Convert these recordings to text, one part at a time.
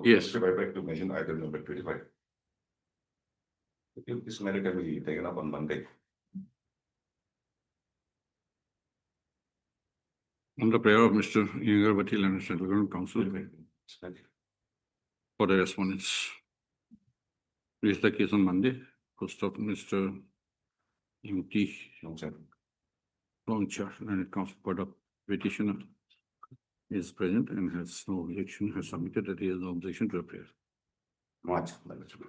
Yes. If I back to mention item number 25. If this matter can be taken up on Monday. On the prayer of Mr. Gauhati and Central Government Council for the respondents. Raise the case on Monday. Post of Mr. Premature and it comes for the petitioner. is present and has no objection, has submitted that he has no objection to appear. Much manageable.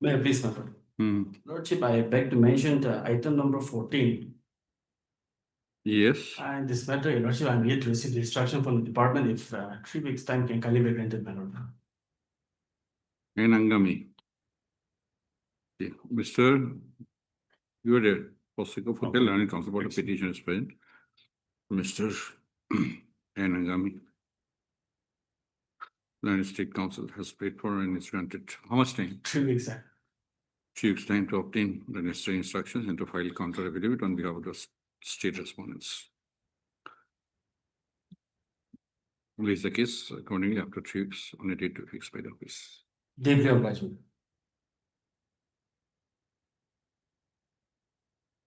May I please, my lord? Hmm. Lordship, I beg to mention the item number 14. Yes, And this matter, Your Lordship, I'm yet to receive the instruction from the department if 3 weeks' time can kindly be granted, my lord. and Angami. Okay, Mr. You are there. For sake of hotel, learning council board of petition is present. Mr. N. Angami. Learned State Council has paid for and is granted how much time? 3 weeks, sir. 3 weeks time to obtain the necessary instructions and to file counter affidavit on behalf of the state respondents. Release the case accordingly after 3 weeks on a date to fix by the office. Deeply obliged.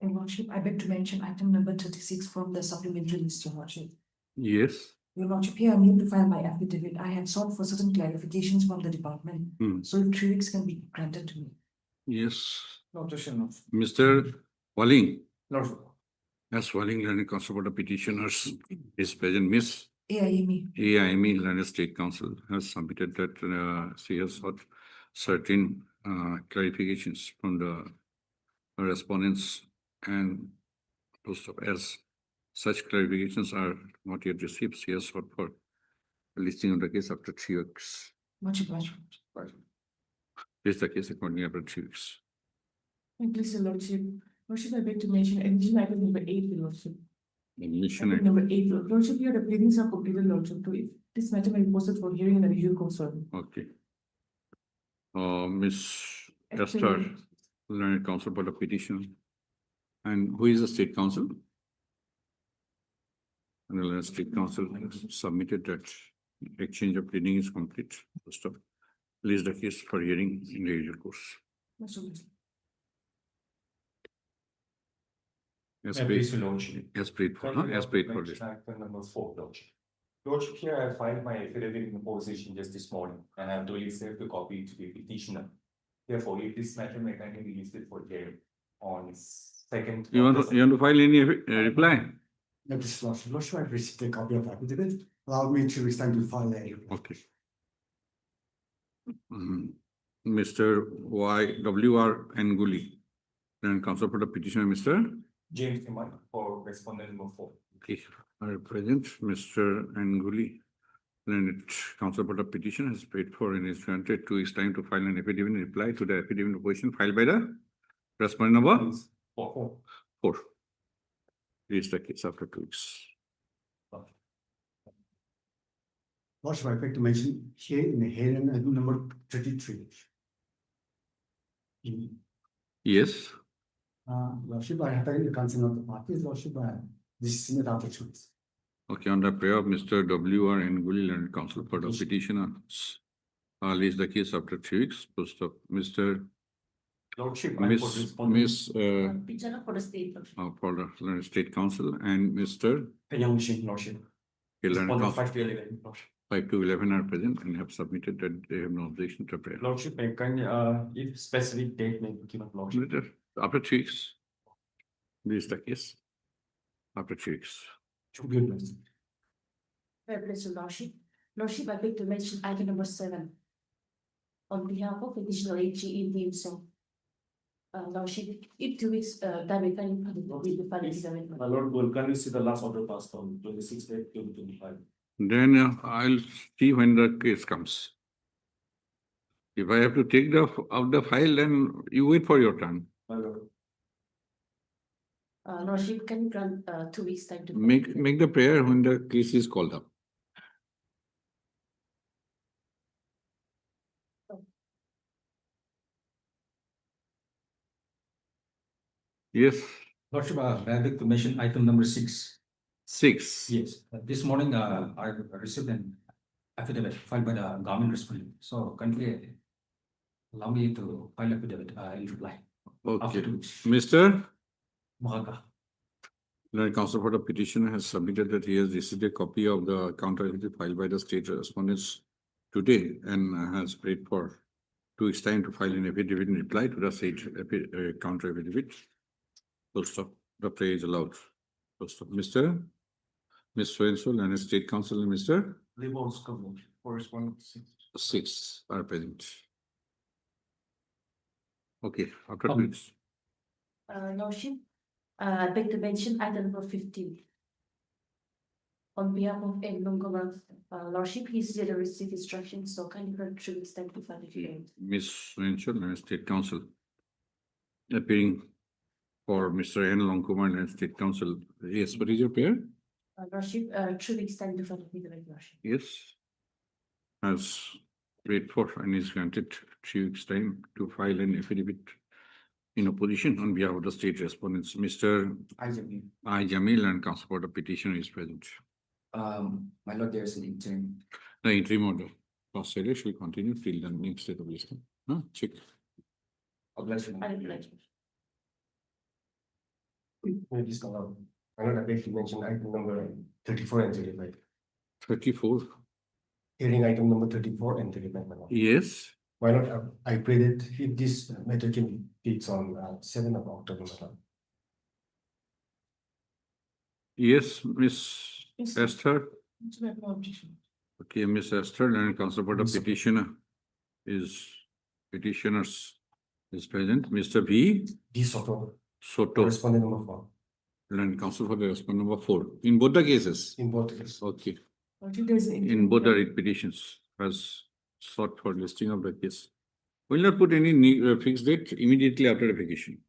Your Lordship, I beg to mention item number 36 from the supplementary list, Your Lordship. Yes. Your Lordship, here I need to file my affidavit. I had sought for certain clarifications from the department. Hmm. So if 3 weeks can be granted to me. Yes. Lordship. Mr. Walling. Lordship. As Walling Learned Council Board of Petitioners is present, Miss AIME. AIME Learned State Council has submitted that she has sought certain clarifications from the respondents, and most of as such clarifications are not yet received, she has sought for a listing of the case after 3 weeks. Much obliged. Is the case accordingly after 3 weeks. Please, Your Lordship. Lordship, I beg to mention additional item number 8, Your Lordship. Admission Item number 8, Lordship, here the pleadings are completed, Lordship. So if this matter may be posted for hearing in the review court, sir. okay. Miss Esther, Learned Council Board of Petition. And who is the State Council? And the Learned State Council has submitted that exchange of pleading is complete. First of, release the case for hearing in the usual course. Much obliged. As May I paid, please, Your Lordship? as paid for, Kindly as paid for this. mention item number 4, Lordship. Lordship, here I filed my affidavit in opposition just this morning, and I have duly served the copy to the petitioner. Therefore, if this matter may kindly be listed for hearing on 2nd. You want to file any reply? No, this Lordship. Lordship, I received a copy of affidavit. Allow me 3 weeks' time to file a. Okay. Mr. W.R. Anguli, Learned Council for the petitioner, Mr. James Kiman for respondent number 4. Okay, are present, Mr. Anguli. Learned Council for the petition has paid for and is granted 2 weeks time to file an affidavit in reply to the affidavit of opposition filed by the respondent number 4. 4. Release the case after 2 weeks. Lordship, I beg to mention here in the hearing item number 33. Yes, Lordship, I have taken the consent of the parties, Lordship, this is not after 2 weeks. okay, on the prayer of Mr. W.R. Anguli, Learned Council for the petitioner, release the case after 3 weeks. Post of Mr. Lordship, I Miss, for respondent. Miss, Petitioner for the state, Lordship. for the Learned State Council and Mr. Young machine, Lordship. Learned Respondent Council 5 to 11, Lordship. 5 to 11 are present and have submitted that they have no objection to prayer. Lordship, I kindly, if specific date may be given, Lordship. After 3 weeks, this is the case. After 3 weeks. Should be advised. Very pleased, Your Lordship. Lordship, I beg to mention item number 7. On behalf of petitioner AGE himself. Lordship, if 2 weeks, time we can file examination. My Lord, will kindly see the last order passed on 26th, 2025. Then I'll see when the case comes. If I have to take out the file, then you wait for your turn. My Lord. Lordship, can you grant 2 weeks time to? Make the prayer when the case is called up. Yes, Lordship, I beg to mention item number 6. 6. Yes, this morning I received an affidavit filed by the government respondent. So kindly allow me to file affidavit in reply after Okay. 2 weeks. Mr. Mahaga. Learned Counsel for the petitioner has submitted that he has received a copy of the counter affidavit filed by the state respondents today and has prayed for 2 weeks time to file an affidavit in reply to the state counter affidavit. Full stop. The prayer is allowed. Full stop. Mr. Ms. Swainsul and State Council and Mr. Libos coverage corresponding 6 are present. Okay, after Um, 2 weeks. Lordship, I beg to mention item number 15. On behalf of M. Longkumar, Lordship, he's yet to receive instructions, so kindly grant 3 weeks time to file the hearing. Ms. Swainsul and State Council. Appearing for Mr. N. Longkumar and State Council. Yes, what is your prayer? Lordship, 3 weeks time to file the hearing, Lordship. Yes. As prayed for and is granted 3 weeks time to file an affidavit in opposition on behalf of the state respondents. Mr. I. Jamil and counsel for the petitioner is present. My lord, there is an interim. The interim order procedure shall continue till the next state of listing. Check. Obligation. I like. Maybe it's allowed. I know that they mentioned item number 34 and 35. 34. Hearing item number 34 and 35. my lord. Yes. Why not? I pray that if this matter can be on 7th of October. my lord. Yes, Miss Yes. Esther. We have no objection. Okay, Miss Esther and counsel for the Yes. petitioners is present. Mr. V. D. Soto, Soto correspondent number 4, and counsel for the respondent number 4 in both the cases. in both cases. Okay, Lordship, there's an in interim both the order. writ petitions has sought for listing of the case. Will not put any fixed date immediately after the vacation.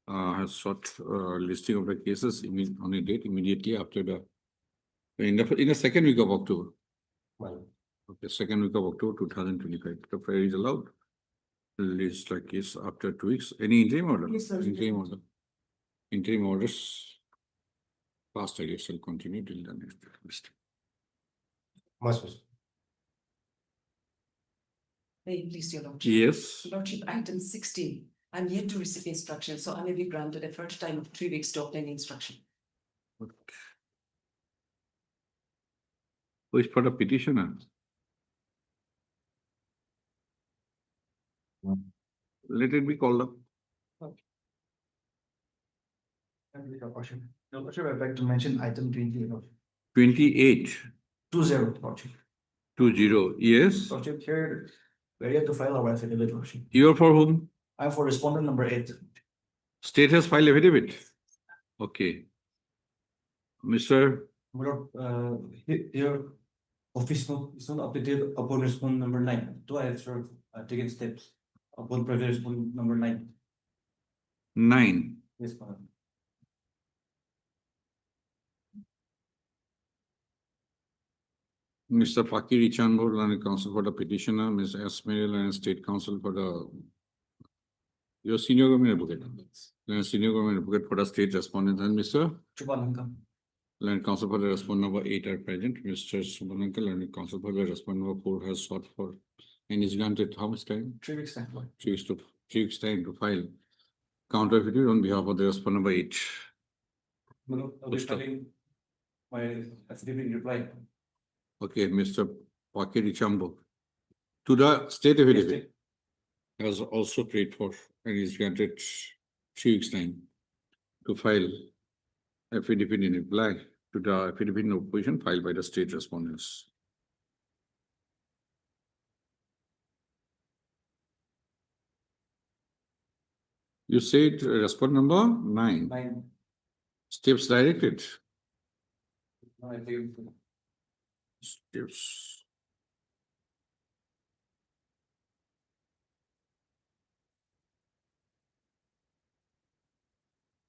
Has sought listing of the cases on a date immediately after in the second week of October. my lord. Okay, second week of October 2025. The prayer is allowed. List like case after 2 weeks. Any interim order? Yes, sir. Interim order. Interim orders. Past idea shall continue till the next list. Much, much. May it please your lordship. Yes. Lordship, item 16. I'm yet to receive instruction, so I may be granted a first time of 3 weeks to obtain instruction. Who is for the petitioner? Let it be called up. Your lordship, I'd like to mention item 20, lordship. 28 20, lordship. 20. Yes. Lordship, here, we're here to file our affidavit, lordship. You are for whom? I'm for respondent number 8. State has filed affidavit. Okay. Mr. My lord, here office note is not updated upon respondent number 9. Do I have sort of taken steps upon previous respondent number 9? 9. Yes, my lord. Mr. Fakir Ichanbur and counsel for the petitioner, Ms. Esmeril and state counsel for the your senior government advocate. Senior government advocate for the state respondent and Mr. Chubalankam. Land counsel for the respondent number 8 are present. Mr. Subhanankal and counsel for the respondent number 4 has sought for and is granted how much time? 3 weeks time, lord. 3 weeks time to file counter affidavit on behalf of the respondent number 8. My lord, I'll be Good stuff. filing my affidavit in reply. Okay, Mr. Fakir Ichanbur. To the state affidavit has also prayed for and is granted 3 weeks time to file affidavit in reply to the affidavit in opposition filed by the state respondents. You said respondent number 9. 9. Steps directed. No, I think Steps.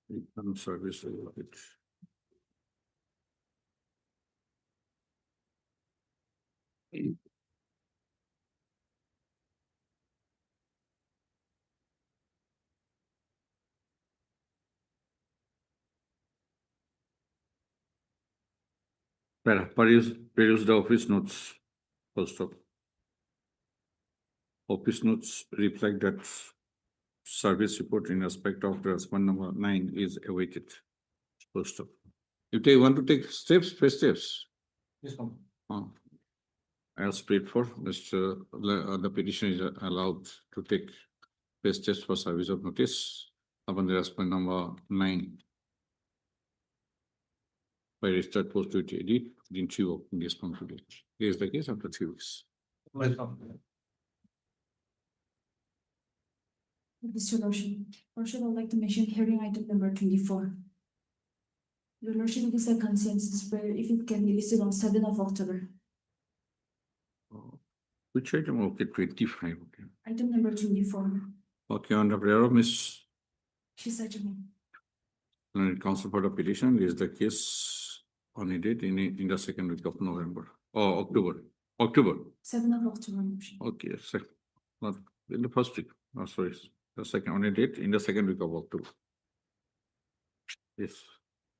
Return service audit. Peruse the office notes. First of. Office notes reflect that service report in respect of the respondent number 9 is awaited. First of. If they want to take steps, first steps. yes, my lord. As prayed for, the petition is allowed to take first steps for service of notice upon the respondent number 9 by registered post to edit within 3 working days from today. Here's the case after 3 weeks. Mr. Lordship, Lordship, I'd like to mention hearing item number 24. Your Lordship, it is a consensus where if it can be listed on 7th of October. Which item? Okay, 25. Okay. Item number 24. Okay, on the prayer of Miss She said to me, Council for the petition is the case on a date in the second week of November or October. October. 7th of October motion. Okay, not in the first week. Oh, sorry, the second on a date in the second week of October. Yes,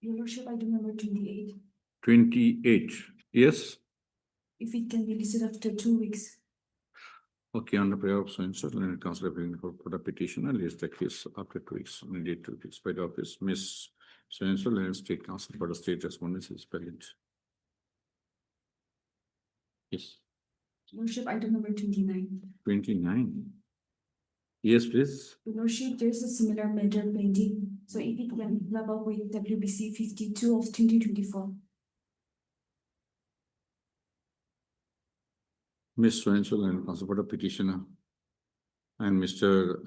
Your Lordship, item number 28. 28. Yes. If it can be listed after 2 weeks. Okay, on the prayer of so-and-so, Learned Council for the petitioner, is the case after 2 weeks, on a date 2 weeks, by the office, Miss so-and-so, Learned State Council for the state respondents is present. Yes, Lordship, item number 29. 29. Yes, please. Your Lordship, there's a similar matter pending. So if it can level with WBC 52 of 2024. Miss so-and-so, Learned Council for the petitioner, and Mr.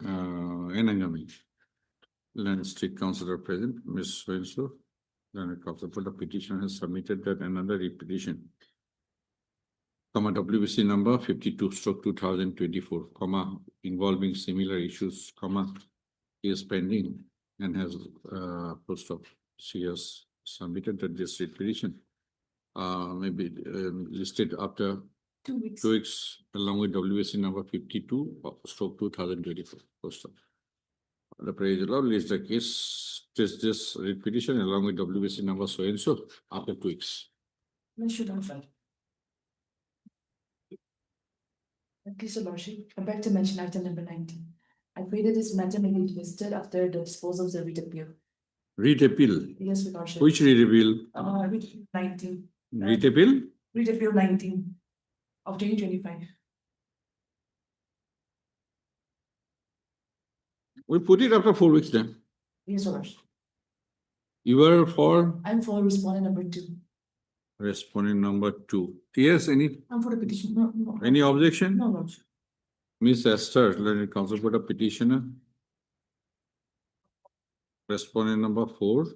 Enangami, Learned State Councilor present. Miss so-and-so, Learned Council for the petitioner has submitted that another repetition, WBC number 52/2024, involving similar issues, is pending and has post of CS submitted that this repetition maybe listed after 2 weeks. 2 weeks along with WBC number 52/2024 post of. The praise law is the case, this repetition along with WBC number so and so after 2 weeks. Lordship, Please, Your Lordship, I'm back to mention item number 19. I pray that this matter may be listed after the disposal of the writ appeal. Read appeal. Yes, Your Lordship. Which read appeal? Writ 19. Read appeal? Writ appeal 19 of 2025. We put it after 4 weeks then. Yes, Your Lordship. You were for I'm for respondent number 2. respondent number 2. Yes, any I'm for the petition. No. any objection? No, Lordship. Miss Esther, Learned Council for the petitioner. Respondent number 4.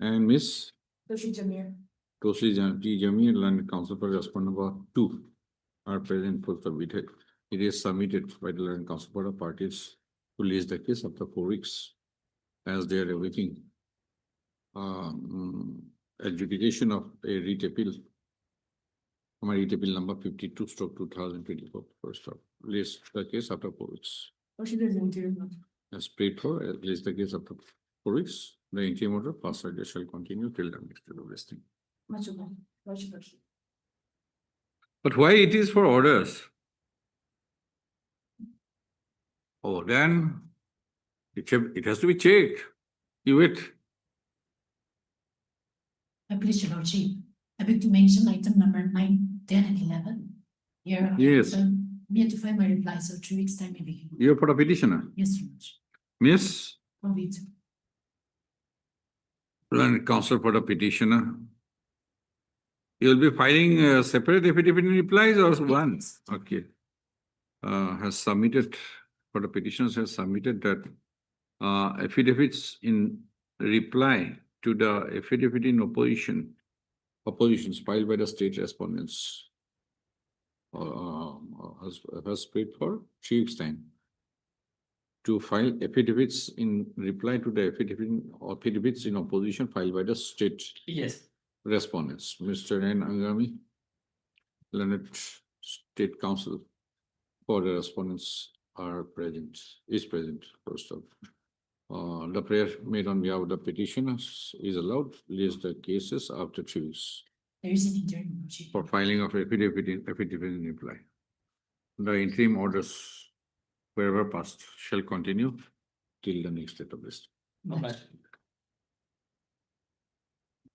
And Miss Lordship Jamir. Tosi Jamir, Learned Council for respondent number 2 are present for submitted. It is submitted by the Learned Council for the parties to list the case after 4 weeks as they are awaiting adjudication of a writ appeal. Writ appeal number 52/2024 first of list the case after 4 weeks. Lordship, there's an interior note. As prayed for, list the case after 4 weeks. The interim order passed shall continue till the next day of listing. Much obliged. Lordship. But why it is for orders? Oh, then it has to be checked. You wait. I please, Your Lordship, I beg to mention item number 9, 10, and 11. Here. Yes. I'm here to find my reply, so 3 weeks time maybe. You are for the petitioner. Yes, Your Lordship. Miss Moving to. Learned Counsel for the petitioner. You will be filing a separate affidavit in replies or one? Yes. Okay. Has submitted, for the petitioners has submitted that affidavits in reply to the affidavit in oppositions filed by the state respondents has paid for 3 weeks time to file affidavits in reply to the affidavits in opposition filed by the state Yes. respondents. Mr. N. Angami, Learned State Council for the respondents is present first of. The prayer made on behalf of the petitioners is allowed, list the cases after 3 weeks There is an interim, Your Lordship. for filing of affidavit in reply. The interim orders wherever passed shall continue till the next date of this. Okay.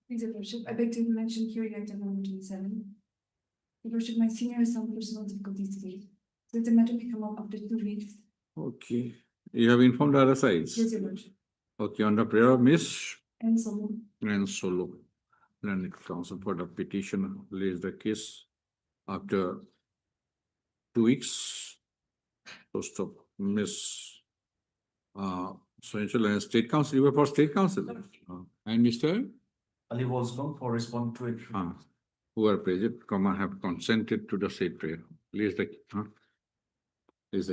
Please, Your Lordship, I beg to mention hearing item number 27. Your Lordship, my senior has some personal difficulties today. So the matter may come up after 2 weeks. Okay, you have informed the other sides. Yes, Your Lordship. Okay, on the prayer of Miss And so, and Solo, Learned Counsel for the petitioner lays the case after 2 weeks. Post of Miss so and State Council, you were for State Council. And Mr. Ali Wolfgang for respond to it. Who are present, have consented to the said prayer. Lays the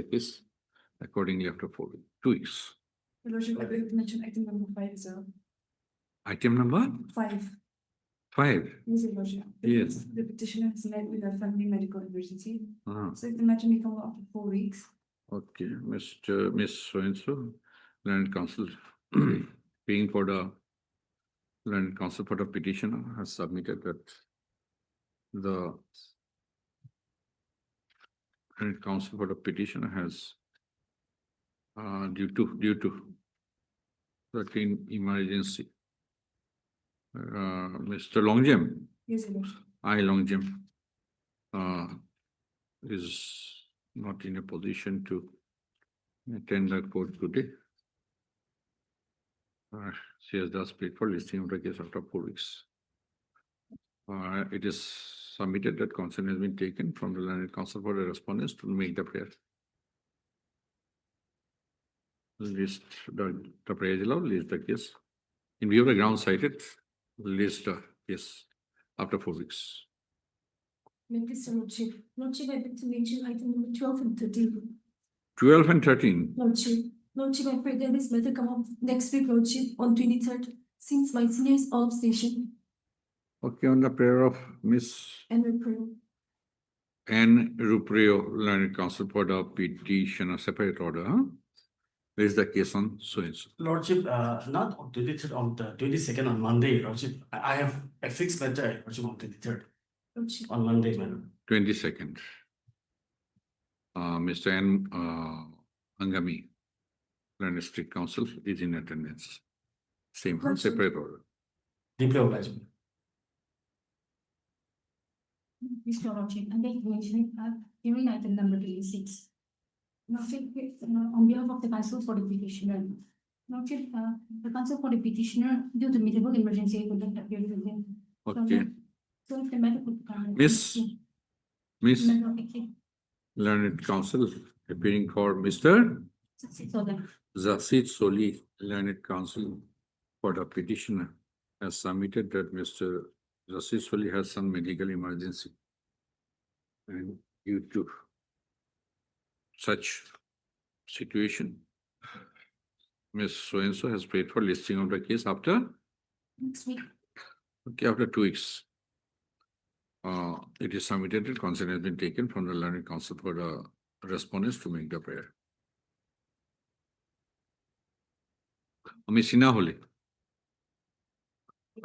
case accordingly after 2 weeks. Your Lordship, I beg to mention item number 5 as well. Item number 5. 5. Yes, Your Lordship. Yes. The petitioner has met with a family medical emergency. Uh-huh. So if the matter may come up after 4 weeks. Okay, Miss so-and-so, Learned Counsel, being for the Learned Counsel for the petitioner has submitted that the Learned Counsel for the petitioner has due to certain emergency. Mr. Longjam, Yes, Your Lordship. Longjam is not in a position to attend the court today. She has just paid for listing of the case after 4 weeks. It is submitted that consent has been taken from the Learned Counsel for the respondents to make the prayer. List the prayer is allowed, list the case. In view of the ground cited, list the case after 4 weeks. May please, Your Lordship. Lordship, I beg to mention item number 12 and 13. 12 and 13. Lordship, I pray that this matter come up next week, Lordship, on 23rd, since my senior is out of station. Okay, on the prayer of Miss And we pray. N. Ruprio, Learned Counsel for the petitioner, separate order. List the case on so-and-so. Lordship, not on 23rd, on the 22nd on Monday, Lordship. I have a fixed matter, Lordship, on 23rd, Lordship. on Monday, madam. 22nd. Mr. N. Angami, Learned State Council is in attendance. Same, Lordship. separate order. Deeply obliged. Please, Your Lordship, I beg to mention hearing item number 26. Lordship, on behalf of the council for the petitioner. Lordship, the council for the petitioner, due to medical emergency, could not appear today. Okay. So if the matter could come. Miss Learned Counsel appearing for Mr. Zasid Soli, Learned Counsel for the petitioner, has submitted that Mr. Zasid Soli has some medical emergency. And due to such situation, Miss So-and-so has paid for listing of the case after, Next week. okay, after 2 weeks. It is submitted that consent has been taken from the Learned Counsel for the respondents to make the prayer. Miss Sinaholi,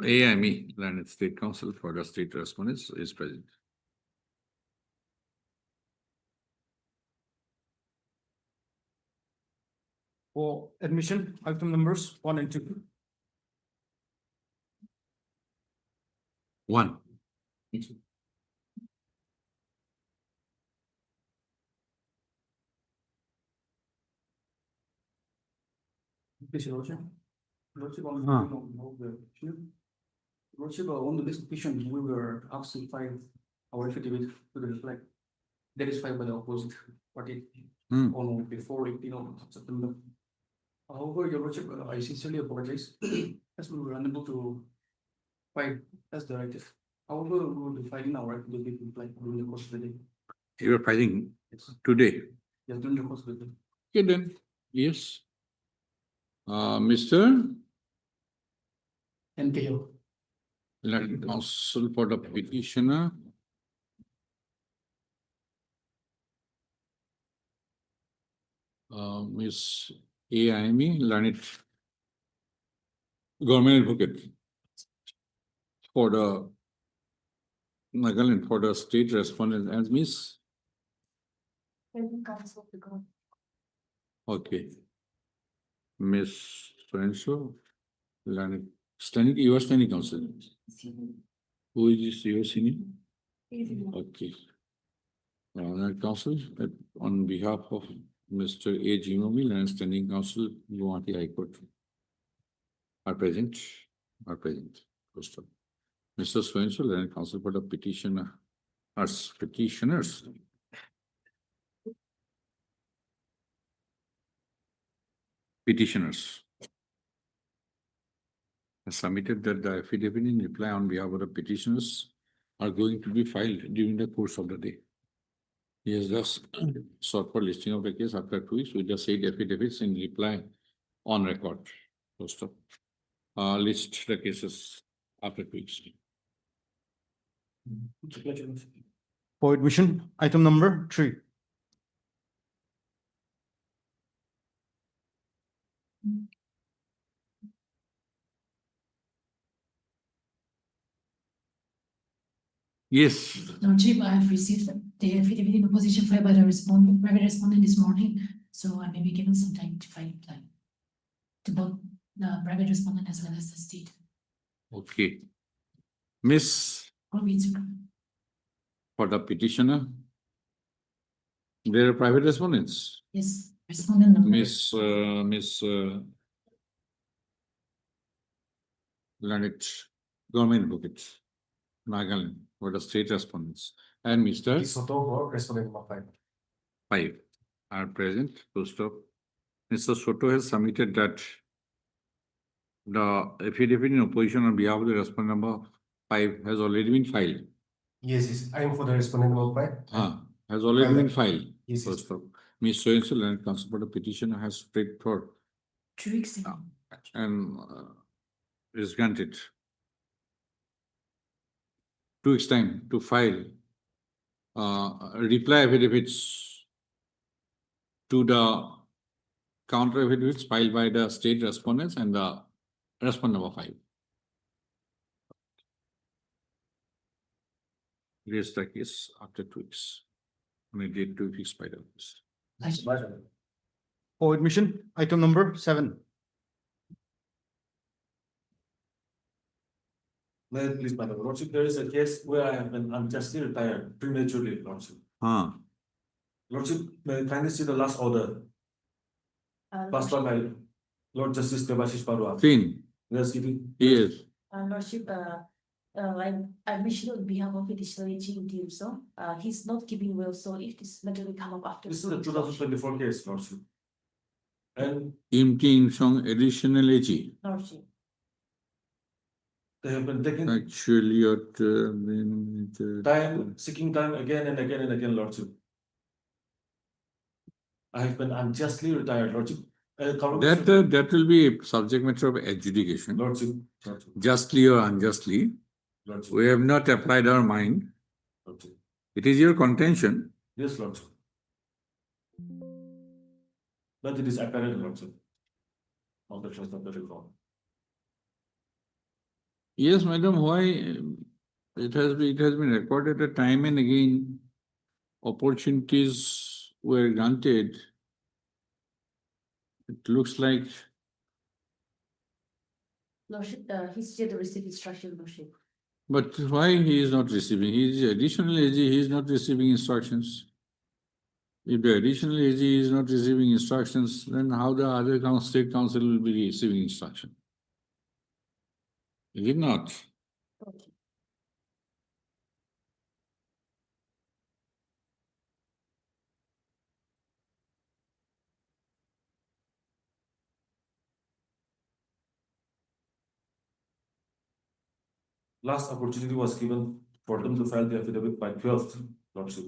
AIME, Learned State Council for the state respondents is present. For admission, item numbers 1 and 2. 1. Please, Your Lordship. Lordship, on Huh. Lordship, on this petition, we were asked to file our affidavit to the reflect. That is filed by the opposite party on before 18 of September. However, Your Lordship, I sincerely apologize as we were unable to file as directed. However, we will be filing our affidavit like during the course of the day. You are filing Yes, today. yes, during the course of the day. Okay, then, yes. Mr. NKO. Learned Counsel for the petitioner. Miss AIME, Learned Government Advocate for the Nagaland for the state respondent as Miss. Council of the God. Okay. Miss so-and-so, Learned, standing, you are standing counsel. Who is this, your senior? Okay. Learned Counsel, on behalf of Mr. A. Jimomi, Learned Standing Counsel, Gauhati High Court. are present, First up, Mr. Swainsul and counsel for the petitioners. Petitioners has submitted that the affidavit in reply on behalf of the petitioners are going to be filed during the course of the day. He has just sought for listing of the case after 2 weeks with the said affidavits in reply on record. First up, list the cases after 2 weeks. For admission, item number 3. Yes, Lordship, I have received the affidavit in opposition filed by the private respondent this morning, so I may be given some time to file reply to both the private respondent as well as the state. okay. Miss, for the petitioner, there are private respondents. Yes, respondent number. Miss Learned Government Advocate, Nagaland, for the state respondents, and Mr. Soto for respondent number 5. 5 are present. First up, Mr. Soto has submitted that the affidavit in opposition on behalf of the respondent number 5 has already been filed. Yes, I am for the respondent number 5. Has already been filed. Yes, First up, Ms. Swainsul and counsel for the petitioner has prayed for 2 weeks ago. and is granted 2 weeks time to file reply affidavits to the counter affidavits filed by the state respondents and the respondent number 5. Raise the case after 2 weeks. On a date 2 weeks by the office. For admission, item number 7. May I please, Madam Lordship, there is a case where I have been unjustly retired prematurely, Lordship. Lordship, may I kindly see the last order passed by my Lord Justice Debashish Barua. Seen. Yes, giving. Yes. Lordship, I wish on behalf of petitioner Jim Dim, so he's not keeping well, so if this matter will come up after. This is the 2024 case, Lordship. And Im Song additional AG. Lordship. they have been taking Actually, time, seeking time again and again and again, Lordship. I have been unjustly retired, Lordship. that will be a subject matter of adjudication. Lordship. Justly or unjustly, Lordship. we have not applied our mind. Lordship. It is your contention. Yes, Lordship. But it is apparent, Lordship, of the trust of the reform. Yes, madam, why it has been recorded that time and again opportunities were granted. It looks like Lordship, he's still to receive instruction, Lordship. but why he is not receiving? He is additional AG, he is not receiving instructions. If the additional AG is not receiving instructions, then how the other state council will be receiving instruction? Is it not? Okay. Last opportunity was given for them to file the affidavit by 12th, Lordship.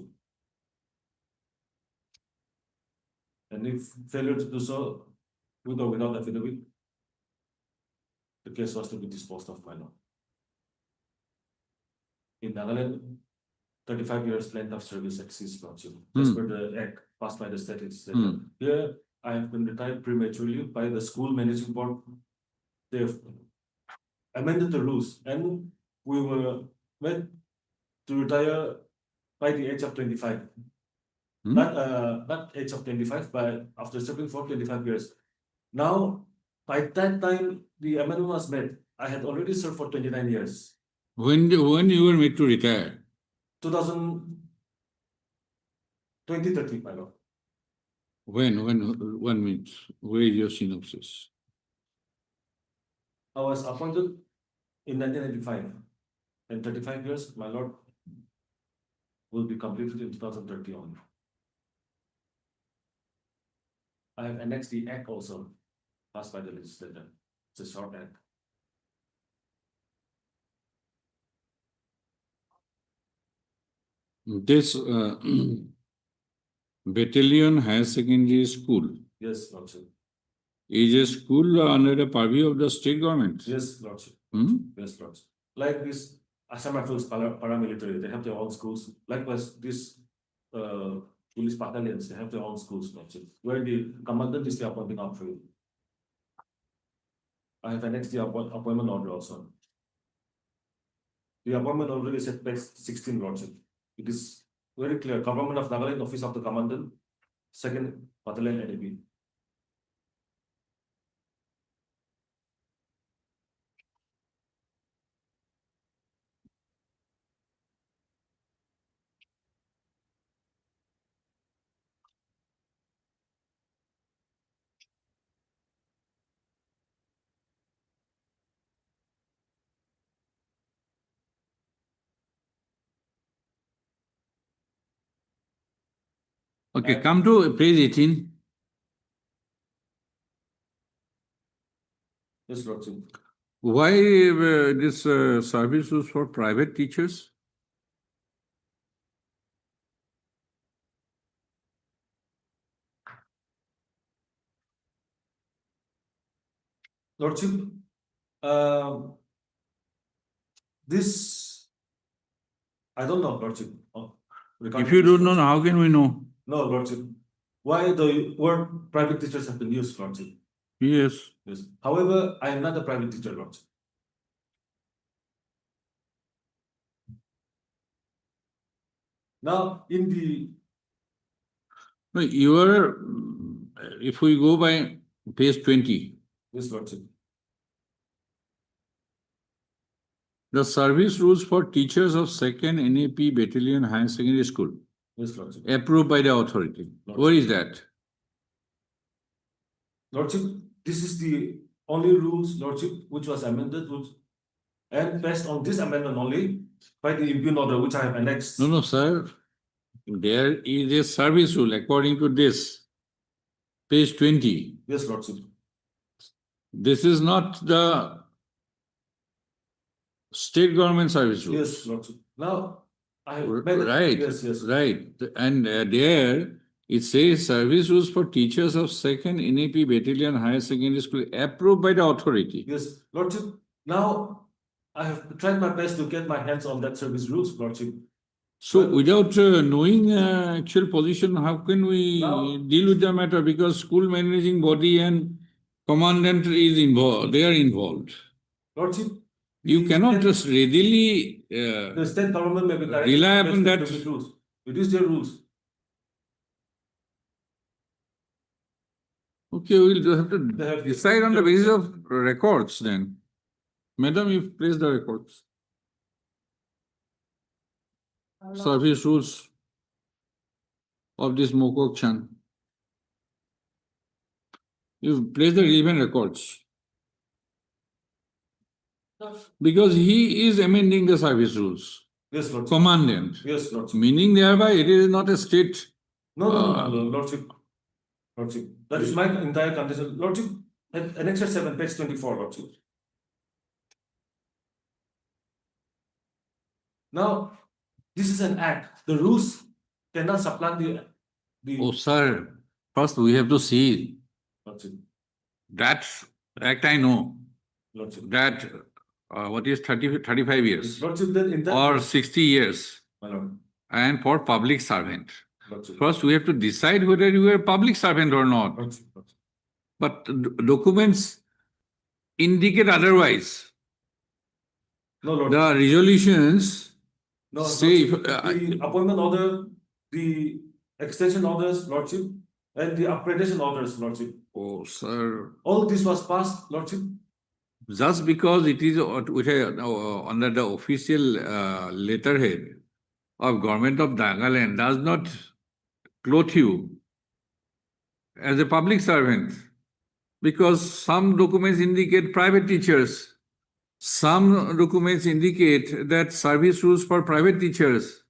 And if failure to do so, with or without affidavit, the case was to be disposed of by law. In Nagaland, 35 years length of service exists, Lordship, as per the act passed by the state. Here, I have been retired prematurely by the school managing board. They have amended the rules and we were meant to retire by the age of 25. Not age of 25, but after serving for 25 years. Now, by that time, the amendment was made. I had already served for 29 years. When you were made to retire? 2030, my lord. When, 1 minute, where is your synopsis? I was appointed in 1995. And 35 years, my lord, will be completed in 2030 on. I have annexed the act also passed by the legislature. It's a short act. This battalion higher secondary school Yes, Lordship. is a school under the purview of the state government. Yes, Lordship. Hmm? Yes, Lordship. Like this Assam Rifles paramilitary, they have their own schools. Likewise, this police battalions, they have their own schools, Lordship, where the commandant is the appointing officer. I have annexed the appointment order also. The appointment order is at page 16, Lordship. It is very clear. Government of Nagaland, Office of the Commandant, 2nd Battalion NAB. Okay, come to page 18. Yes, Lordship. Why this service was for private teachers? Lordship, this, I don't know, Lordship. If you don't know, how can we know? No, Lordship. Why the word private teachers have been used, Lordship? Yes. Yes. However, I am not a private teacher, Lordship. Now, in the, No, you are, if we go by page 20, yes, Lordship. the service rules for teachers of 2nd NAP Battalion Higher Secondary School Yes, Lordship. approved by the authority. Where is that? Lordship, this is the only rules, Lordship, which was amended, and based on this amendment only, by the impugn order, which I have annexed. No, sir. There is a service rule according to this, page 20. Yes, Lordship. This is not the state government service rules. Yes, Lordship. Now, I have Right. Yes, yes. Right. And there it says service rules for teachers of 2nd NAP Battalion Higher Secondary School approved by the authority. Yes, Lordship. Now, I have tried my best to get my hands on that service rules, Lordship. So without knowing actual position, how can we Now- deal with the matter? Because school managing body and commandant is involved, they are involved. Lordship. You the cannot state- just readily The state government may be directed rely to upon pass that. service rules. It is their rules. Okay, we'll have to They have- decide on the basis of records then. Madam, you place the records. Service rules of this Mokok Chan. You place the relevant records. Because he is amending the service rules. Yes, Lordship. Commandant. Yes, Lordship. Meaning thereby it is not a state. No, Lordship. Lordship. That is my entire condition. Lordship, Annexure 7, page 24, Lordship. Now, this is an act. The rules cannot supplant the Oh, sir. First we have to see Lordship. that act I know. Lordship. That what is 35 years Lordship, then in that. or 60 years My lord. and for public servant. Lordship. First we have to decide whether you are a public servant or not. Lordship. But documents indicate otherwise. No, Lord. The resolutions No, say Lordship, the appointment order, the extension orders, Lordship, and the upgradation orders, Lordship. oh, sir, All this was passed, Lordship. just because it is under the official letterhead of Government of Nagaland does not clothe you as a public servant. Because some documents indicate private teachers. Some documents indicate that service rules for private teachers.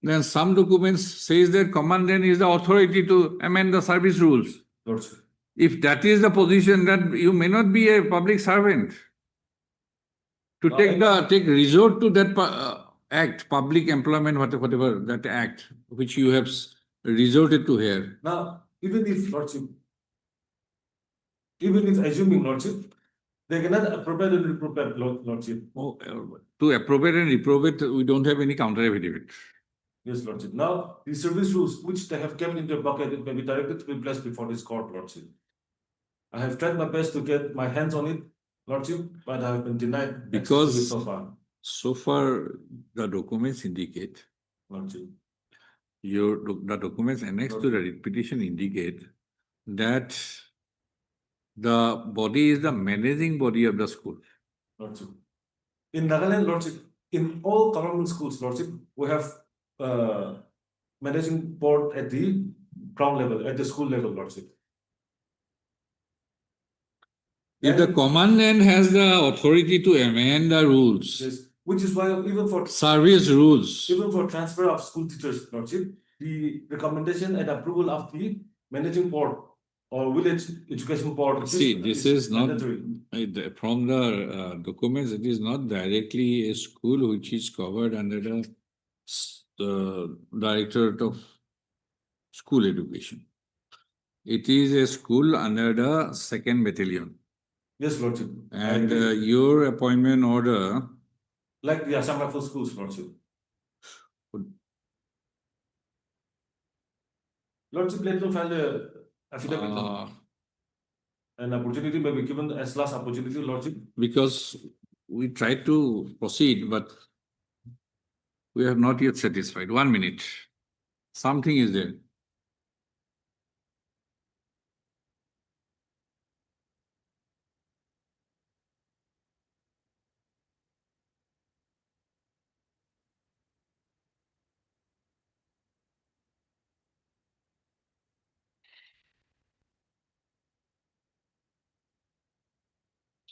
Then some documents says that commandant is the authority to amend the service rules. Lordship. If that is the position, that you may not be a public servant. To take resort to that act, public employment, whatever that act, which you have resorted to here. Now, even if Lordship, even if assuming Lordship, they cannot appropriate and reprobate Lordship. Oh, to appropriate and reprobate, we don't have any counter affidavit. Yes, Lordship. Now, the service rules which they have kept into a bucket, it may be directed to be placed before this court, Lordship. I have tried my best to get my hands on it, Lordship, but I have been denied access to it Because so far, so far the documents indicate, Lordship. the documents annexed to the writ petition indicate that the body is the managing body of the school. Lordship. In Nagaland, Lordship, in all government schools, Lordship, we have managing board at the ground level, at the school level, Lordship. If the And- commandant has the authority to amend the rules, Yes, which is why even for service rules, transfer of school teachers, Lordship, the recommendation and approval of the managing board or village education board. see, this is not, mandatory. from the documents, it is not directly a school which is covered under the Directorate of School Education. It is a school under the 2nd Battalion. Yes, Lordship. I And agree. your appointment order, Like the Assam Rifle schools, Lordship. Lordship, let me file a affidavit. An opportunity may be given as last opportunity, Lordship. because we tried to proceed, but we are not yet satisfied. 1 minute. Something is there.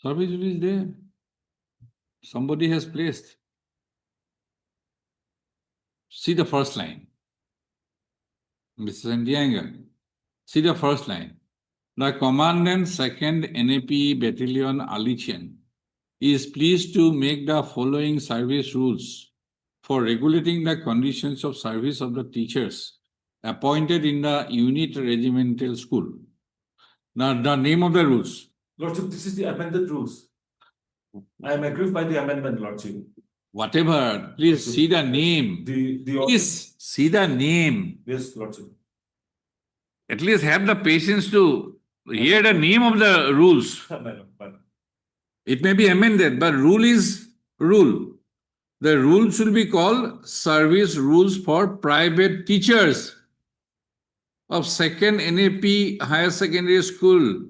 Service rule is there. Somebody has placed. See the first line. Mrs. Ndianga. See the first line. The Commandant 2nd NAP Battalion Alichen is pleased to make the following service rules for regulating the conditions of service of the teachers appointed in the unit regimental school. Now, the name of the rules. Lordship, this is the amended rules. I am aggrieved by the amendment, Lordship. Whatever, please see the name. The Please see the name. Yes, Lordship. At least have the patience to hear the name of the rules. Madam. It may be amended, but rule is rule. The rule should be called Service Rules for Private Teachers of 2nd NAP Higher Secondary School,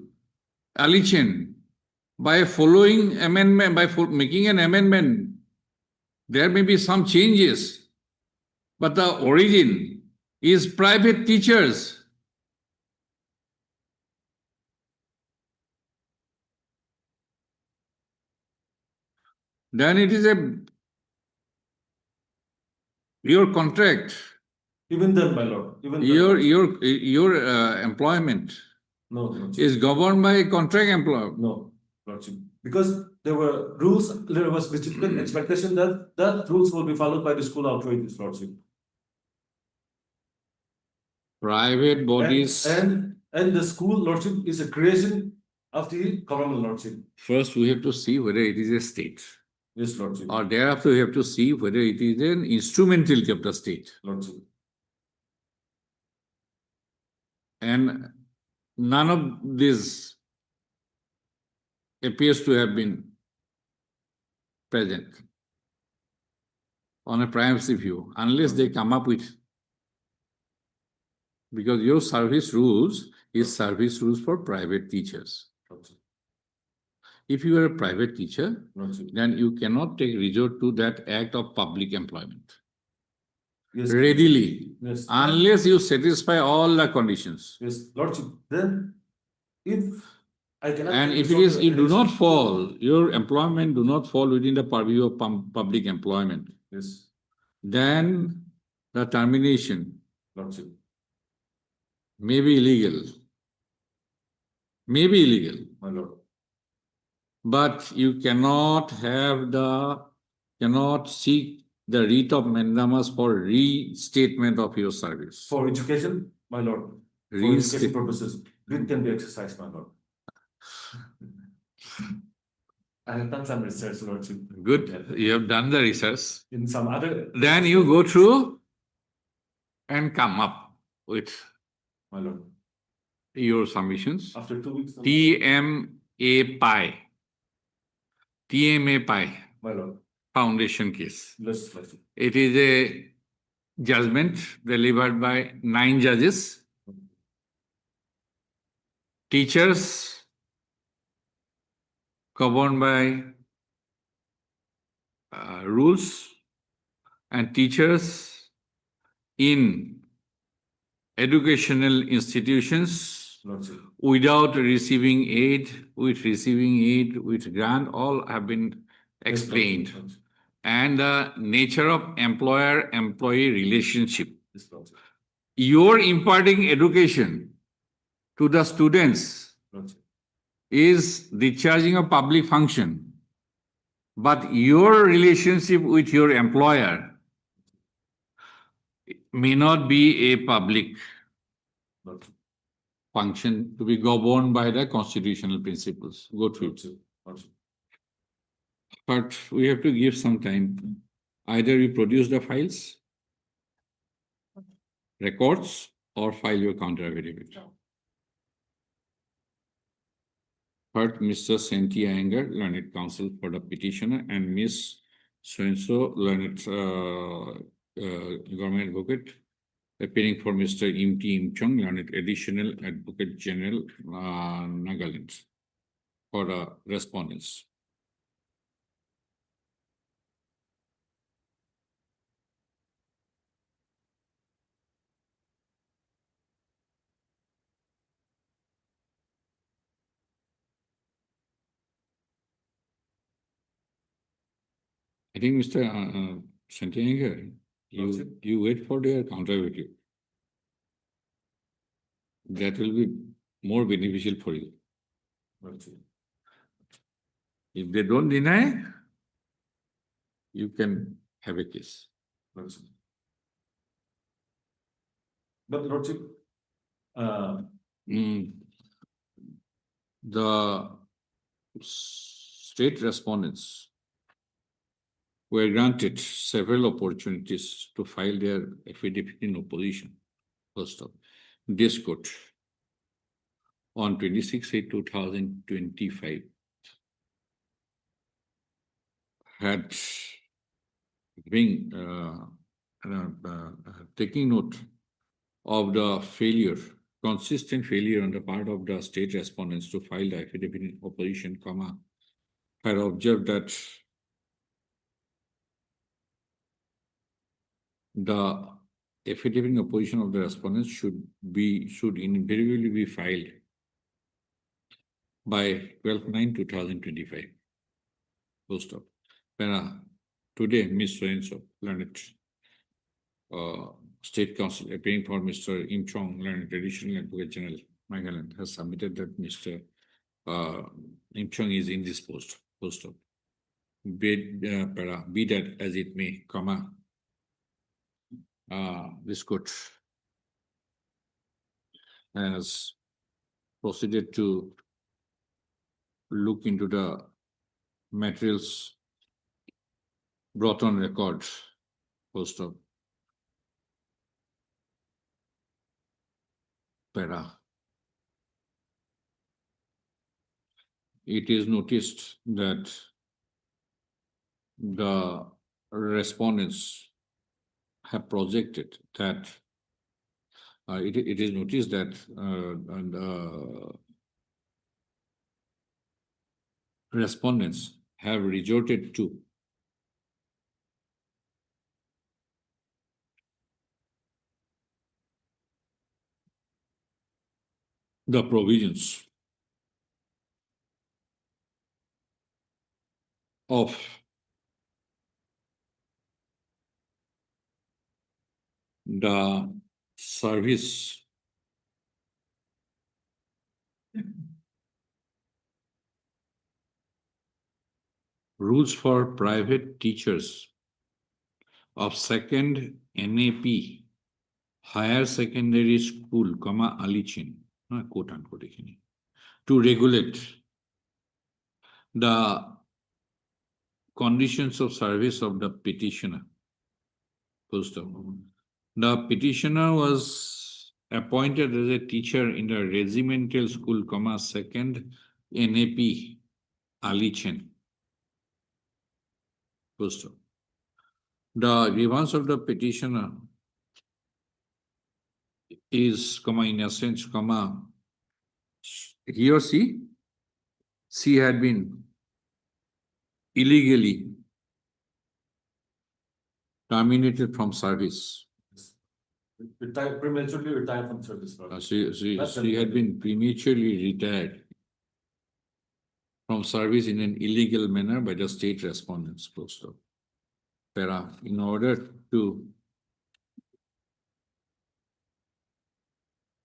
Alichen. By following amendment, making an amendment, there may be some changes, but the origin is private teachers. Then it is your contract, Even then, my lord, even then, your employment no, Lordship. is governed by contract employer. No, Lordship. Because there were rules, there was legitimate expectation that rules will be followed by the school authorities, Lordship. Private bodies. And the school, Lordship, is a creation of the government, Lordship. First, we have to see whether it is a state, Yes, Lordship. or thereafter we have to see whether it is an instrumentality of the state. Lordship. And none of this appears to have been present on a primacy view, unless they come up with, because your service rules is service rules for private teachers. Lordship. If you are a private teacher, Lordship. then you cannot take resort to that act of public employment Yes. readily, Yes. unless you satisfy all the conditions. Yes, Lordship. Then, if I cannot. And if it resolve is, the you do not election. fall, your employment do not fall within the purview of public employment, Yes, then the termination Lordship. may be illegal. May be illegal, My lord. but you cannot seek the writ of mandamus for restatement of your service. For education, my lord. For Restate- education purposes, writ can be exercised, my lord. I have done some research, Lordship. Good, you have done the research. In some other. Then you go through and come up with My lord, your submissions. after 2 weeks. TMA Pi. TMA Pi My lord, foundation case. yes, Lordship. It is a judgment delivered by 9 judges. Teachers governed by rules, and teachers in educational institutions Lordship. without receiving aid, with receiving aid, with grant, all have been explained. Yes, Lordship. And the nature of employer-employee relationship. Yes, Lordship. Your imparting education to the students Lordship. is discharging a public function, but your relationship with your employer may not be a public Lordship. function to be governed by the constitutional principles. Go through it. Lordship. Lordship. But we have to give some time. Either you produce the files, records, or file your counter affidavit. Third, Mr. Senti Iyengar, learned counsel for the petitioner, and Miss So-and-so, learned government advocate, appearing for Mr. Im Chong, learned additional advocate general, Nagaland, for the respondents. I think Mr. Senti Iyengar, you wait for their counter affidavit. That will be more beneficial for you. Lordship. If they don't deny, you can have a case. Lordship. But Lordship, The state respondents were granted several opportunities to file their affidavit in opposition. First of this court on 26/8/2025 had been taking note of the failure, consistent failure on the part of the state respondents to file the affidavit in opposition, had observed that the affidavit in opposition of the respondents should invariably be filed by 12/9/2025. Full stop. Today, Ms. So-and-so, learned State Council, appearing for Mr. Im Chong, learned Additional Advocate General, Nagaland, has submitted that Mr. Im Chong is indisposed. Full stop. Be that as it may, this court has proceeded to look into the materials brought on record. Full stop. It is noticed that the respondents have projected that it is noticed that the respondents have resorted to the provisions of the service rules for private teachers of second NAP higher secondary school, comma, Alichin, quote unquote, to regulate the conditions of service of the petitioner. First of all, the petitioner was appointed as a teacher in the regimental school, comma, second NAP Alichin. First of all, the grievance of the petitioner is, comma, in a sense, comma, he or she had been illegally terminated from service. Prematurely retired from service. She had been prematurely retired from service in an illegal manner by the state respondents. Post of para, in order to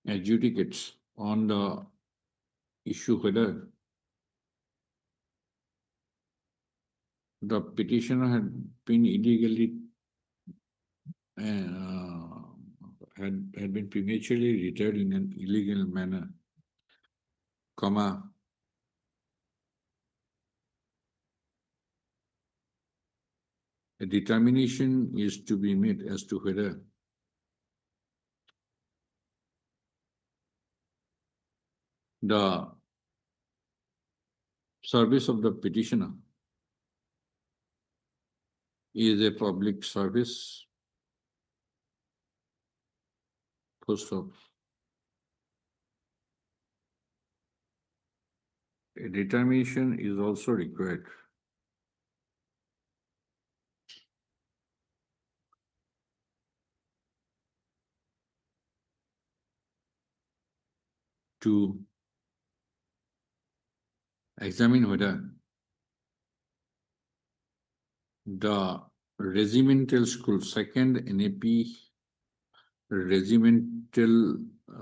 adjudicate on the issue whether the petitioner had been illegally had been prematurely retired in an illegal manner, comma, a determination is to be made as to whether the service of the petitioner is a public service. First of a determination is also required to examine whether the regimental school, second NAP regimental,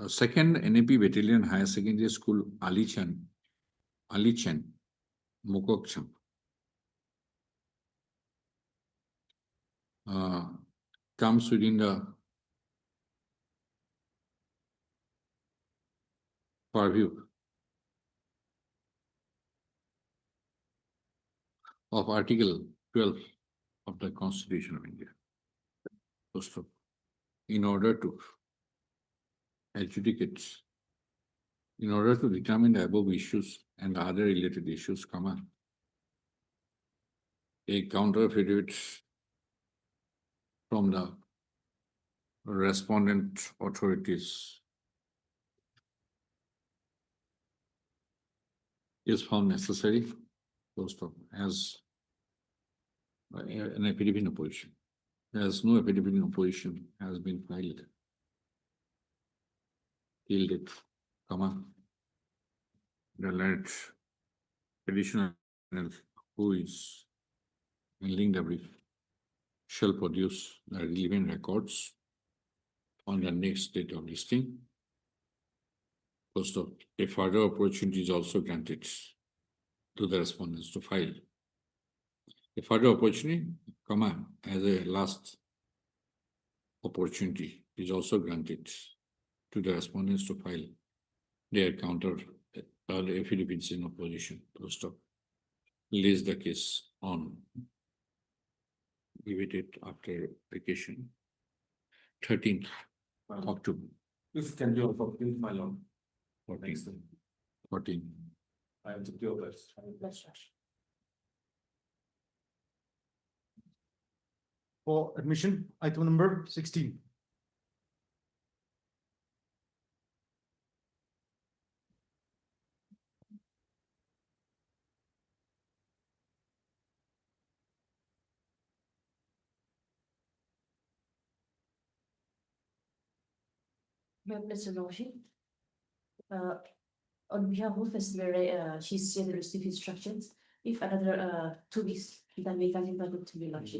second NAP Battalion Higher Secondary School, Alichan, Mokokcham, comes within the purview of Article 12 of the Constitution of India. First of, in order to adjudicate, in order to determine the above issues and the other related issues, comma, a counter affidavit from the respondent authorities is found necessary. First of, as an affidavit in opposition. As no affidavit in opposition has been filed till date, comma, the alleged petitioner who is handling the brief shall produce the relevant records on the next date of listing. First of, a further opportunity is also granted to the respondents to file. A further opportunity, comma, as a last opportunity is also granted to the respondents to file their counter affidavits in opposition. Post of, lays the case on, give it after vacation, 13th October. This can be on 14th, my lord. 14. I am to do your best. For admission, item number 16. Mr. Roshi, on behalf of Ms. Mary, she's still received instructions If another 2 weeks, then we can invite it to be lodged.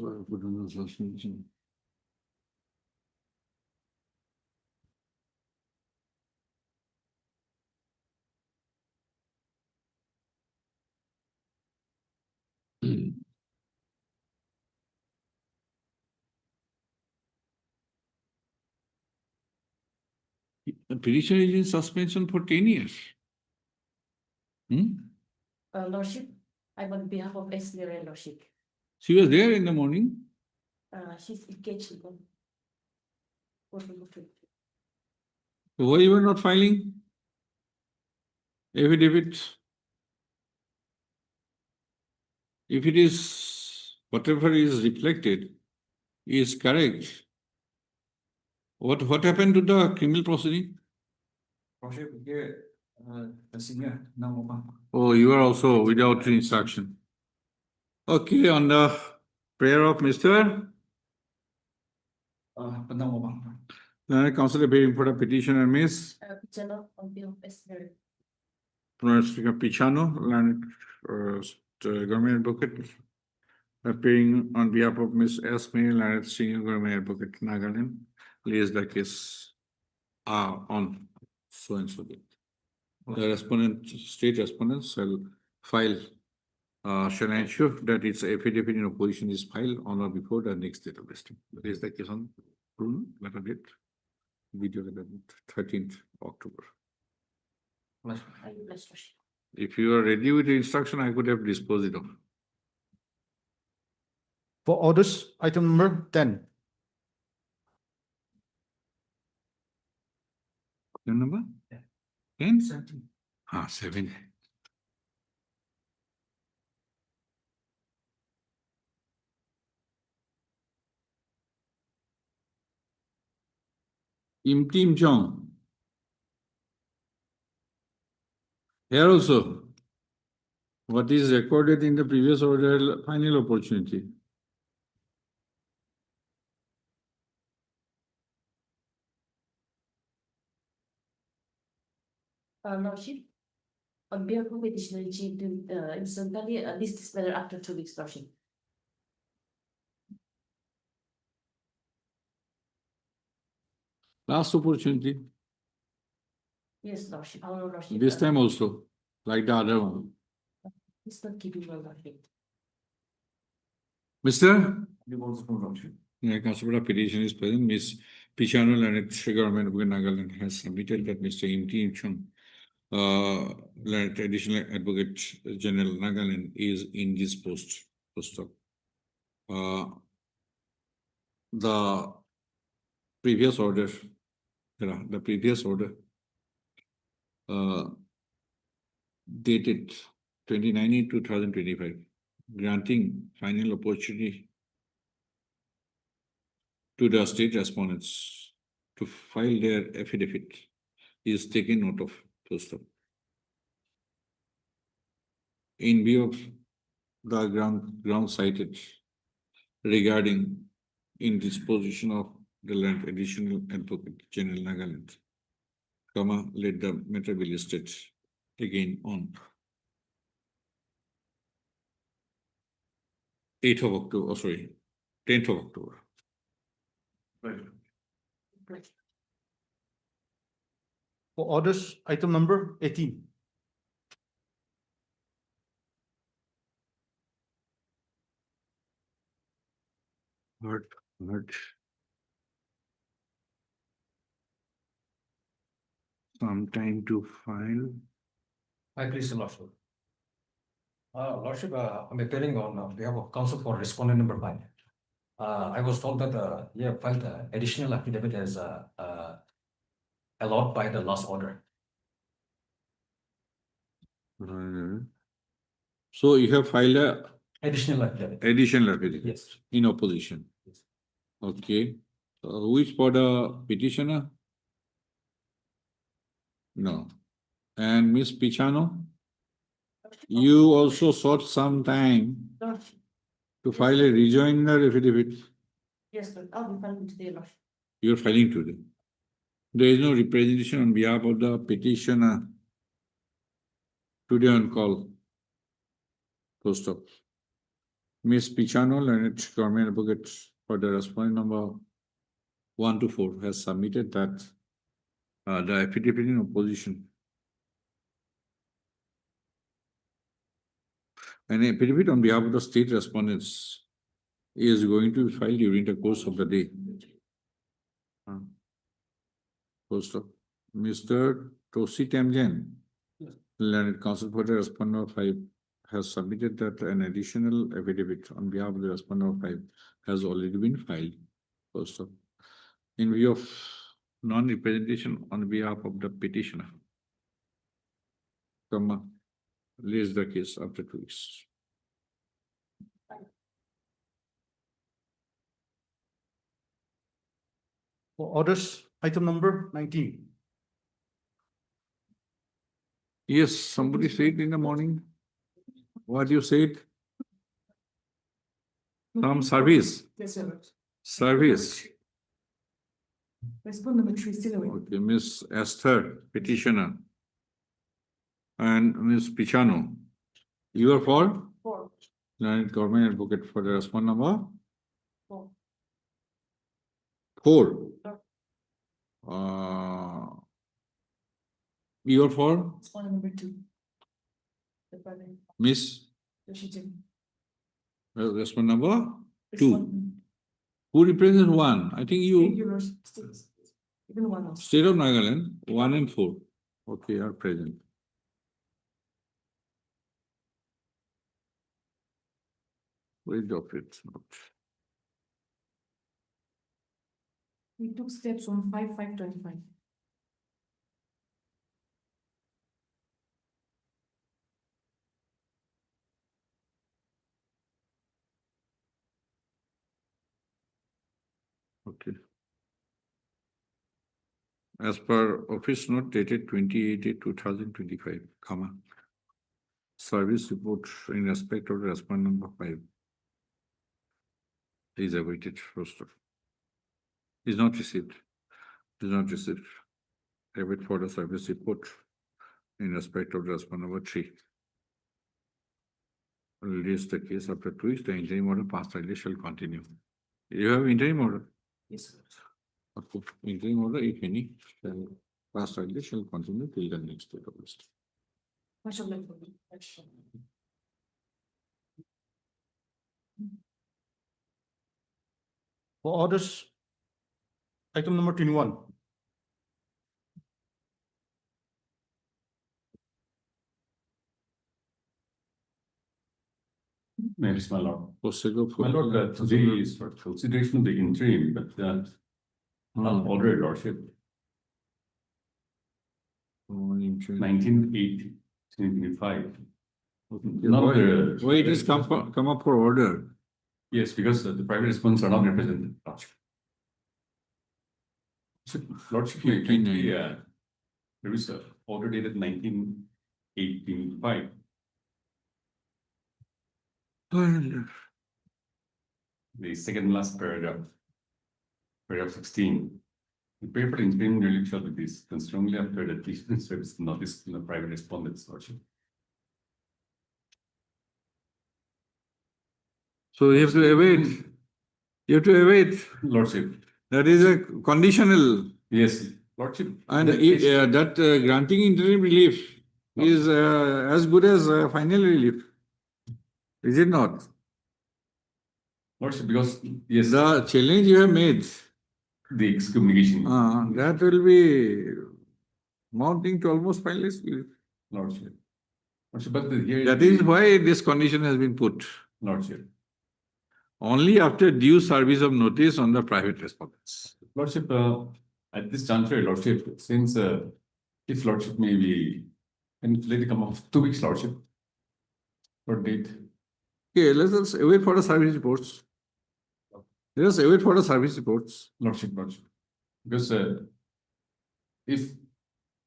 The petitioner is in suspension for 10 years. Lordship, I'm on behalf of SBR Lordship. She was there in the morning. She's engaged in one. So why you were not filing affidavit? If it is, whatever is reflected is correct, what happened to the criminal proceeding? The senior, now. Oh, you are also without instruction. Okay, on the prayer of Mr. Council appearing for the petitioner, Miss Pichano on behalf of SBR. Pronostico Pichano, learned government advocate, appearing on behalf of Miss Esme, learned senior government advocate, Nagaland, lays the case on so and so date. The respondent, state respondents shall file, shall ensure that its affidavit in opposition is filed on or before the next date of listing. Lays the case on letter date, video letter 13th October. If you are ready with the instruction, I could have disposed it of. For orders, item number 10. Your number? 10? 7. Tim Chong. Here also, what is recorded in the previous order, final opportunity. Lordship, on behalf of petitioner chief, instantly list this matter after 2 weeks, Lordship. Last opportunity, Yes, Lordship, our Lordship. this time also, like the other one. It's not keeping well, Lordship. Mr. Yeah, Councilor petition is present. Miss Pichano Lanet Government of Nagaland has submitted that Mr. Tim Chong, Additional Advocate General Nagaland, is in this post of. The previous order, the previous order dated 29/8/2025, granting final opportunity to the state respondents to file their affidavit is taken note of first of. In view of the ground cited regarding indisposition of the land additional advocate General Nagaland, let the matter be listed again on 8th of October, 10th of October. Right. For orders, item number 18. Heard. Some time to file. I please, Lordship. Lordship, I'm appearing on behalf of counsel for respondent number 5. I was told that you have filed additional affidavit as allowed by the last order. So you have filed a Additional affidavit. additional affidavit Yes. in opposition. Yes. Okay. Who is for the petitioner? No. And Miss Pichano, you also sought some time Lordship, to file a rejoinder affidavit. yes, Lord, I'll be filing today, Lordship. You are filing today. There is no representation on behalf of the petitioner today on call. Full stop. Ms. Pichano, learned government advocate for the respondent number 1 to 4 has submitted that the affidavit in opposition. An affidavit on behalf of the state respondents is going to be filed during the course of the day. Full stop. Mr. Tosi Tamjan, learned counsel for the respondent 5 has submitted that an additional affidavit on behalf of the respondent 5 has already been filed. Full stop. In view of non-representation on behalf of the petitioner, comma, raise the case after 2 weeks. For orders, item number 19. Yes, somebody said in the morning. What you said? Some service. Yes, sir. Service. Respond number 3 still away. Okay, Miss Esther, petitioner. And Miss Pichano. You are for? 4. Learned government advocate for the respond number? 4. 4. Yeah. You are for? Respondent number 2. The brother. Miss, Judicial. respond number? Respondent. Who represents 1? I think you. Yours, still- Even one else. State of Nagaland, 1 and 4. Okay, are present. Wait of it. We took steps on 5/5/25. Okay. As per office note dated 28/8/2025, comma. Service report in respect of respondent number 5 is awaited first. Is not received. Is not received. Await for the service report in respect of respondent number 3. Release the case after 2 weeks. The interim order passed earlier shall continue. You have interim order? Yes, sir. Okay, interim order, if any, shall pass earlier shall continue till the next date of list. Much of like. Action. For orders, item number 21. Yes, my lord. Procedural. My lord, today is for consideration of the interim, but order, your lordship, 19/8/2025. None of the. Why it is come up for order? Yes, because the private response are not represented, lordship. So, lordship, may kindly, there is a order dated 19/8/25. The second last paragraph. Paragraph 16. The prayer for interim relief shall be this, considered only after the additional service notice in the private respondent's lordship. So you have to await. You have to await. Lordship, That is a conditional. yes, lordship. And that if, is- that granting interim relief is as good as final relief. Is it not? Lordship, because, yes, The challenge you have made, the excommunication. that will be mounting to almost finalist relief. Lordship. Lordship, but here. That is why this condition has been put. Lordship. Only after due service of notice on the private respondents. Lordship, at this juncture, lordship, since if lordship may be, and let it come off 2 weeks, lordship. For date. Okay, let us wait for the service reports. Let us wait for the service reports. Lordship. Because if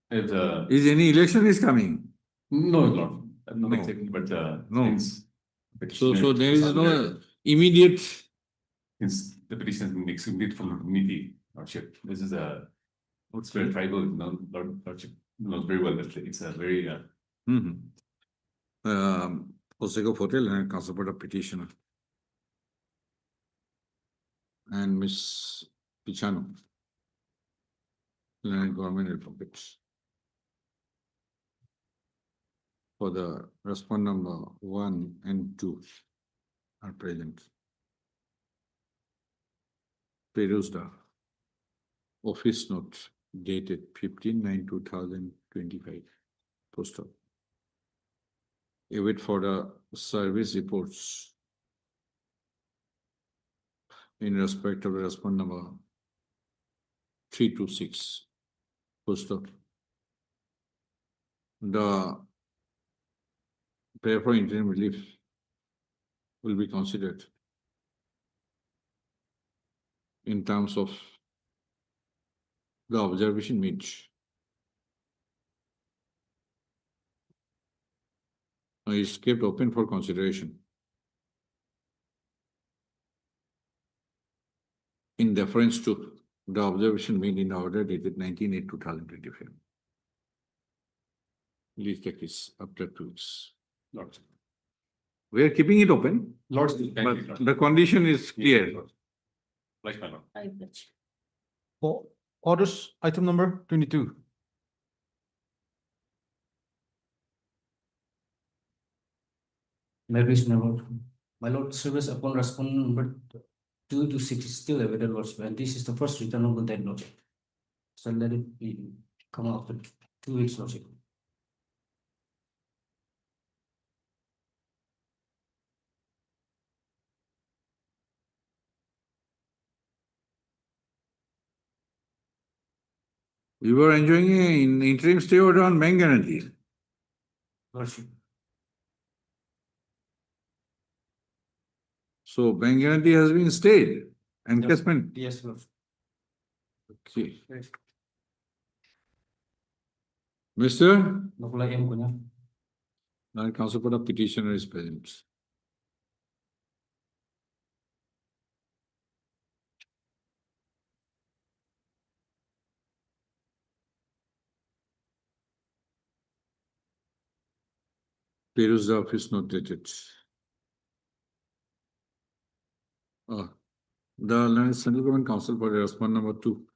the. Is any election is coming? No, Lord, not No. exactly, but No. since. So there is no immediate. Since the petition has been excluded from the committee, lordship, this is it's very tribal, lordship knows very well that it's a very. For sake of hotel and counsel for the petitioner. And Miss Pichano. Land Government Advocates. For the respond number 1 and 2 are present. Peruse the office note dated 15/9/2025. Poster. Await for the service reports in respect of the respond number 3 to 6. Poster. The prayer for interim relief will be considered in terms of the observation made is kept open for consideration in deference to the observation made in the order dated 19/8/2025. Please take this after 2 weeks. Lord. We are keeping it open, Lord, thank you, but Lord. the condition is Yes, clear. Lord. Like my Lord. I pledge. For orders, item number 22. May I please, my lord, service upon respondent number 2 to 6 is still available, Lordship, and this is the first return of that, Lordship. So let it be come after 2 weeks, Lordship. We were enjoying an interim stay order on bank guarantee. Lordship. So bank guarantee has been stayed. Encashment. Yes, Lord. Okay. Mr. Nakula M. Kunya. Now counsel for the petitioner is present. Peruse the office not dated. The Central Government Council for the respond number 2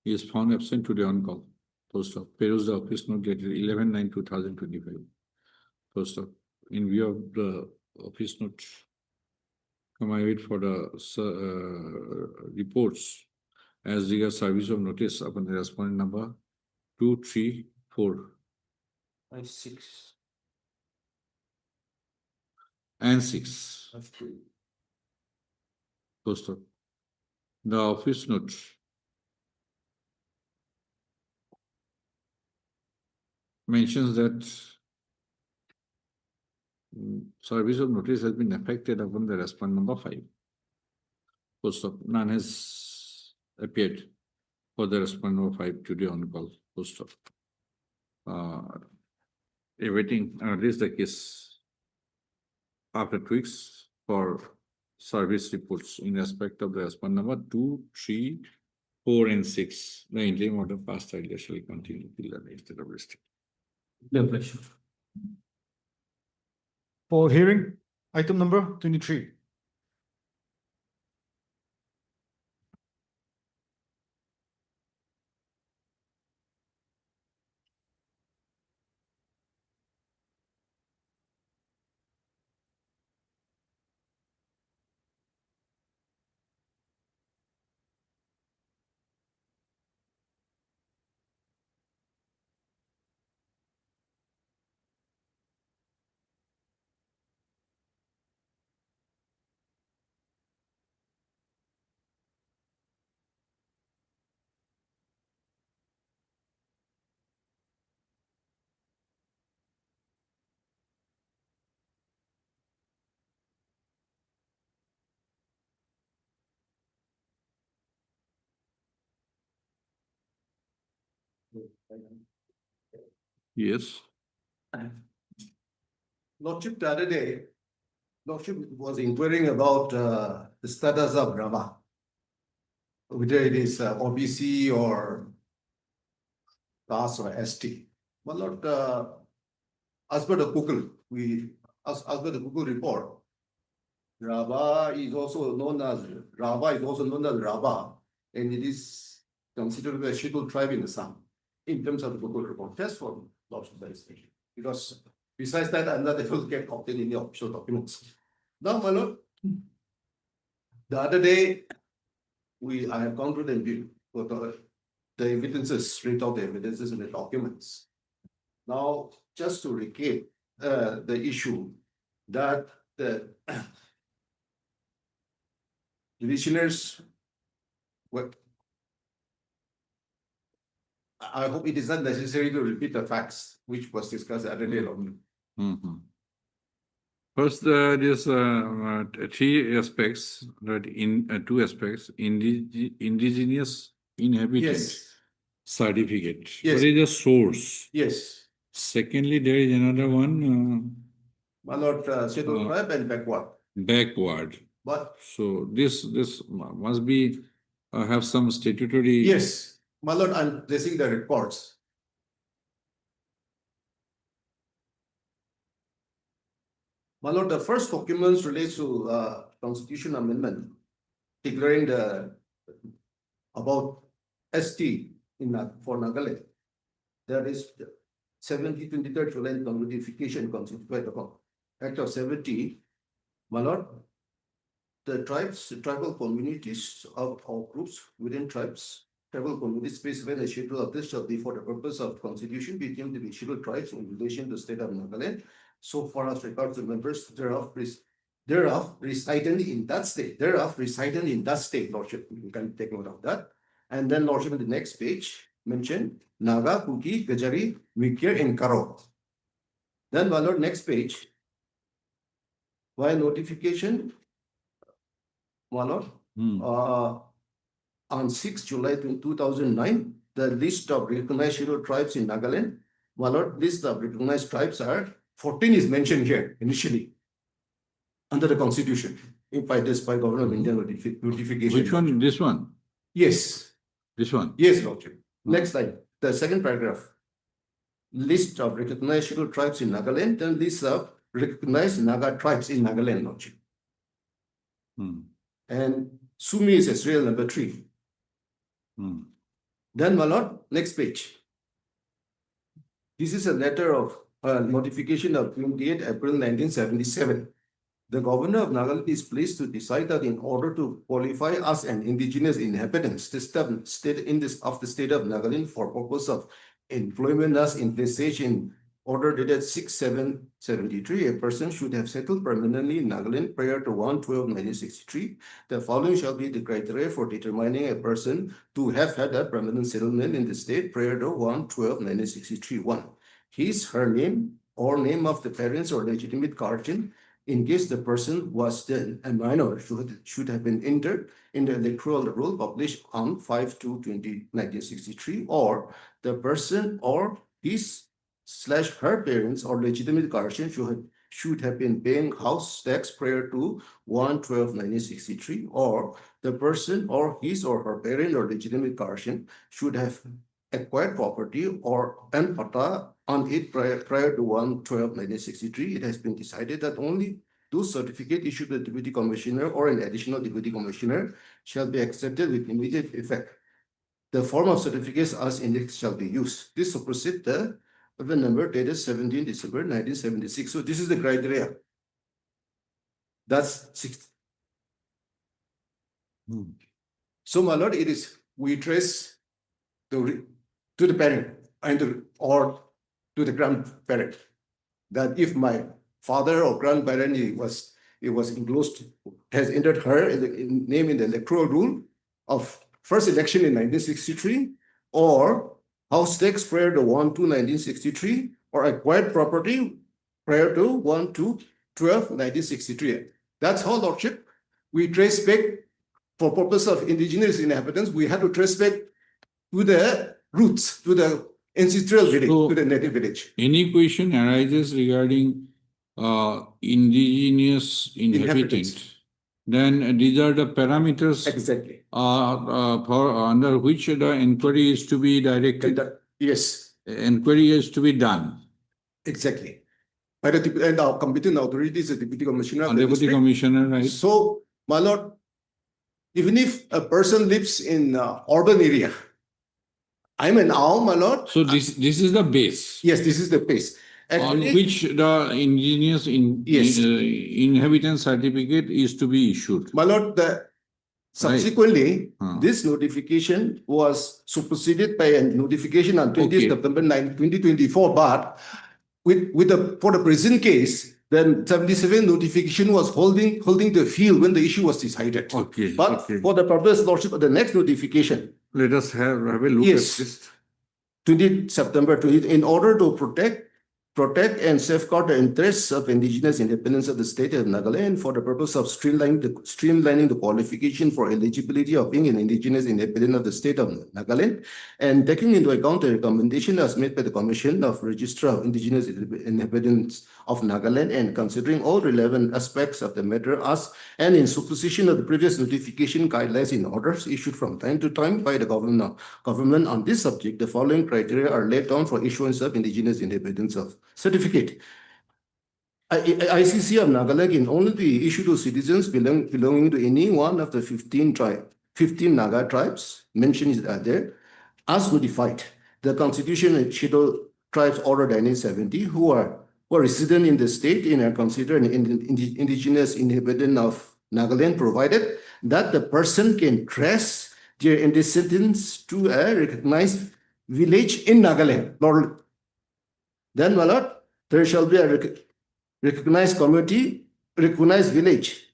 is found absent today on call. Post of Peruse the office not dated 11/9/2025. Post of in view of the office note, come I wait for the reports as regards service of notice upon the respondent number 2, 3, 4, 5, 6. and 6. Post of the office note mentions that service of notice has been affected upon the respond number 5. Post of none has appeared for the respond number 5 today on call. Post of awaiting this the case after 2 weeks for service reports in respect of the respond number 2, 3, 4, and 6. The interim order passed earlier shall continue till the next state of listing. The pleasure. For hearing, item number 23. Yes. Lordship, the other day, Lordship was inquiring about the status of Brahma. Whether it is OBC or class or ST. Well, Lord, as per the Google, we as per the Google report, Raba is also known as Raba, and it is considered to be a scheduled tribe in the Assam in terms of the Google report. Just for lordship's satisfaction, because besides that, I'm not able to get obtain any official documents. Now, my lord, the other day, I have gone through the review for the evidences, read out the evidences in the documents. Now, just to recap the issue that the judiciaries, what I hope it is not necessary to repeat the facts which was discussed the other day. First, there's three aspects, that in two aspects, indigenous inhabitant Yes, certificate. Yes. What is the source? yes, Secondly, there is another one, my lord, scheduled tribe and backward. backward. But So this must be have some statutory. yes, my lord, I'm placing the reports. My lord, the first documents relates to constitution amendment declaring about ST for Nagaland. There is 23rd July notification constituted by the Act of 70. My lord, the tribal communities of all groups within tribes, tribal communities specified a schedule of this shall be for the purpose of constitution between the scheduled tribes in relation to the state of Nagaland, so far as regards the members thereof residing in that state, lordship, you can take note of that. And then lordship in the next page mention Naga, Kuki, Gajari, Wikir, and Karo. Then my lord, next page, via notification, my lord, on 6 July 2009, the list of recognized scheduled tribes in Nagaland, my lord, list of recognized tribes are 14 is mentioned here initially under the constitution by Government of India notification. Which one? This one? Yes, This one? yes, lordship. Next slide, the second paragraph. List of recognized scheduled tribes in Nagaland, then list of recognized Naga tribes in Nagaland, lordship. And Sumi is a serial number 3. Then, my lord, next page. This is a letter of notification of 28 April 1977. The governor of Nagaland is pleased to decide that in order to qualify as an indigenous inhabitant of the state of Nagaland for purpose of employment as envisaged in order dated 6/7/73, a person should have settled permanently in Nagaland prior to 1/12/1963. The following shall be the criteria for determining a person to have had a permanent settlement in the state prior to 1/12/1963. 1. His, her name, or name of the parents or legitimate guardian, in case the person was then a minor, should have been entered in the electoral roll published on 5/2/1963, or the person or his/her parents or legitimate guardian should have been paying house tax prior to 1/12/1963, or the person or his or her parent or legitimate guardian should have acquired property or an pata on it prior to 1/12/1963. It has been decided that only those certificates issued by the deputy commissioner or an additional deputy commissioner shall be accepted with immediate effect. The form of certificates as indexed shall be used. This supersedes the number dated 17 December 1976. So this is the criteria. That's 6. So, my lord, it is we trace to the parent and or to the grandparent, that if my father or grandparent was enclosed, has entered her name in the electoral roll of first election in 1963, or house tax prior to 1/2/1963, or acquired property prior to 1/2/12/1963. That's how, lordship, we trace back for purpose of indigenous inhabitants. We have to trace back to the roots, to the ancestral village, So, to the native village. Any question arises regarding indigenous inhabitant, Inhabitants. then these are the parameters Exactly. for under which the inquiry is to be directed. Yes, Inquiry is to be done. exactly. by the and our competent authorities, the deputy commissioner of the Deputy district. Commissioner, right? So, my lord, even if a person lives in urban area, I'm an owl, my lord. So this is the base Yes, this is the base. on Actually, which the indigenous Yes. inhabitant certificate is to be issued. my lord, subsequently, Huh. this notification was superseded by a notification on 20th Okay. September 2024. But for the present case, then 77 notification was holding the field when the issue was decided. Okay. But okay. for the purpose, lordship, of the next notification, Let us have a look Yes. at this. 20th September 20, in order to protect and safeguard the interests of indigenous independence of the state of Nagaland for the purpose of streamlining the qualification for eligibility of being an indigenous independent of the state of Nagaland, and taking into account the recommendation as made by the Commission of Register of Indigenous Inhabitants of Nagaland, and considering all relevant aspects of the matter as and in superstition of the previous notification guidelines in orders issued from time to time by the government on this subject, the following criteria are laid down for issuance of indigenous independence of certificate. ICC of Nagaland can only be issued to citizens belonging to any one of the 15 Naga tribes mentioned there, as notified. The Constitution and Scheduled Tribes Order 1970, who are resident in the state and are considered an indigenous inhabitant of Nagaland, provided that the person can trace their descendants to a recognized village in Nagaland. Then, my lord, there shall be a recognized community, recognized village.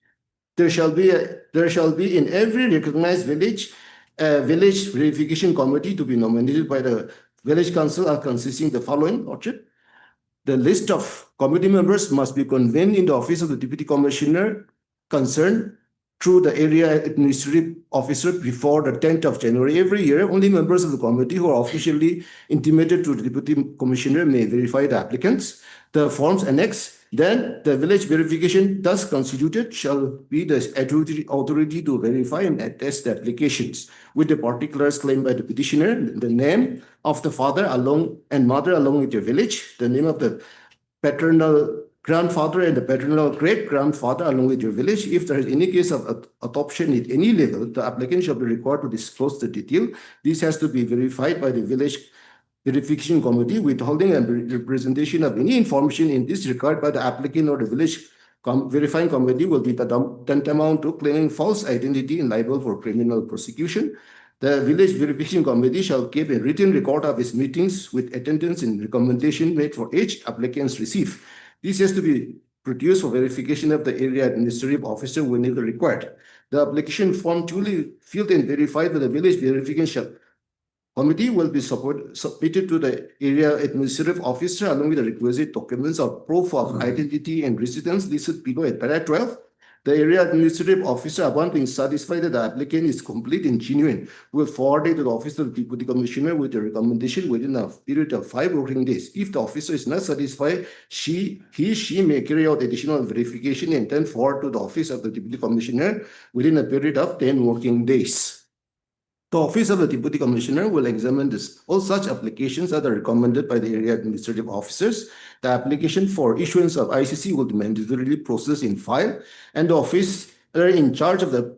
There shall be in every recognized village a village verification committee to be nominated by the village council, are consisting of the following, lordship. The list of committee members must be convened in the office of the deputy commissioner concerned through the area administrative officer before the 10th of January every year. Only members of the committee who are officially intimated to the deputy commissioner may verify the applicants. The forms annexed, then the village verification thus constituted shall be the authority to verify and attest the applications with the particulars claimed by the petitioner, the name of the father and mother along with your village, the name of the paternal grandfather and the paternal great-grandfather along with your village. If there is any case of adoption at any level, the applicant shall be required to disclose the detail. This has to be verified by the village verification committee. Withholding and representation of any information in this regard by the applicant or the village verifying committee will be tantamount to claiming false identity and liable for criminal prosecution. The village verification committee shall keep a written record of its meetings with attendance and recommendation made for each applicant's receive. This has to be produced for verification of the area administrative officer whenever required. The application form duly filled and verified by the village verification committee will be submitted to the area administrative officer along with the requisite documents of proof of identity and residence listed below at paragraph 12. The area administrative officer, upon being satisfied that the applicant is complete and genuine, will forward it to the office of the deputy commissioner with the recommendation within a period of 5 working days. If the officer is not satisfied, she may carry out additional verification and then forward to the office of the deputy commissioner within a period of 10 working days. The office of the deputy commissioner will examine all such applications that are recommended by the area administrative officers. The application for issuance of ICC will be mandatorily processed in file, and the officer in charge of the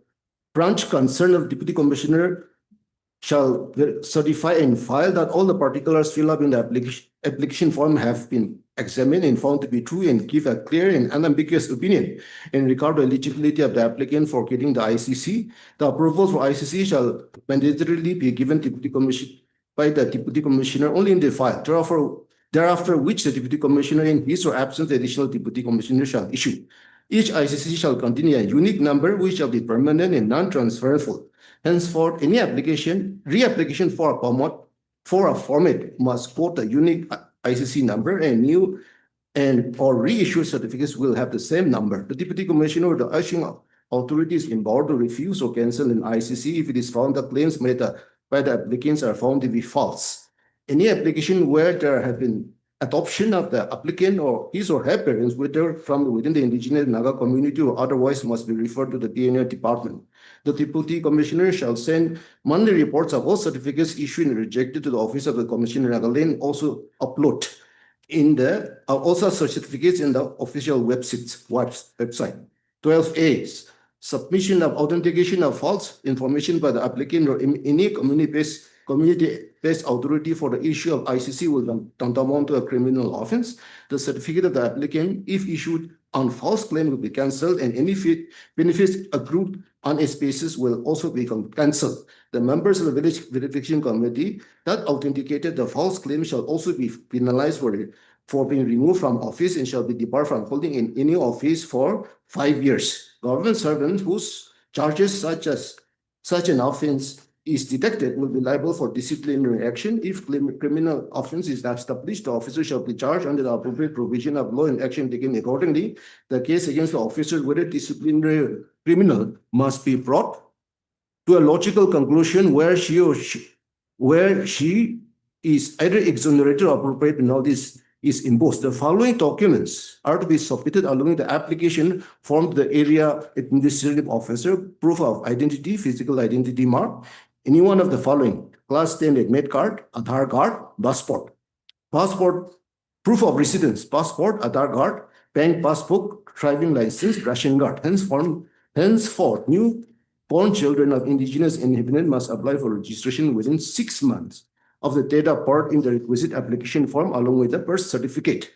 branch concerned of the deputy commissioner shall certify and file that all the particulars filled up in the application form have been examined and found to be true, and give a clear and unambiguous opinion in regard to eligibility of the applicant for getting the ICC. The approval for ICC shall mandatorily be given by the deputy commissioner only in the file. Thereafter, which the deputy commissioner in his or absence, the additional deputy commissioner shall issue. Each ICC shall contain a unique number which shall be permanent and non-transferable. Henceforth, any reapplication for a format must quote a unique ICC number, and new or reissued certificates will have the same number. The deputy commissioner or the issuing authority is empowered to refuse or cancel an ICC if it is found that claims made by the applicants are found to be false. Any application where there have been adoption of the applicant or his or her parents, whether from within the indigenous Naga community or otherwise, must be referred to the PNR department. The deputy commissioner shall send monthly reports of all certificates issued and rejected to the office of the commissioner Nagaland. Also upload in the also certificates in the official website. 12A, submission of authentication of false information by the applicant or any community-based authority for the issue of ICC will tantamount to a criminal offense. The certificate of the applicant, if issued on false claim, will be cancelled, and any benefits accrued on its basis will also be cancelled. The members of the village verification committee that authenticated the false claim shall also be penalized for being removed from office and shall be debarred from holding in any office for 5 years. Government servant whose charges such an offense is detected will be liable for disciplinary action. If criminal offense is established, the officer shall be charged under the appropriate provision of law and action taken accordingly. The case against the officer, whether disciplinary criminal, must be brought to a logical conclusion where she is either exonerated or appropriate penalties is imposed. The following documents are to be submitted along with the application form to the area administrative officer: proof of identity, physical identity mark, any one of the following: class 10 admit card, Aadhaar card, passport, proof of residence, passport, Aadhaar card, bank passbook, driving license, ration card. Henceforth, newborn children of indigenous inhabitants must apply for registration within 6 months of the date of birth in the requisite application form along with the birth certificate.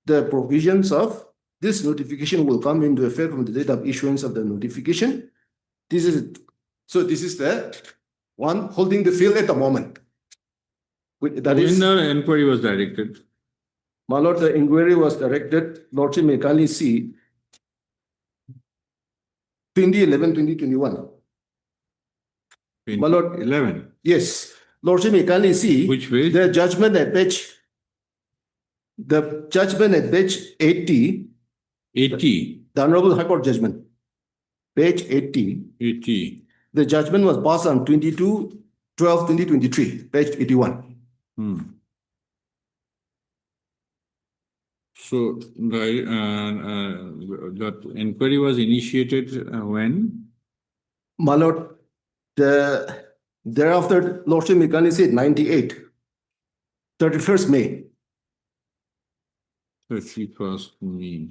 The provisions of this notification will come into effect from the date of issuance of the notification. This is the one holding the field at the moment. When the inquiry was directed? My lord, the inquiry was directed, Lordship may kindly see 2011-2021. My lord, 11. yes, Lordship may kindly see Which page? the judgment at page 80. 80. The Honorable High Court judgment, page 80. 80. The judgment was passed on 22/12/2023, page 81. So that inquiry was initiated when? My lord, thereafter, Lordship may kindly say 98, 31st May. 31st May.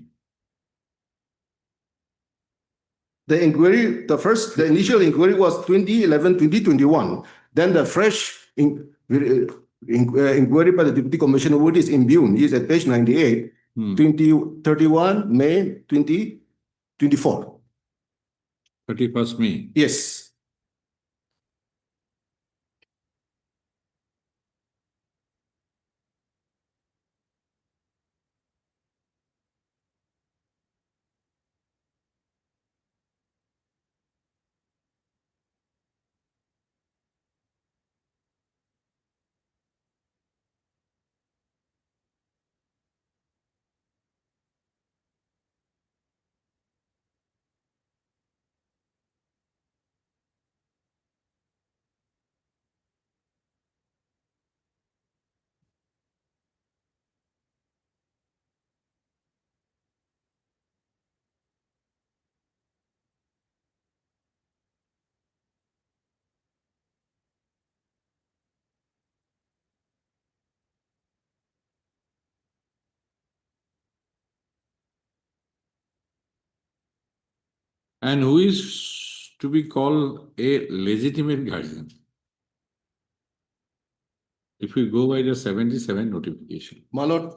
The initial inquiry was 2011-2021. Then the fresh inquiry by the Deputy Commissioner Wood is imbued. He is at page 98, 31 May 2024. 31st May. Yes. And who is to be called a legitimate guardian? If we go by the 77 notification. My lord,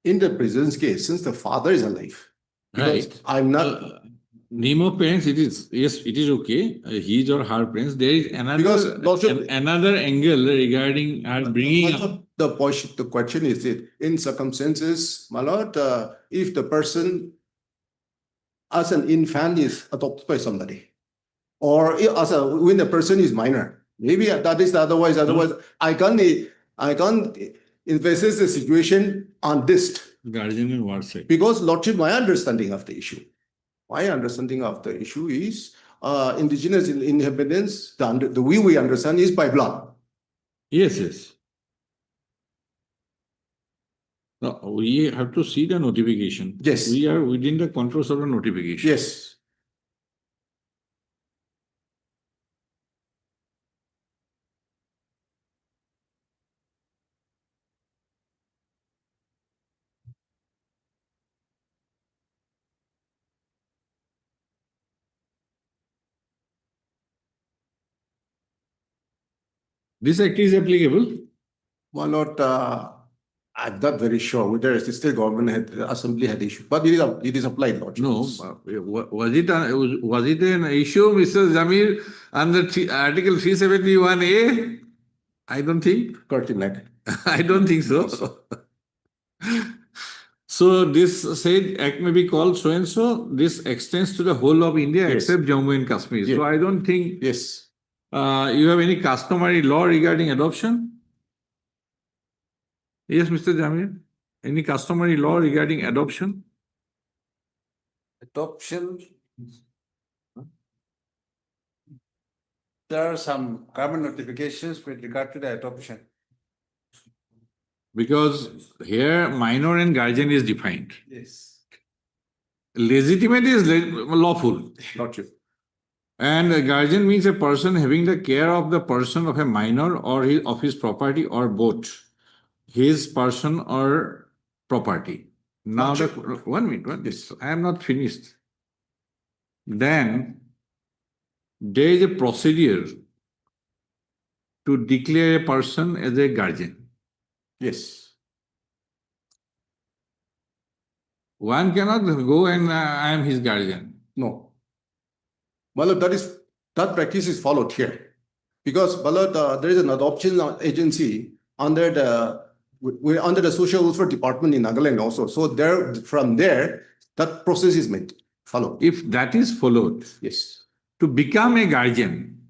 in the president's case, since the father is alive, because Right. I'm not. Name of parents, it is, yes, it is okay. His or her parents. There is another angle regarding bringing up. The question is it in circumstances, my lord, if the person as an infant is adopted by somebody, or when the person is minor, maybe that is otherwise. I can't envisage the situation on this. Guardian in what side? Because Lordship, my understanding of the issue is indigenous inhabitants, the way we understand is by blood. Yes, yes. No, we have to see the notification. Yes. We are within the controls of the notification. Yes. This act is applicable. My lord, I'm not very sure whether the state government had, assembly had issued, but it is applied, Lord. No, was it an issue, Mr. Zamir, under Article 371A? I don't think. Pertinent. I don't think so. So this said act may be called so and so. This extends to the whole of India Yes. except Jammu and Kashmir. Yes. So I don't think Yes. you have any customary law regarding adoption. Yes, Mr. Jamir. Any customary law regarding adoption? Adoption. There are some government notifications with regard to the adoption. Because here minor and guardian is defined. Yes. Legitimate is lawful. Lordship. And a guardian means a person having the care of the person of a minor or of his property or both. His person or property. Now, one minute. I am not finished. Then there is a procedure to declare a person as a guardian. Yes. One cannot go and I am his guardian. No. My lord, that practice is followed here. Because, my lord, there is an adoption agency under we're under the Social Welfare Department in Nagaland also. So from there, that process is followed. If that is followed, Yes. to become a guardian,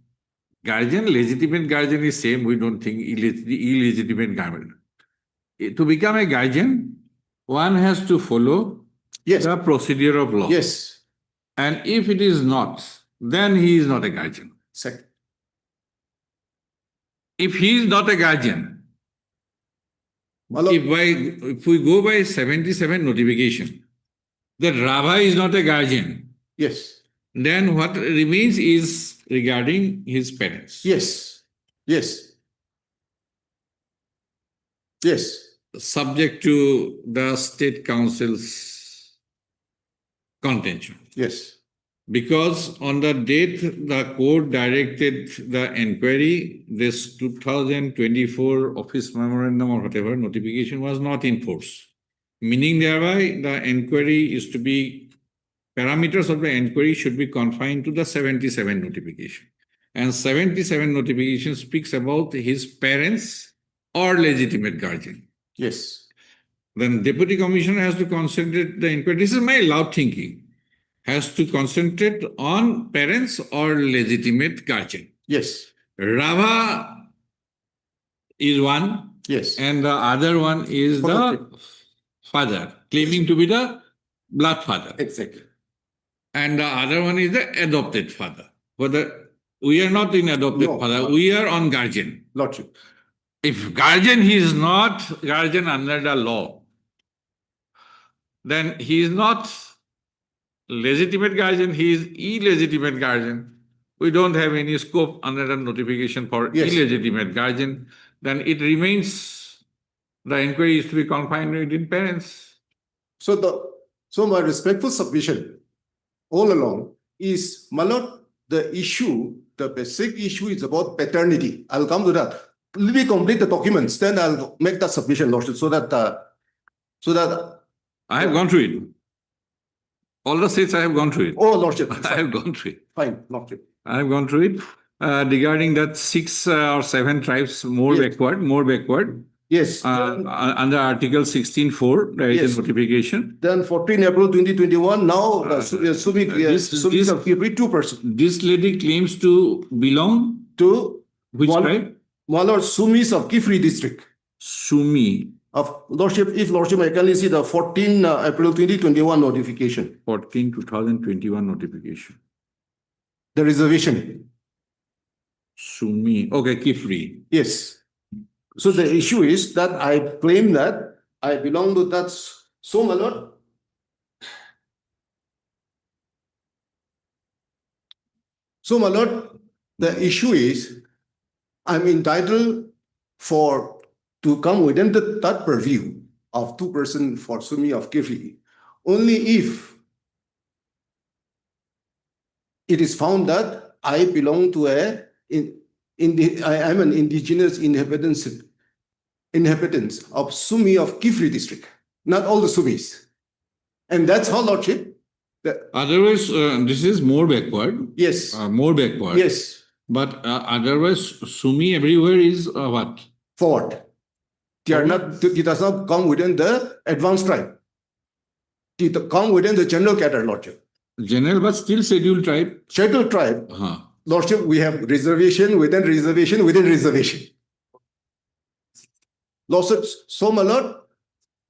legitimate guardian is same, we don't think illegitimate guardian. To become a guardian, one has to follow Yes. the procedure of law. Yes. And if it is not, then he is not a guardian. Second. If he is not a guardian, My lord, if we go by 77 notification, that Rava is not a guardian, yes. then what remains is regarding his parents. Yes. Yes. Yes. Subject to the state council's contention. Yes. Because on the date the court directed the inquiry, this 2024 office memorandum or whatever notification was not in force. Meaning thereby the inquiry is to be, parameters of the inquiry should be confined to the 77 notification. And 77 notification speaks about his parents or legitimate guardian. Yes. Then Deputy Commissioner has to concentrate the inquiry. This is my loud thinking. Has to concentrate on parents or legitimate guardian. Yes. Rava is one. Yes. And the other one is the father, claiming to be the blood father. Exactly. And the other one is the adopted father. We are not in adopted father, we are on guardian. Lordship. If guardian, he is not guardian under the law, then he is not legitimate guardian, he is illegitimate guardian. We don't have any scope under the notification for illegitimate guardian. Then it remains, the inquiry is to be confined within parents. So my respectful submission all along is, my lord, the issue, the basic issue is about paternity. I'll come to that. Let me complete the documents, then I'll make that submission, lordship, so that I have gone through it. All the states I have gone through it. Oh, lordship. I have gone through it. Fine, lordship. I have gone through it. Regarding that 6 or 7 tribes more backward. Yes. Under Article 16(4), there is a notification. Then 14 April 2021, now Sumi 2%. This lady claims to belong to which tribe? My lord, Sumis of Kifri district. Sumi. Of lordship, if lordship, I can see the 14 April 2021 notification. 2021 notification. The reservation. Sumi. Okay, Kifri. Yes. So the issue is that I claim that I belong to that. So, my lord, the issue is I'm entitled to come within that purview of 2% for Sumi of Kifri only if it is found that I belong to I am an indigenous inhabitants of Sumi of Kifri district, not all the Sumis. And that's how, Lordship, Otherwise, this is more backward. yes, More backward. yes, But otherwise, Sumi everywhere is what? forward. They are not, it does not come within the advanced tribe. It come within the general category, Lordship. General, but still scheduled tribe. Scheduled tribe, Uh-huh. Lordship, we have reservation within reservation within reservation. Lordship, so my lord,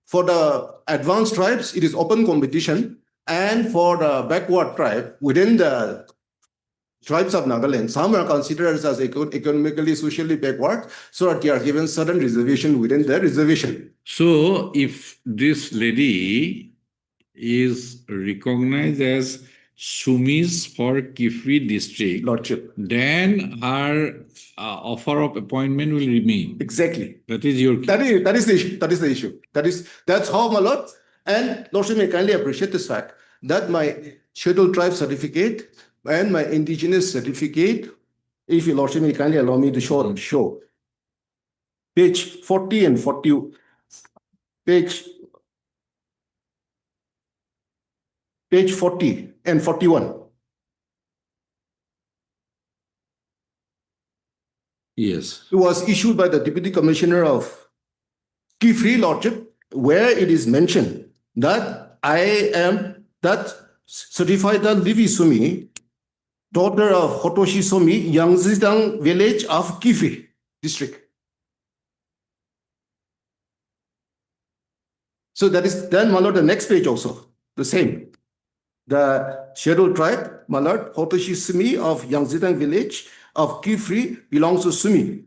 for the advanced tribes, it is open competition. And for the backward tribe, within the tribes of Nagaland, some are considered as economically, socially backward, so that they are given certain reservation within the reservation. So, if this lady is recognized as Sumis for Kifri district, Lordship. then her offer of appointment will remain. Exactly. That is your. That is the issue. That is the issue. That's how, my lord. And Lordship may kindly appreciate this fact that my scheduled tribe certificate and my indigenous certificate, if your Lordship may kindly allow me to show page 40 and 40, page 40 and 41. Yes. It was issued by the Deputy Commissioner of Kifri, Lordship, where it is mentioned that I am that certified Livi Sumi, daughter of Hotoshi Sumi, Yangzidang village of Kifri district. So that is then, my lord, the next page also, the same. The scheduled tribe, my lord, Hotoshi Sumi of Yangzidang village of Kifri belongs to Sumi.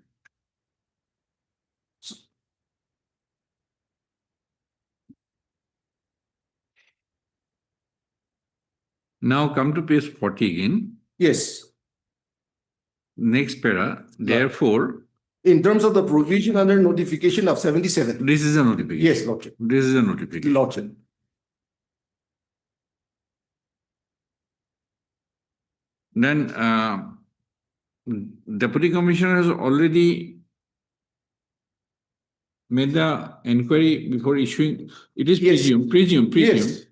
Now come to page 40 again. Yes. Next para. Therefore, in terms of the provision under notification of 77. this is a notification. Yes, Lordship. This is a notification. Lordship. Then Deputy Commissioner has already made the inquiry before issuing. It is Yes. presumed. Yes.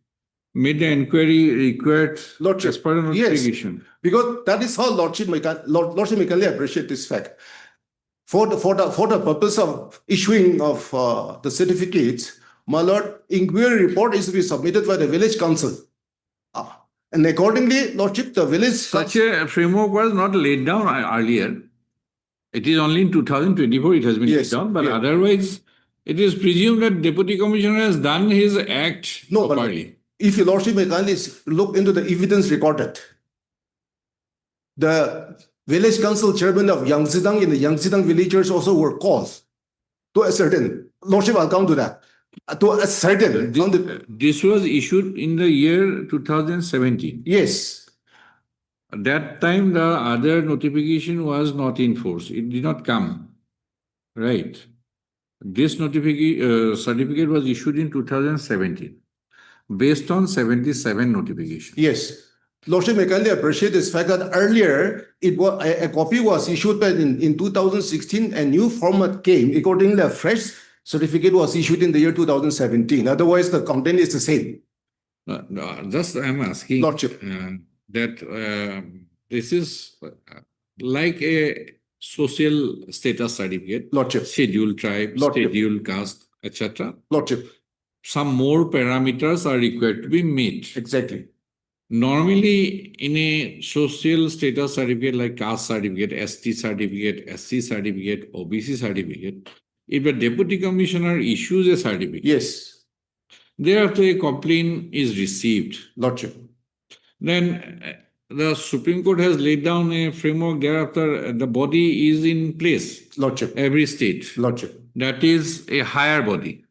Made the inquiry required Lordship. as per the Yes. notification. Because that is how Lordship may kindly appreciate this fact. For the purpose of issuing of the certificates, my lord, inquiry report is to be submitted by the village council. And accordingly, Lordship, the village Such a framework was not laid down earlier. It is only in 2024 it has been laid down, but otherwise it is presumed that Deputy Commissioner has done his act properly. If your Lordship may kindly look into the evidence recorded, the village council chairman of Yangzidang and the Yangzidang villagers also were called to ascertain. Lordship, I'll come to that. To ascertain. This was issued in the year 2017. Yes. At that time, the other notification was not in force. It did not come. Right. This certificate was issued in 2017 based on 77 notifications. Yes. Lordship may kindly appreciate this fact that earlier it was a copy was issued in 2016, a new format came. Accordingly, a fresh certificate was issued in the year 2017. Otherwise, the content is the same. Just I'm asking Lordship. that this is like a social status certificate, Lordship. scheduled tribe, Lordship. scheduled caste, etc. Lordship. Some more parameters are required to be met. Exactly. Normally, in a social status certificate like caste certificate, ST certificate, SC certificate, OBC certificate, if the Deputy Commissioner issues a certificate, yes, thereafter a complaint is received, Lordship, then the Supreme Court has laid down a framework. Thereafter, the body is in place. Lordship. Every state. Lordship. That is a higher body.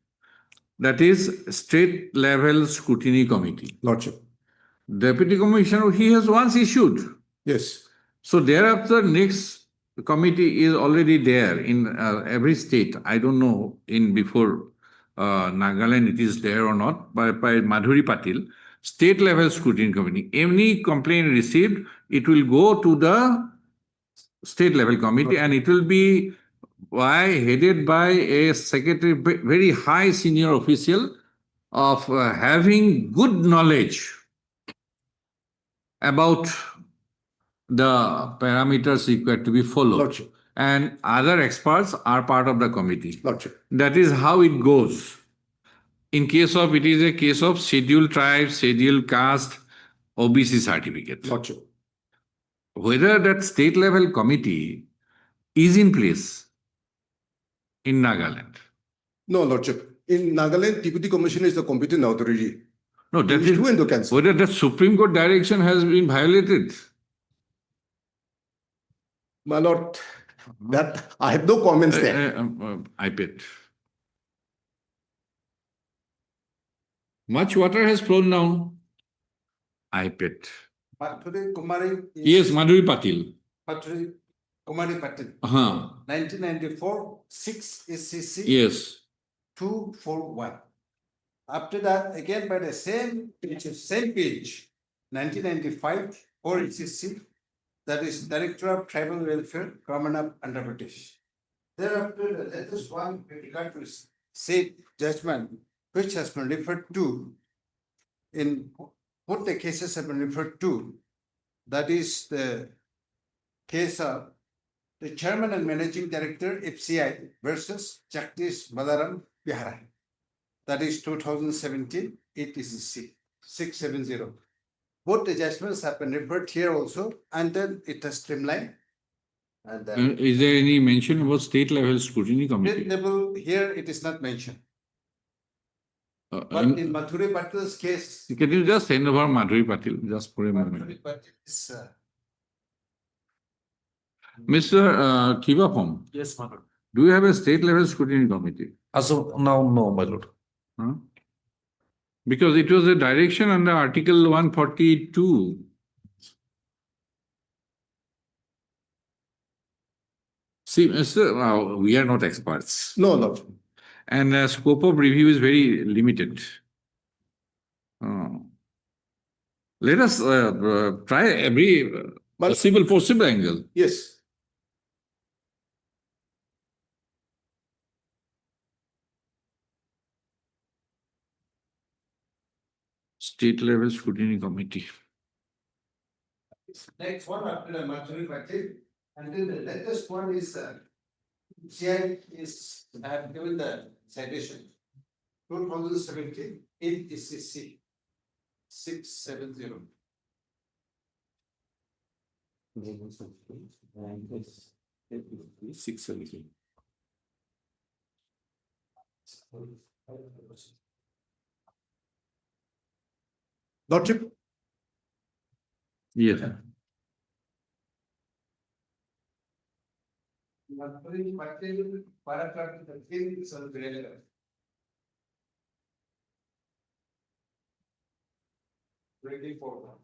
That is State Level Scrutiny Committee. Lordship. Deputy Commissioner, he has once issued. Yes. So thereafter, next committee is already there in every state. I don't know in before Nagaland it is there or not, by Madhuri Patil. State level scrutiny committee. Any complaint received, it will go to the state level committee, and it will be headed by a secretary, very high senior official of having good knowledge about the parameters required to be followed. Lordship. And other experts are part of the committee. Lordship. That is how it goes. In case of, it is a case of scheduled tribes, scheduled caste, OBC certificate. Lordship. Whether that state level committee is in place in Nagaland. No, Lordship. In Nagaland, Deputy Commissioner is the competent authority. No, that Which is do and do cancel. whether the Supreme Court direction has been violated. My lord, that I have no comments there. I bet. Much water has flown down. I bet. Paturi Kumari. Yes, Madhuri Patil. Paturi Kumari Patil. 1994, 6 SCC. Yes. 241. After that, again by the same page, 1995, 4 SCC. That is Director of Tribal Welfare, Government of Andhra Pradesh. Thereafter, the latest one with regard to said judgment, which has been referred to in both the cases have been referred to. That is the case of the Chairman and Managing Director, FCI versus Jagdish Balaram Bihara. That is 2017, 8 SCC, 670. Both the judgments have been referred here also, and then it has streamlined. And then Is there any mention about state level scrutiny state committee? level here it is not mentioned. But in Madhuri Patil's case, Can you just send over Madhuri Patil just for a moment? Madhuri Patil is, Mr. Kivapom, Yes, my lord. do you have a state level scrutiny committee? As of now, no, my lord. Huh? Because it was a direction under Article 142. See, Mr. We are not experts. No, Lordship. And scope of review is very limited. Let us try every possible angle. Yes. State level scrutiny committee. next one after the Madhuri Patil, and then the latest one is CI is, I have given the citation. 2017, 8 SCC, 670. Lordship. Yes. Madhuri Patil, paragraph 13 is on the 24.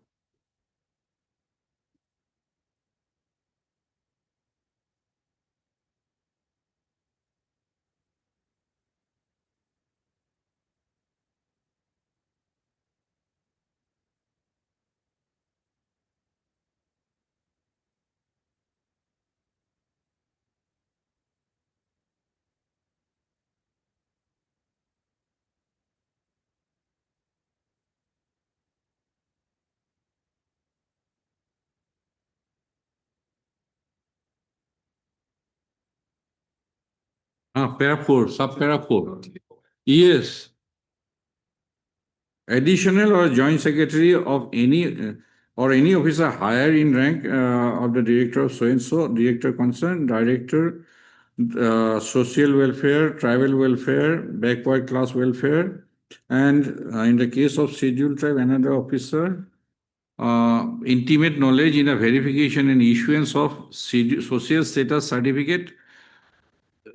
Para 4, sub-para 4. Yes. Additional or joint secretary of any or any officer higher in rank of the director of so-and-so, director concerned, director, social welfare, tribal welfare, backward class welfare, and in the case of scheduled tribe, another officer, intimate knowledge in a verification and issuance of social status certificate.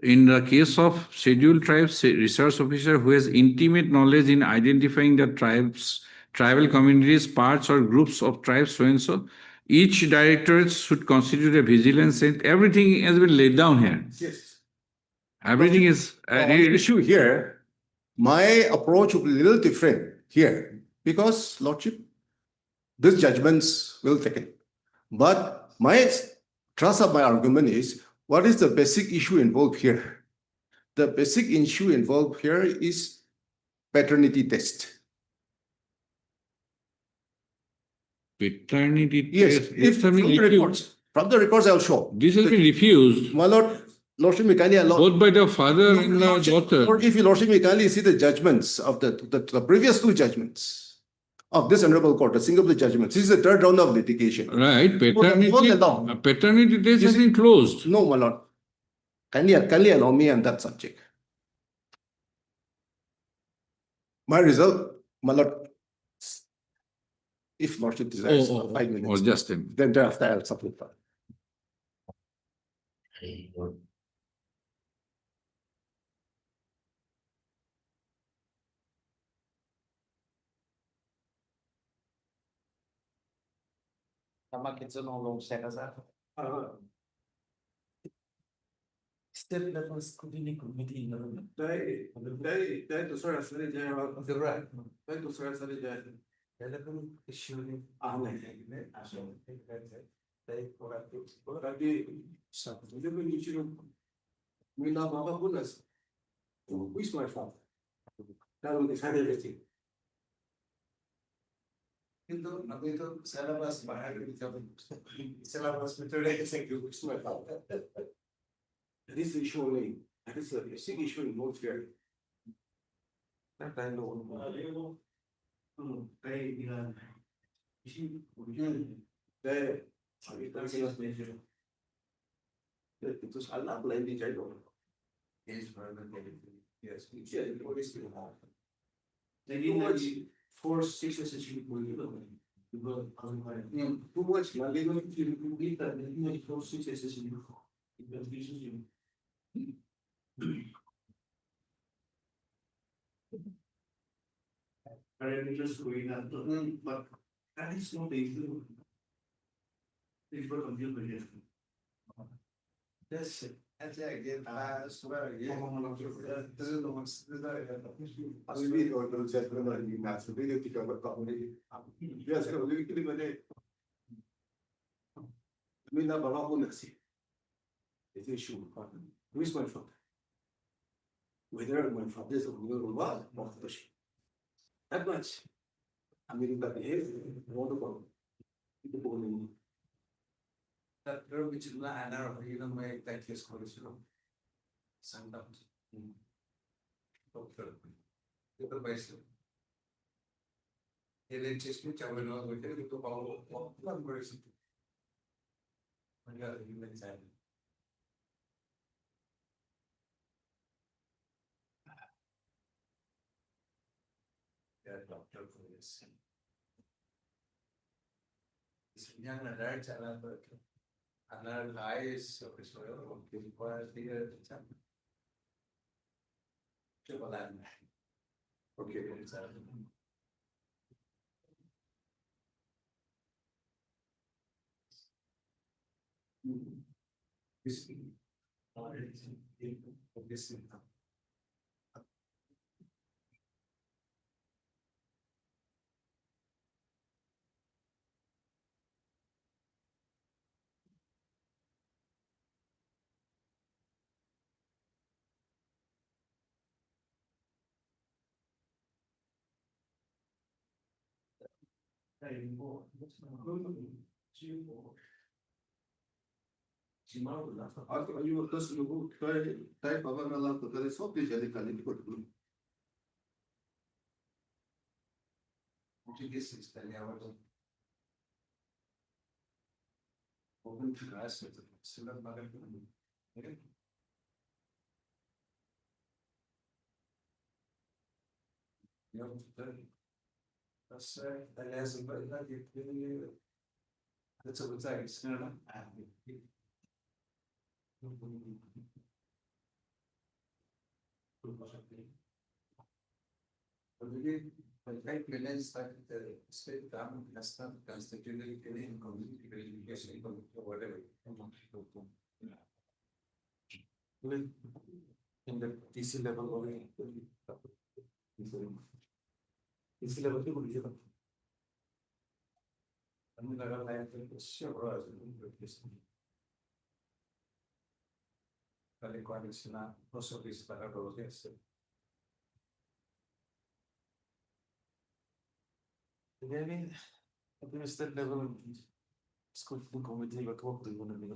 In the case of scheduled tribes, research officer who has intimate knowledge in identifying the tribal communities, parts or groups of tribes, so and so. Each directorate should constitute a vigilance and everything has been laid down here. Yes. Everything is On the issue here, my approach will be a little different here because, Lordship, these judgments will take it. But my thrust of my argument is, what is the basic issue involved here? The basic issue involved here is paternity test. Paternity Yes, test, if this from has been the refused. reports, from the reports I'll show. This has been refused My lord, Lordship, may kindly allow. both by the father and the daughter. Or if your lordship may kindly see the judgments of the previous two judgments of this honorable court, the single judgments. This is the third round of litigation. Right, paternity, along. paternity test You has see- been closed. No, my lord. Kindly allow me on that subject. My result, my lord, if lordship desires 5 minutes, Just a minute. then thereafter I'll submit that. Sama kita nolong saya rasa. Step level scrutiny committee. Dahil to sir, sorry, The right. dahil to sir, sorry, dahil. Level issue ni. Asal. Tapi, hindi ko yung issue. May nabababunas. Who is my father? That will decide everything. Itu syllabus bahaya syllabus betul saya Who is my father? That is the issue only. That is the basic issue in both here. That I know. Itu salah lain di China. Yes, brother. Yes, it always will have. Jadi 4-6 essentially too much language kita jadi 4-6 essentially. Parameters going up, but that is not the issue. It's for computer. Yes, that's again. Swear again. This is the one. As we go to the general mass, we need to cover community. Yes, we can live in. I mean, I'm not going to see. It's an issue. Who is my father? Whether my father is a real what or the ship. That much. I mean, that is wonderful. That girl which is not an hour, you know, my that case cholesterol. Sometimes. Doctor. The best. He didn't teach me to know we can go about one person. I got a human side. Yeah, doctor for this. It's young and right, another eyes of his oil, requires the triple land. Okay. This. You just look type of another to the so please jadi kali ikut dulu. This is the level. Open to grass with the silver bugger. That's the lesson, but not yet. That's a good thing. It's not. Like millions like the state government has not constituted any community verification or whatever. In the DC level only. DC level too good. I mean, I don't have to sure. dalle quali si non soddisfa la loro richiesta. Again, at the state level, school committee, but what do you want to do?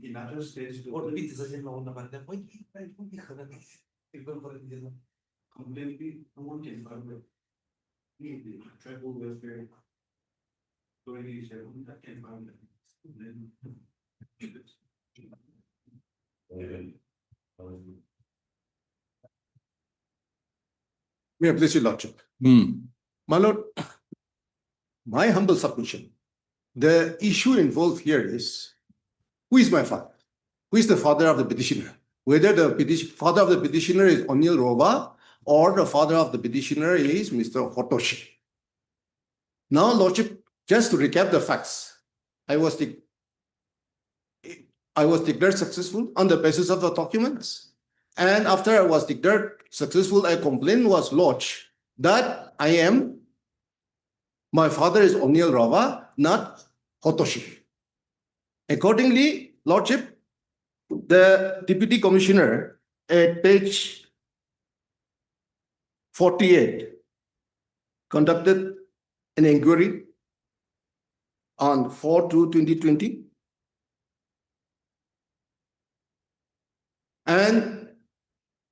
In other states, completely working for the tribal welfare. That can find May I please your lordship? My lord, my humble submission. The issue involved here is, who is my father? Who is the father of the petitioner? Whether the father of the petitioner is O'Neill Roba or the father of the petitioner is Mr. Hotoshi. Now, lordship, just to recap the facts, I was declared successful on the basis of the documents. And after I was declared successful, a complaint was lodged that my father is O'Neill Roba, not Hotoshi. Accordingly, lordship, the deputy commissioner at page 48 conducted an inquiry on 4/2/2020 and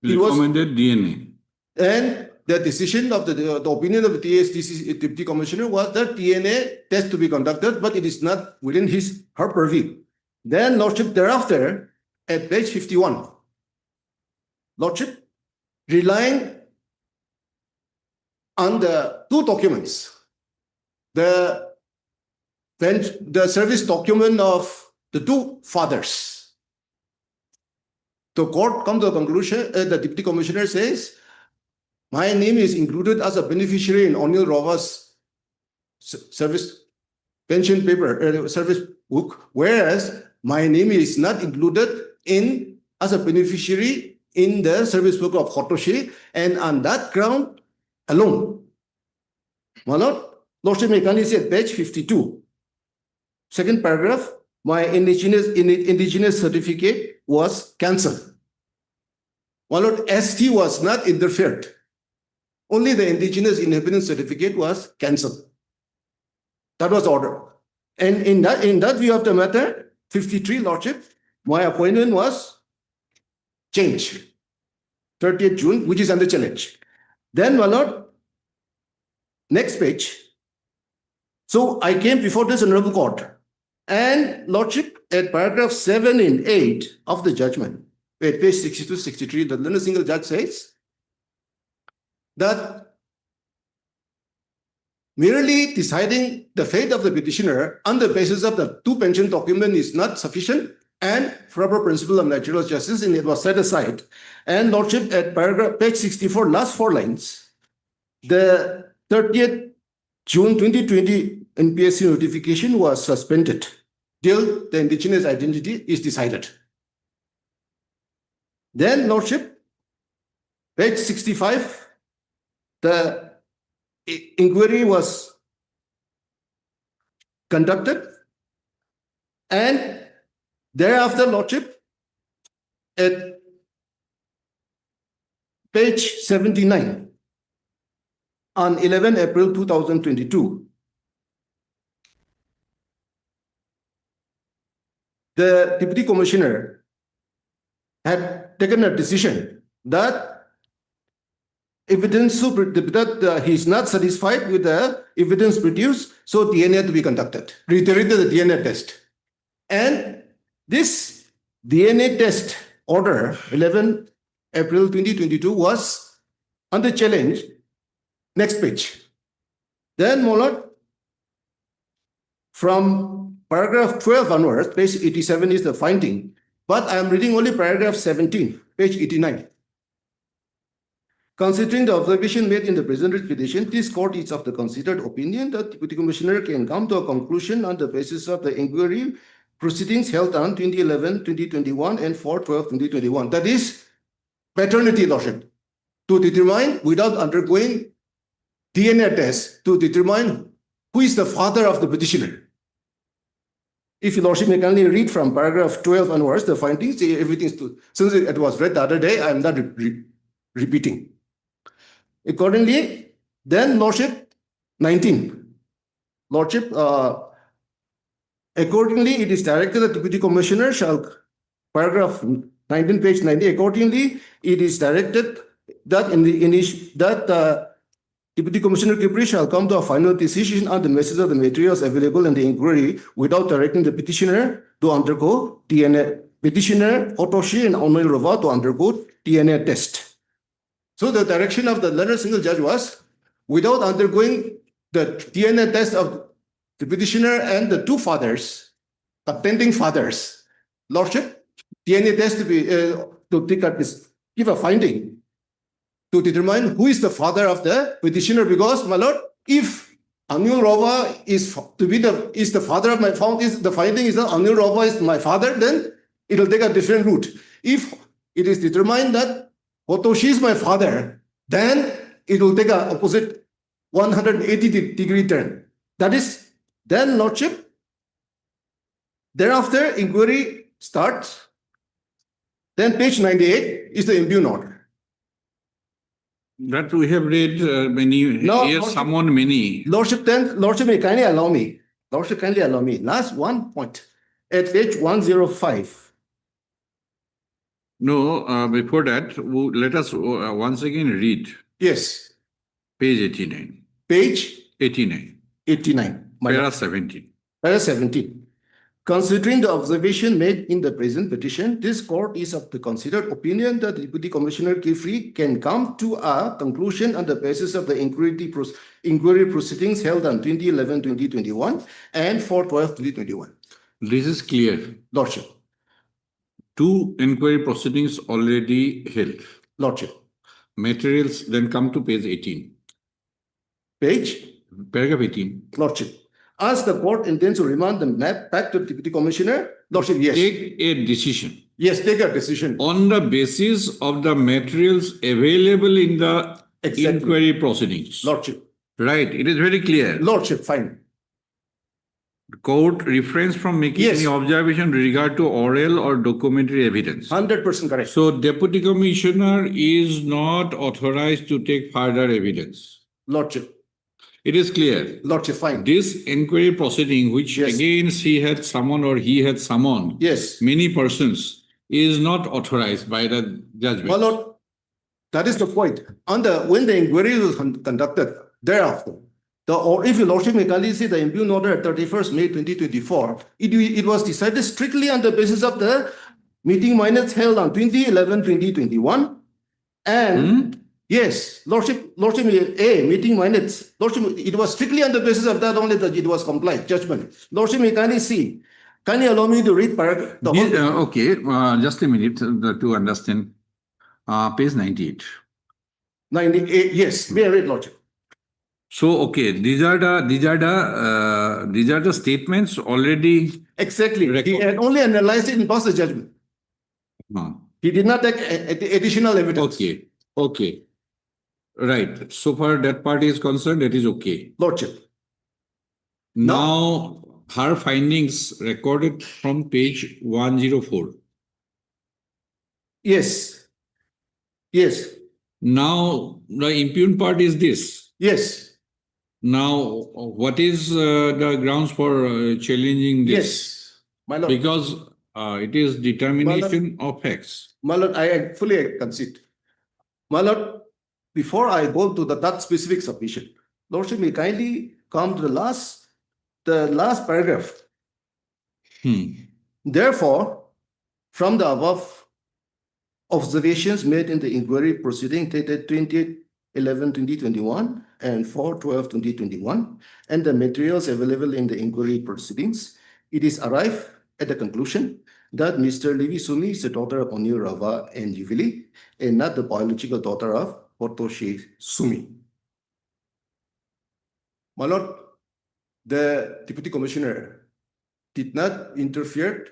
it was Recommended DNA. and the decision of the opinion of the TSDC deputy commissioner was that DNA test to be conducted, but it is not within her purview. Then lordship thereafter at page 51, lordship relying on the two documents, the service document of the two fathers. The court come to a conclusion, the deputy commissioner says, my name is included as a beneficiary in O'Neill Rova's service pension paper, service book, whereas my name is not included as a beneficiary in the service book of Hotoshi, and on that ground alone, my lord, lordship may kindly see at page 52, second paragraph, my indigenous certificate was cancelled. My lord, ST was not interfered. Only the indigenous inhabitants certificate was cancelled. That was ordered. And in that view of the matter, 53 lordship, my appointment was changed. 30th June, which is under challenge. Then, my lord, next page. So I came before this honorable court, and lordship at paragraph 7 and 8 of the judgment, at page 62-63, the London single judge says that merely deciding the fate of the petitioner on the basis of the two pension document is not sufficient and proper principle of natural justice, and it was set aside. And lordship at paragraph page 64, last four lines, the 30th June 2020 NPSC notification was suspended till the indigenous identity is decided. Then lordship, page 65, the inquiry was conducted, and thereafter, lordship, at page 79, on 11 April 2022, the deputy commissioner had taken a decision that evidence that he is not satisfied with the evidence produced, so DNA to be conducted, reiterated the DNA test. And this DNA test order, 11 April 2022, was under challenge. Next page. Then, my lord, from paragraph 12 onwards, page 87 is the finding, but I am reading only paragraph 17, page 89. Considering the observation made in the present petition, this court is of the considered opinion that the deputy commissioner can come to a conclusion on the basis of the inquiry proceedings held on 2011-2021 and 4/12/2021. That is paternity, lordship, to determine without undergoing DNA test to determine who is the father of the petitioner? If your lordship may kindly read from paragraph 12 onwards, the findings, everything is since it was read the other day, I am not repeating. Accordingly, then lordship 19. Lordship, accordingly, it is directed that the deputy commissioner shall, paragraph 19, page 90, accordingly, it is directed that Deputy Commissioner Kipri shall come to a final decision on the message of the materials available in the inquiry without directing the petitioner to undergo DNA. Petitioner, Otoshi and Onoi Rova to undergo DNA test. So the direction of the learned single judge was without undergoing the DNA test of the petitioner and the two fathers, contending fathers, lordship, DNA test to be to take up this, give a finding to determine who is the father of the petitioner, because, my lord, if Anil Rova is the father of my the finding is that Anil Rova is my father, then it will take a different route. If it is determined that Otoshi is my father, then it will take an opposite 180-degree turn. That is, then lordship, thereafter inquiry starts. Then page 98 is the impugn order. That we have read many, No, yes, lordship- someone many. Lordship, then, lordship may kindly allow me. Lordship, kindly allow me. Last one point at page 105. No, before that, let us once again read Yes, page 89. page 89, 89. para 17. Para 17. Considering the observation made in the present petition, this court is of the considered opinion that Deputy Commissioner Kifri can come to a conclusion on the basis of the inquiry proceedings held on 2011-2021 and 4/12/2021. This is clear. Lordship, Two inquiry proceedings already held. Lordship. Materials then come to page 18. Page, Paragraph 18. Lordship. As the court intends to remand the map back to the Deputy Commissioner, Lordship, yes. Take a decision Yes, take a decision. on the basis of the materials available in the Exactly. inquiry proceedings. Lordship, Right, it is very clear. Lordship, fine. Court refrains from making Yes. any observation with regard to oral or documentary evidence. 100% correct. So Deputy Commissioner is not authorized to take further evidence. Lordship, It is clear. Lordship, fine. This inquiry proceeding, which Yes. again she had summoned or he had summoned Yes. many persons, is not authorized by the judgment. My lord, that is the point. When the inquiry was conducted thereafter, if your lordship may kindly see the impugn order at 31st May 2024, it was decided strictly on the basis of the meeting minutes held on 2011-2021 and yes, lordship, meeting minutes. Lordship, it was strictly on the basis of that only that it was complied, judgment. Lordship may kindly see. Kindly allow me to read paragraph. Okay, just a minute to understand. Page 98. 98, yes, may I read, lordship? So, okay, these are the statements already. Exactly. He Record. had only analyzed it and passed the judgment. He did not take additional evidence. Okay. Right. So far that part is concerned, that is okay. Lordship. Now, her findings recorded from page 104. Yes. Yes. Now, the impugned part is this. Yes. Now, what is the grounds for challenging this? Yes. My lord. Because it is determination of facts. My lord, I fully concede. My lord, before I go to that specific submission, lordship may kindly come to the last paragraph. Therefore, from the above observations made in the inquiry proceeding dated 2011-2021 and 4/12/2021, and the materials available in the inquiry proceedings, it is arrived at the conclusion that Mr. Levi Sumi is the daughter of Onir Rava and Jivili, and not the biological daughter of Otoshi Sumi. My lord, the Deputy Commissioner did not interfere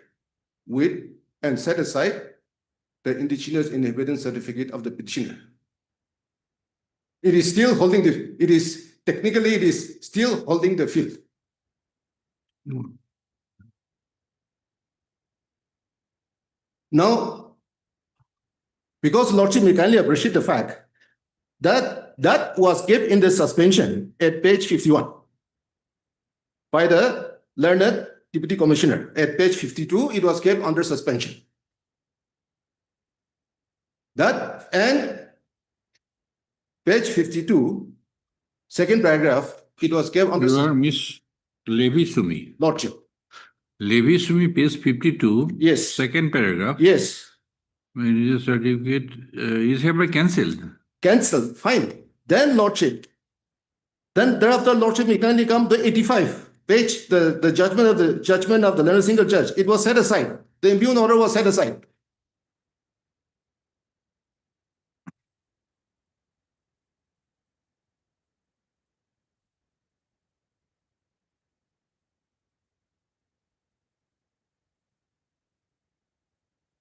with and set aside the indigenous inheritance certificate of the petitioner. It is still holding it is technically it is still holding the field. Now, because Lordship may kindly appreciate the fact that that was kept in the suspension at page 51 by the learned Deputy Commissioner. At page 52, it was kept under suspension. That and page 52, second paragraph, it was kept under You are Miss Levi Sumi. Lordship. Levi Sumi, page 52. Yes. Second paragraph. Yes. Marriage certificate is hereby cancelled. Cancelled. Fine. Then Lordship. Then thereafter Lordship may kindly come to 85 page, the judgment of the learned single judge. It was set aside. The impugned order was set aside.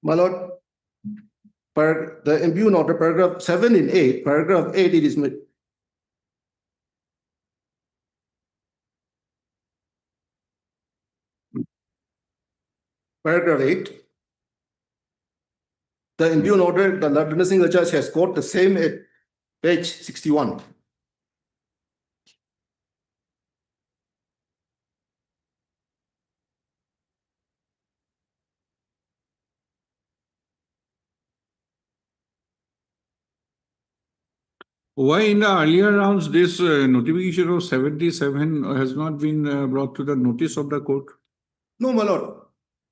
My lord, the impugned order, paragraph 7 and 8, paragraph 8, it is paragraph 8. The impugned order, the learned single judge has got the same at page 61. Why in the earlier rounds this notification of 77 has not been brought to the notice of the court? No, my lord.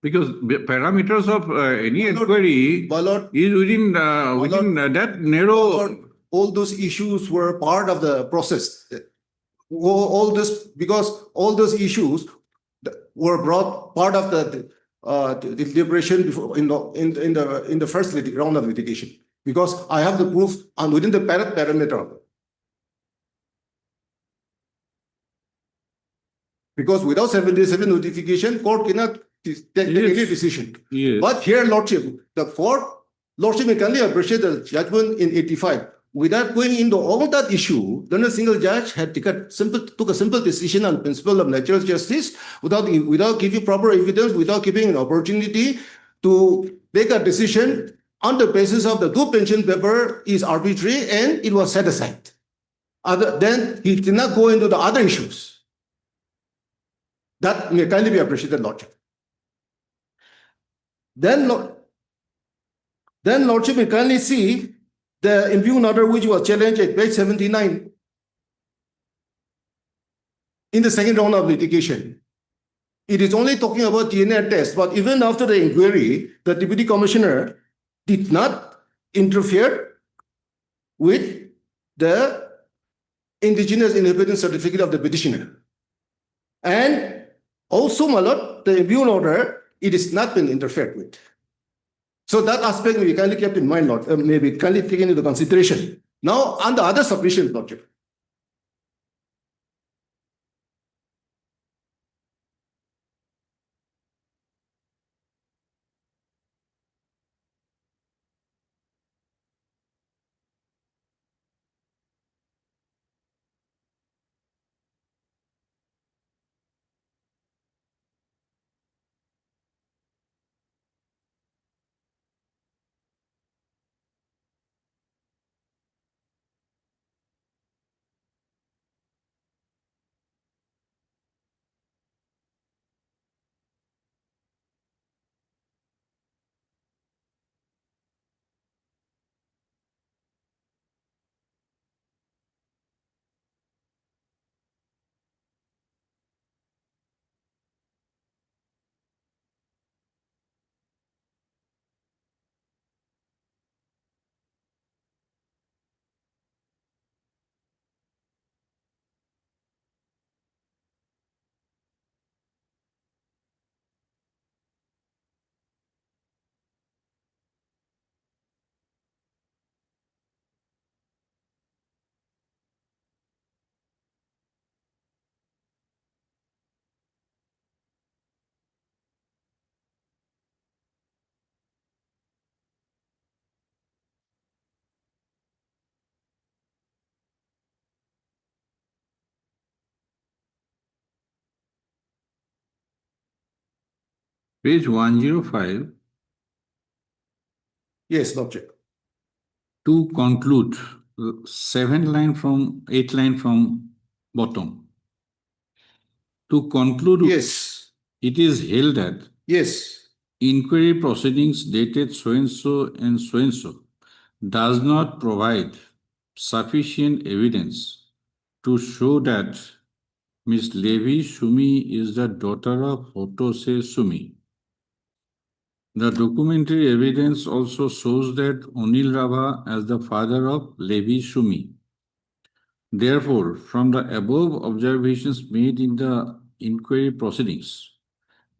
Because the parameters of any My lord, inquiry my lord, is within that narrow. Lord, all those issues were part of the process. All this, because all those issues were brought part of the deliberation before in the first round of litigation. Because I have the proof and within the parameter. Because without 77 notification, court cannot take any decision. Yes. But here, Lordship, the court, Lordship may kindly appreciate the judgment in 85. Without going into all that issue, then a single judge had took a simple decision on principle of natural justice without giving proper evidence, without giving an opportunity to make a decision on the basis of the two pension paper is arbitrary and it was set aside. Then he did not go into the other issues. That may kindly be appreciated, Lordship. Then Lordship may kindly see the impugned order which was challenged at page 79 in the second round of litigation. It is only talking about DNA test, but even after the inquiry, the Deputy Commissioner did not interfere with the indigenous inheritance certificate of the petitioner. And also, my lord, the impugned order, it is not been interfered with. So that aspect may be kindly kept in mind, Lord, may be kindly taken into consideration. Now, on the other submissions, Lordship. Page 105, Yes, Lordship. to conclude, 8 line from bottom. To conclude, Yes, it is held that yes, inquiry proceedings dated so and so does not provide sufficient evidence to show that Miss Levi Sumi is the daughter of Hotose Sumi. The documentary evidence also shows that Onil Rava as the father of Levi Sumi. Therefore, from the above observations made in the inquiry proceedings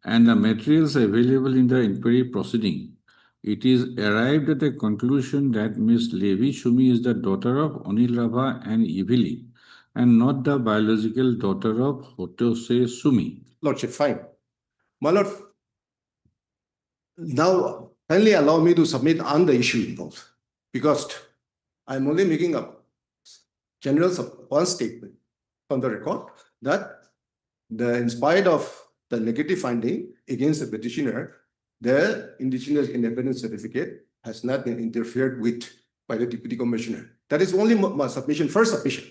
and the materials available in the inquiry proceeding, it is arrived at a conclusion that Miss Levi Sumi is the daughter of Onil Rava and Evili, and not the biological daughter of Hotose Sumi. Lordship, fine. My Lord, now kindly allow me to submit on the issue involved, because I'm only making a general one statement on the record that in spite of the negative finding against the petitioner, the indigenous independence certificate has not been interfered with by the Deputy Commissioner. That is only my submission, first submission.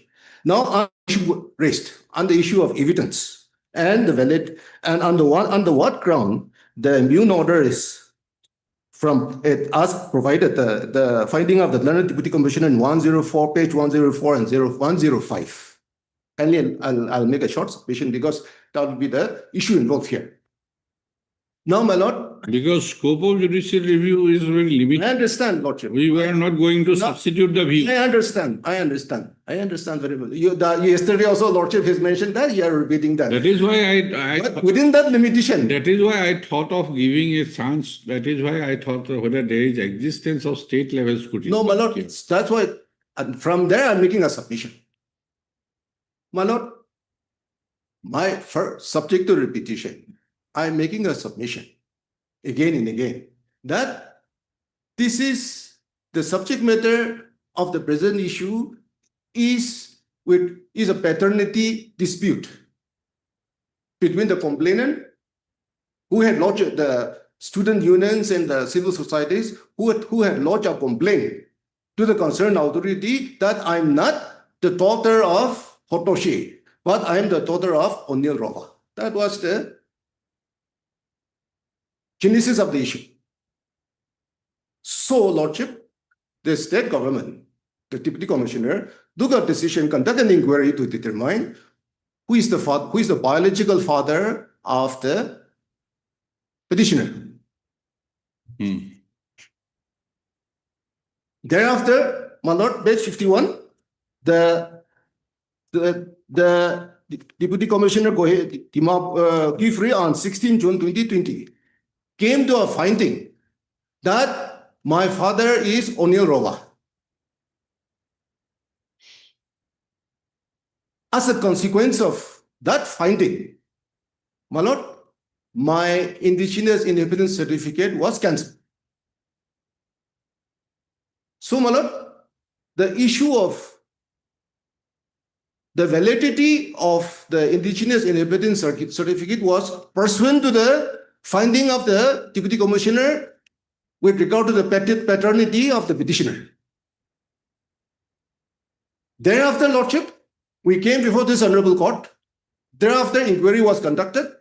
Now, on the issue raised on the issue of evidence and the valid, and on the what ground the immune order is from it as provided the finding of the Learned Deputy Commissioner in 104, page 104 and 105. And I'll make a short submission because that will be the issue involved here. Now, my Lord. Because scope of judicial review is very limited. I understand, Lordship. We were not going to substitute the view. I understand very well. Yesterday also, Lordship has mentioned that, you are repeating that. That is why But within that limitation. that is why I thought of giving a chance. That is why I thought whether there is existence of state level scrutiny. No, my Lord, that's why, and from there I'm making a submission. My Lord, my first, subject to repetition, I'm making a submission again and again that this is the subject matter of the present issue is a paternity dispute between the complainant who had lodged the student unions and the civil societies who had lodged a complaint to the concerned authority that I'm not the daughter of Hotoshi, but I'm the daughter of Onil Rava. That was the genesis of the issue. So, Lordship, the state government, the Deputy Commissioner, took a decision, conduct an inquiry to determine who is the biological father of the petitioner. Thereafter, my Lord, page 51, the Deputy Commissioner Kifri on 16 June 2020 came to a finding that my father is Onil Rava. As a consequence of that finding, my Lord, my indigenous independence certificate was cancelled. So, my Lord, the issue of the validity of the indigenous independence certificate was pursuant to the finding of the Deputy Commissioner with regard to the paternity of the petitioner. Thereafter, Lordship, we came before this Honorable Court. Thereafter, inquiry was conducted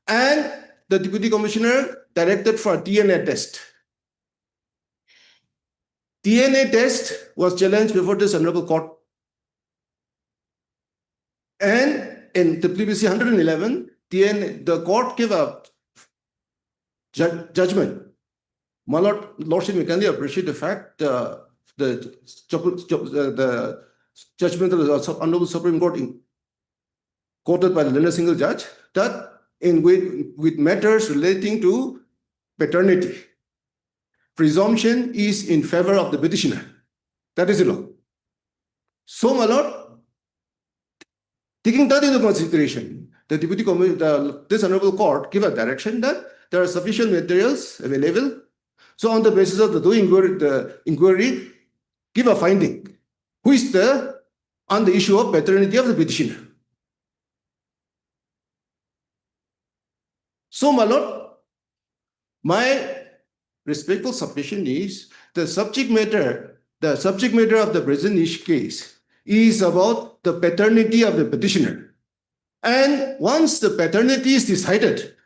and the Deputy Commissioner directed for a DNA test. DNA test was challenged before this Honorable Court. And in the PBC 111, the court gave a judgment. My Lord, Lordship, we kindly appreciate the fact the judgment of the Honorable Supreme Court quoted by the learned single judge that with matters relating to paternity, presumption is in favor of the petitioner. That is the law. So, my Lord, taking that into consideration, the Deputy Commissioner, this Honorable Court gave a direction that there are sufficient materials available. So, on the basis of the inquiry, give a finding. Who is on the issue of paternity of the petitioner? So, my Lord, My respectful submission is the subject matter of the present case is about the paternity of the petitioner. And once the paternity is decided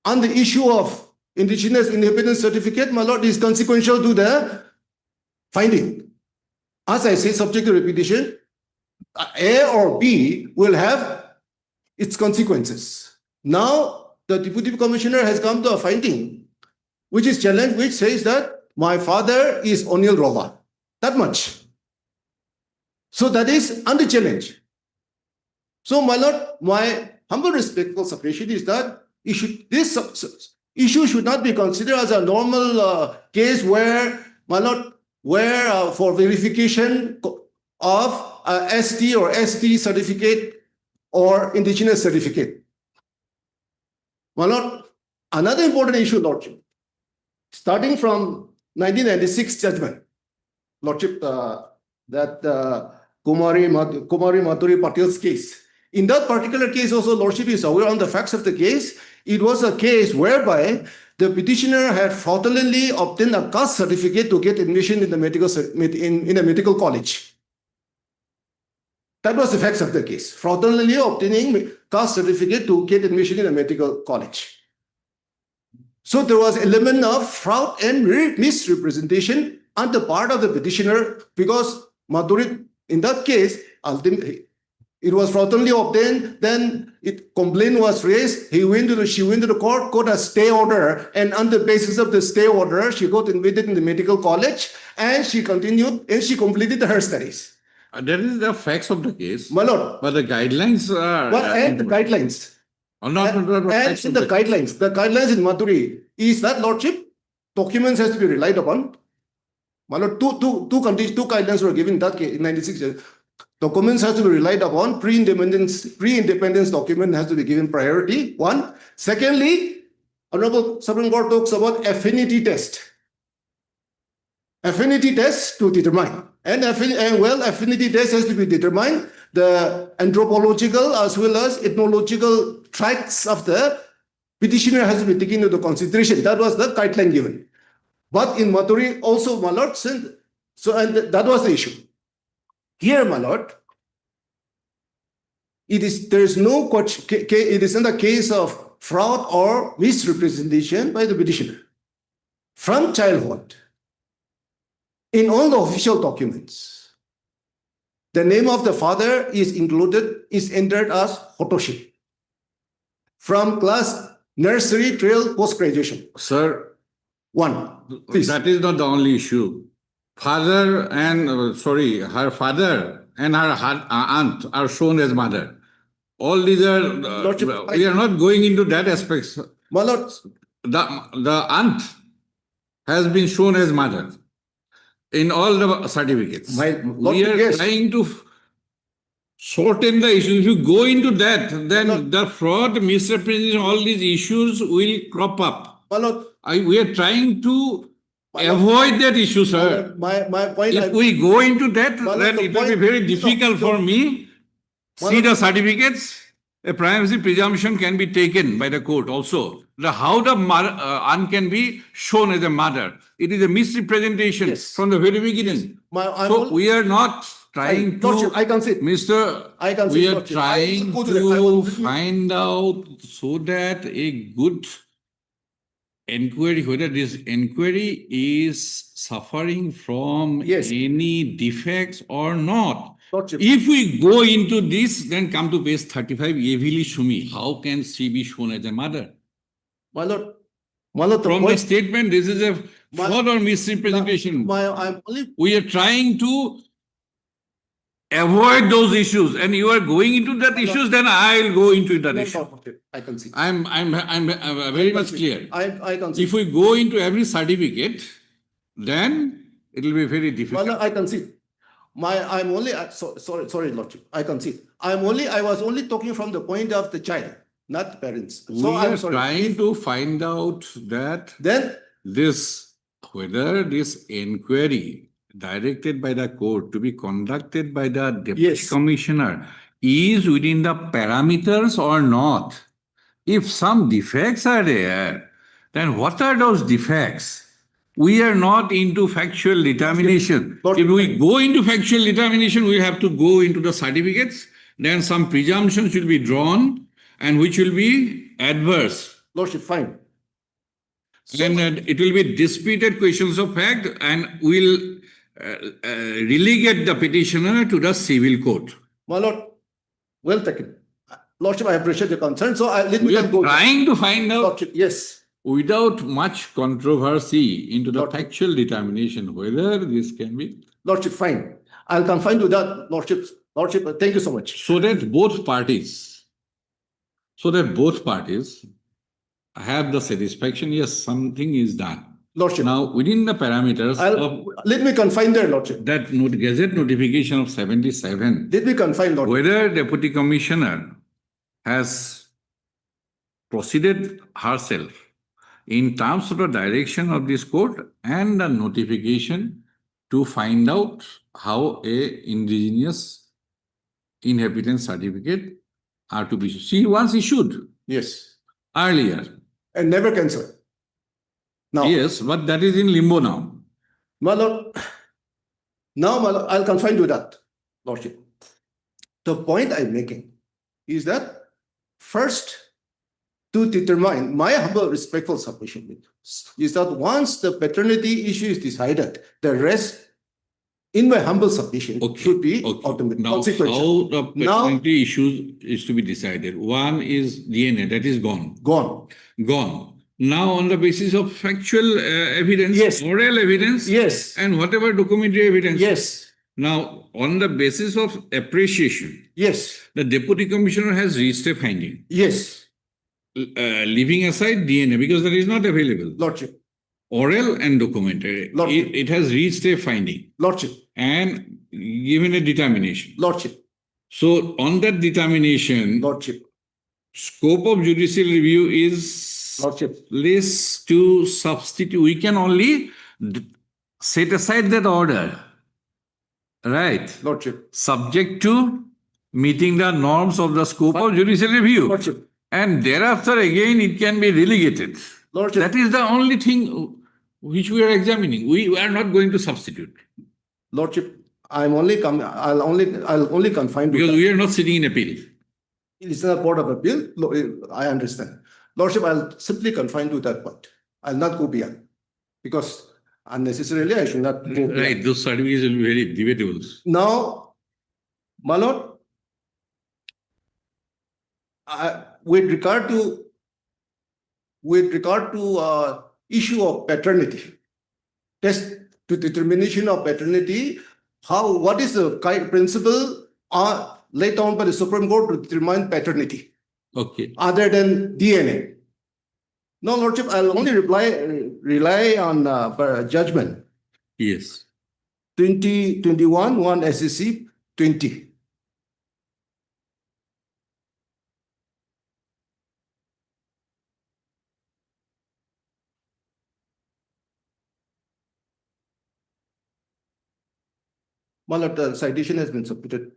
on the issue of indigenous independence certificate, my lord, is consequential to the finding. As I say, subject to repetition, A or B will have its consequences. Now, the Deputy Commissioner has come to a finding, which is challenged, which says that my father is O'Neill Roba. That much. So that is under challenge. So, my lord, my humble respectful submission is that this issue should not be considered as a normal case where, my lord, where for verification of ST or ST certificate or indigenous certificate. My lord, another important issue, lordship, starting from 1996 judgment, lordship, that Kumari Madhuri Patel's case. In that particular case also, lordship is aware on the facts of the case. It was a case whereby the petitioner had fraudulently obtained a caste certificate to get admission in the medical college. That was the facts of the case. Fraudulently obtaining caste certificate to get admission in a medical college. So there was element of fraud and misrepresentation on the part of the petitioner because Madhuri, in that case, ultimately, it was fraudulently obtained, then complaint was raised, she went to the court, got a stay order, and on the basis of the stay order, she got admitted in the medical college, and she continued, and she completed her studies. That is the facts of the case. My lord. But the guidelines are... and the guidelines. The guidelines in Madhuri is that, lordship, documents has to be relied upon. My lord, two guidelines were given in that case in 96. Documents has to be relied upon. Pre-independence document has to be given priority. One. Secondly, Honorable Supreme Court talks about affinity test. Affinity test to determine. Affinity test has to be determined. The anthropological as well as ethnological tracts of the petitioner has to be taken into consideration. That was the guideline given. But in Madhuri also, my lord, that was the issue. Here, my lord, it is not a case of fraud or misrepresentation by the petitioner. From childhood, in all the official documents, the name of the father is entered as Hotoshi. From class nursery till post-graduation. Sir, please. That is not the only issue. Her father and her aunt are shown as mother. All these are, we are not going into that aspect. My lord, the aunt has been shown as mother in all the certificates. We are trying to shorten the issue. If you go into that, then the fraud, misrepresentation, all these issues will crop up. My lord, we are trying to avoid that issue, sir. My point. If we go into that, then it will be very difficult for me. See the certificates. A privacy presumption can be taken by the court also. How the aunt can be shown as a mother. It is a misrepresentation from the very beginning. So we are not trying to, I can see. We are trying to find out so that a good inquiry, whether this inquiry is suffering from any defects or not. If we go into this, then come to page 35, Evili Shumi. How can she be shown as a mother? My lord, from the statement, this is a fraud or misrepresentation. We are trying to avoid those issues, and you are going into that issues, then I will go into that issue. I can see. I'm very much clear. I can see. If we go into every certificate, then it will be very difficult. I can see. Sorry, lordship. I can see. I was only talking from the point of the child, not parents. We are trying to find out that whether this inquiry directed by the court to be conducted by the deputy commissioner is within the parameters or not. If some defects are there, then what are those defects? We are not into factual determination. Lord- If we go into factual determination, we have to go into the certificates, then some presumptions will be drawn and which will be adverse. Lordship, fine. And it will be disputed questions of fact and will relegate the petitioner to the civil court. My lord, well taken. Lordship, I appreciate your concern, so let me We are go. trying to find out Lordship, yes. without much controversy into the Lord- factual determination whether this can be, Lordship, fine. I'll confine to that, Lordship. Lordship, thank you so much. so that both parties have the satisfaction, yes, something is done. Lordship, Now, within the parameters of let me confine there, Lordship. that Gazette notification of 77, Let me confine, Lordship. whether Deputy Commissioner has proceeded herself in terms of the direction of this court and the notification to find out how a indigenous inheritance certificate are to be issued. She once issued Yes. earlier. And never cancel. Now, Yes, but that is in limbo now. my lord, now, my lord, I'll confine to that, Lordship. The point I'm making is that first, to determine my humble, respectful submission is that once the paternity issue is decided, the rest, in my humble submission, should be automatic. Now, consequential. how the paternity issue is to be decided? One is DNA, that is gone. Gone. Now, on the basis of factual evidence, Yes. oral evidence, Yes. and whatever documentary evidence. Yes. Now, on the basis of appreciation, Yes. the Deputy Commissioner has reached a finding, Yes. leaving aside DNA because that is not available. Lordship. Oral and documentary. Lordship. It has reached a finding Lordship. and given a determination. Lordship. So, on that determination, Lordship. scope of judicial review is Lordship. less to substitute. We can only set aside that order, right? Lordship. Subject to meeting the norms of the scope of judicial review. Lordship. And thereafter, again, it can be relegated. Lordship. That is the only thing which we are examining. We are not going to substitute Lordship, I'll only confine to because that. we are not sitting in appeal. It's not a court of appeal. I understand. Lordship, I'll simply confine to that point. I'll not go beyond because unnecessarily I should not go beyond. Right, those certificates will be very debatable. Now, my lord, with regard to issue of paternity, test to determination of paternity, what is the principle laid down by the Supreme Court to determine paternity Okay. other than DNA? No, Lordship, I'll only rely on judgment Yes. 2021 1 SEC 20. My lord, the citation has been submitted.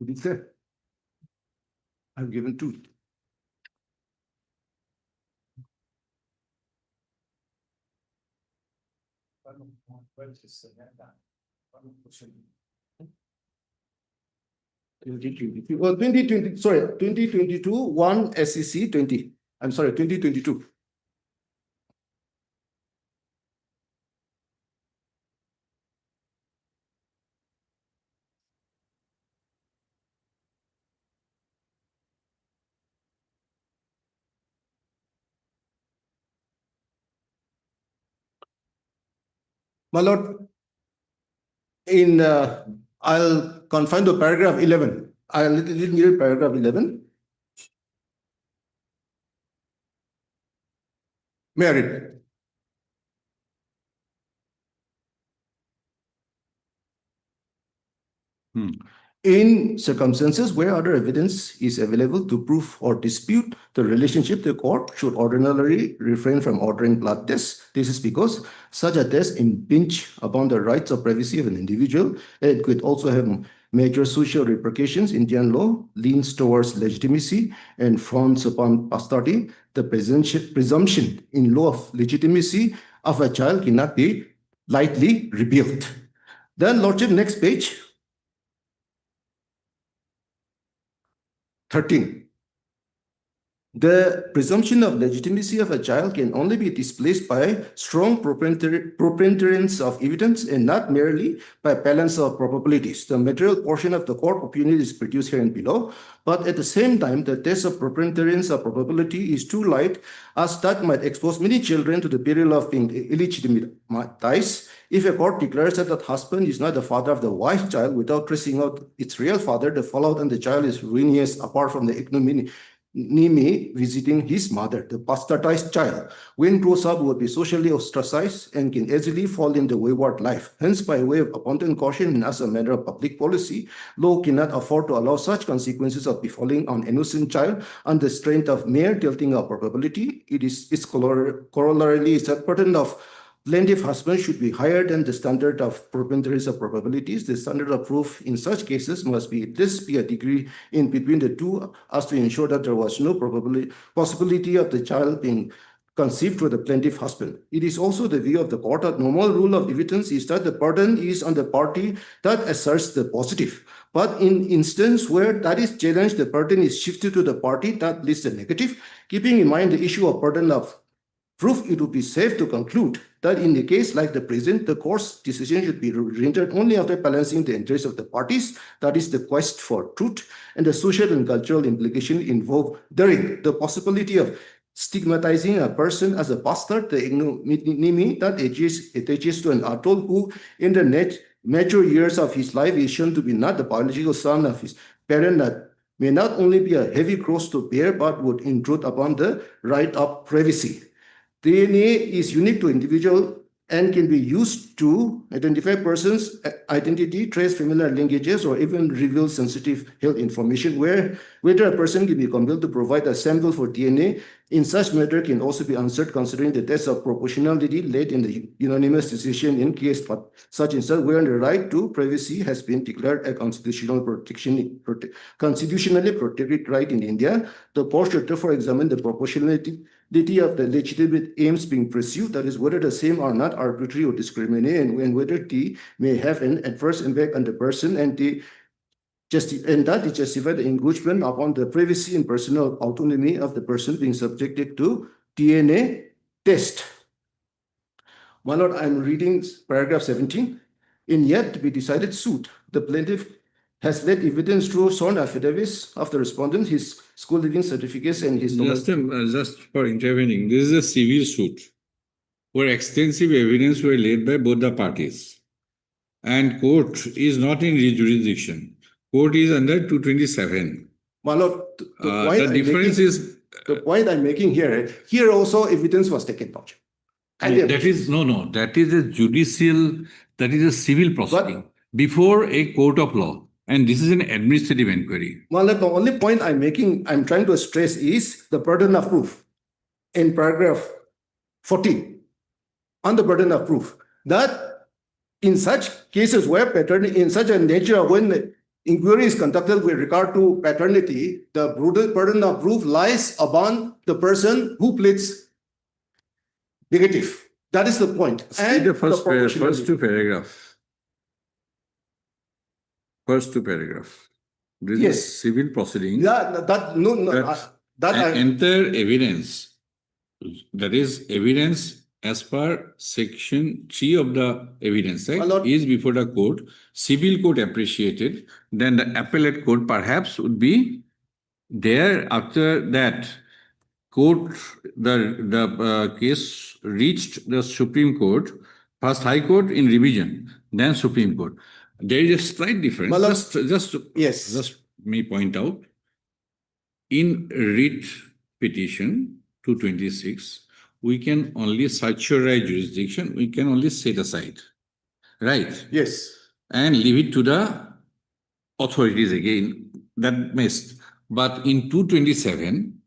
It is there. I've given two. Well, 2020, sorry, 2022 1 SEC 20. I'm sorry, 2022. My lord, I'll confine to paragraph 11. I'll read paragraph 11. May I read? In circumstances where other evidence is available to prove or dispute the relationship, the court should ordinarily refrain from ordering blood tests. This is because such a test impinge upon the rights of privacy of an individual. It could also have major social repercussions, Indian law leans towards legitimacy and frowns upon posterity. The presumption in law of legitimacy of a child cannot be lightly rebuilt. Then, Lordship, next page. 13. The presumption of legitimacy of a child can only be displaced by strong preponderance of evidence and not merely by balance of probabilities. The material portion of the court opinion is produced here and below, but at the same time, the test of preponderance of probability is too light, as that might expose many children to the peril of being illegitimatized. If a court declares that the husband is not the father of the wife's child without tracing out its real father, the fallout on the child is ruinous apart from the ignominy visiting his mother. The bastardized child, when grows up, will be socially ostracized and can easily fall into wayward life. Hence, by way of abundant caution and as a matter of public policy, law cannot afford to allow such consequences of befalling an innocent child on the strength of mere tilting of probability. Its corollary is that burden of plaintiff husband should be higher than the standard of preponderance of probabilities. The standard of proof in such cases must be at least be a degree in between the two, as to ensure that there was no possibility of the child being conceived through the plaintiff husband. It is also the view of the court that normal rule of evidence is that the burden is on the party that asserts the positive. But in instance where that is challenged, the burden is shifted to the party that lists the negative. Keeping in mind the issue of burden of proof, it would be safe to conclude that in a case like the present, the court's decision should be rendered only after balancing the interests of the parties, that is the quest for truth, and the social and cultural implication involved therein. The possibility of stigmatizing a person as a bastard, the ignominy that attaches to an adult who in the mature years of his life is shown to be not the biological son of his parent, that may not only be a heavy cross to bear, but would intrude upon the right of privacy. DNA is unique to individual and can be used to identify persons' identity, trace familiar linkages, or even reveal sensitive health information, whether a person can be compelled to provide a sample for DNA in such matter can also be answered considering the test of proportionality laid in the unanimous decision in case such instance where the right to privacy has been declared a constitutionally protected right in India. The court should therefore examine the proportionality of the legitimate aims being pursued, that is, whether the same are not arbitrary or discriminating, and whether they may have an adverse impact on the person, and that it justify the encroachment upon the privacy and personal autonomy of the person being subjected to DNA test. My lord, I'm reading paragraph 17. In yet to be decided suit, the plaintiff has led evidence through sworn affidavits of the respondent, his school leaving certificates, and his... Just for intervening, this is a civil suit where extensive evidence were laid by both the parties. And court is not in jurisdiction. Court is under 227. My lord, the difference is... The point I'm making here also evidence was taken down. That is a judicial, that is a civil proceeding before a court of law. And this is an administrative inquiry. Well, the only point I'm trying to stress is the burden of proof in paragraph 14 on the burden of proof that in such cases where paternity, in such a nature, when the inquiry is conducted with regard to paternity, the burden of proof lies upon the person who pleads negative. That is the point. See the first two paragraphs. First two paragraph. This is civil proceeding. Yeah, entire evidence, that is evidence as per section 3 of the Evidence Act is before the court. Civil court appreciated, then the appellate court perhaps would be there. After that, court, the case reached the Supreme Court, first High Court in revision, then Supreme Court. There is a slight difference. Just may point out, in writ petition 226, we can only certiorari jurisdiction, we can only set aside, right? Yes. And leave it to the authorities again, that missed. But in 227,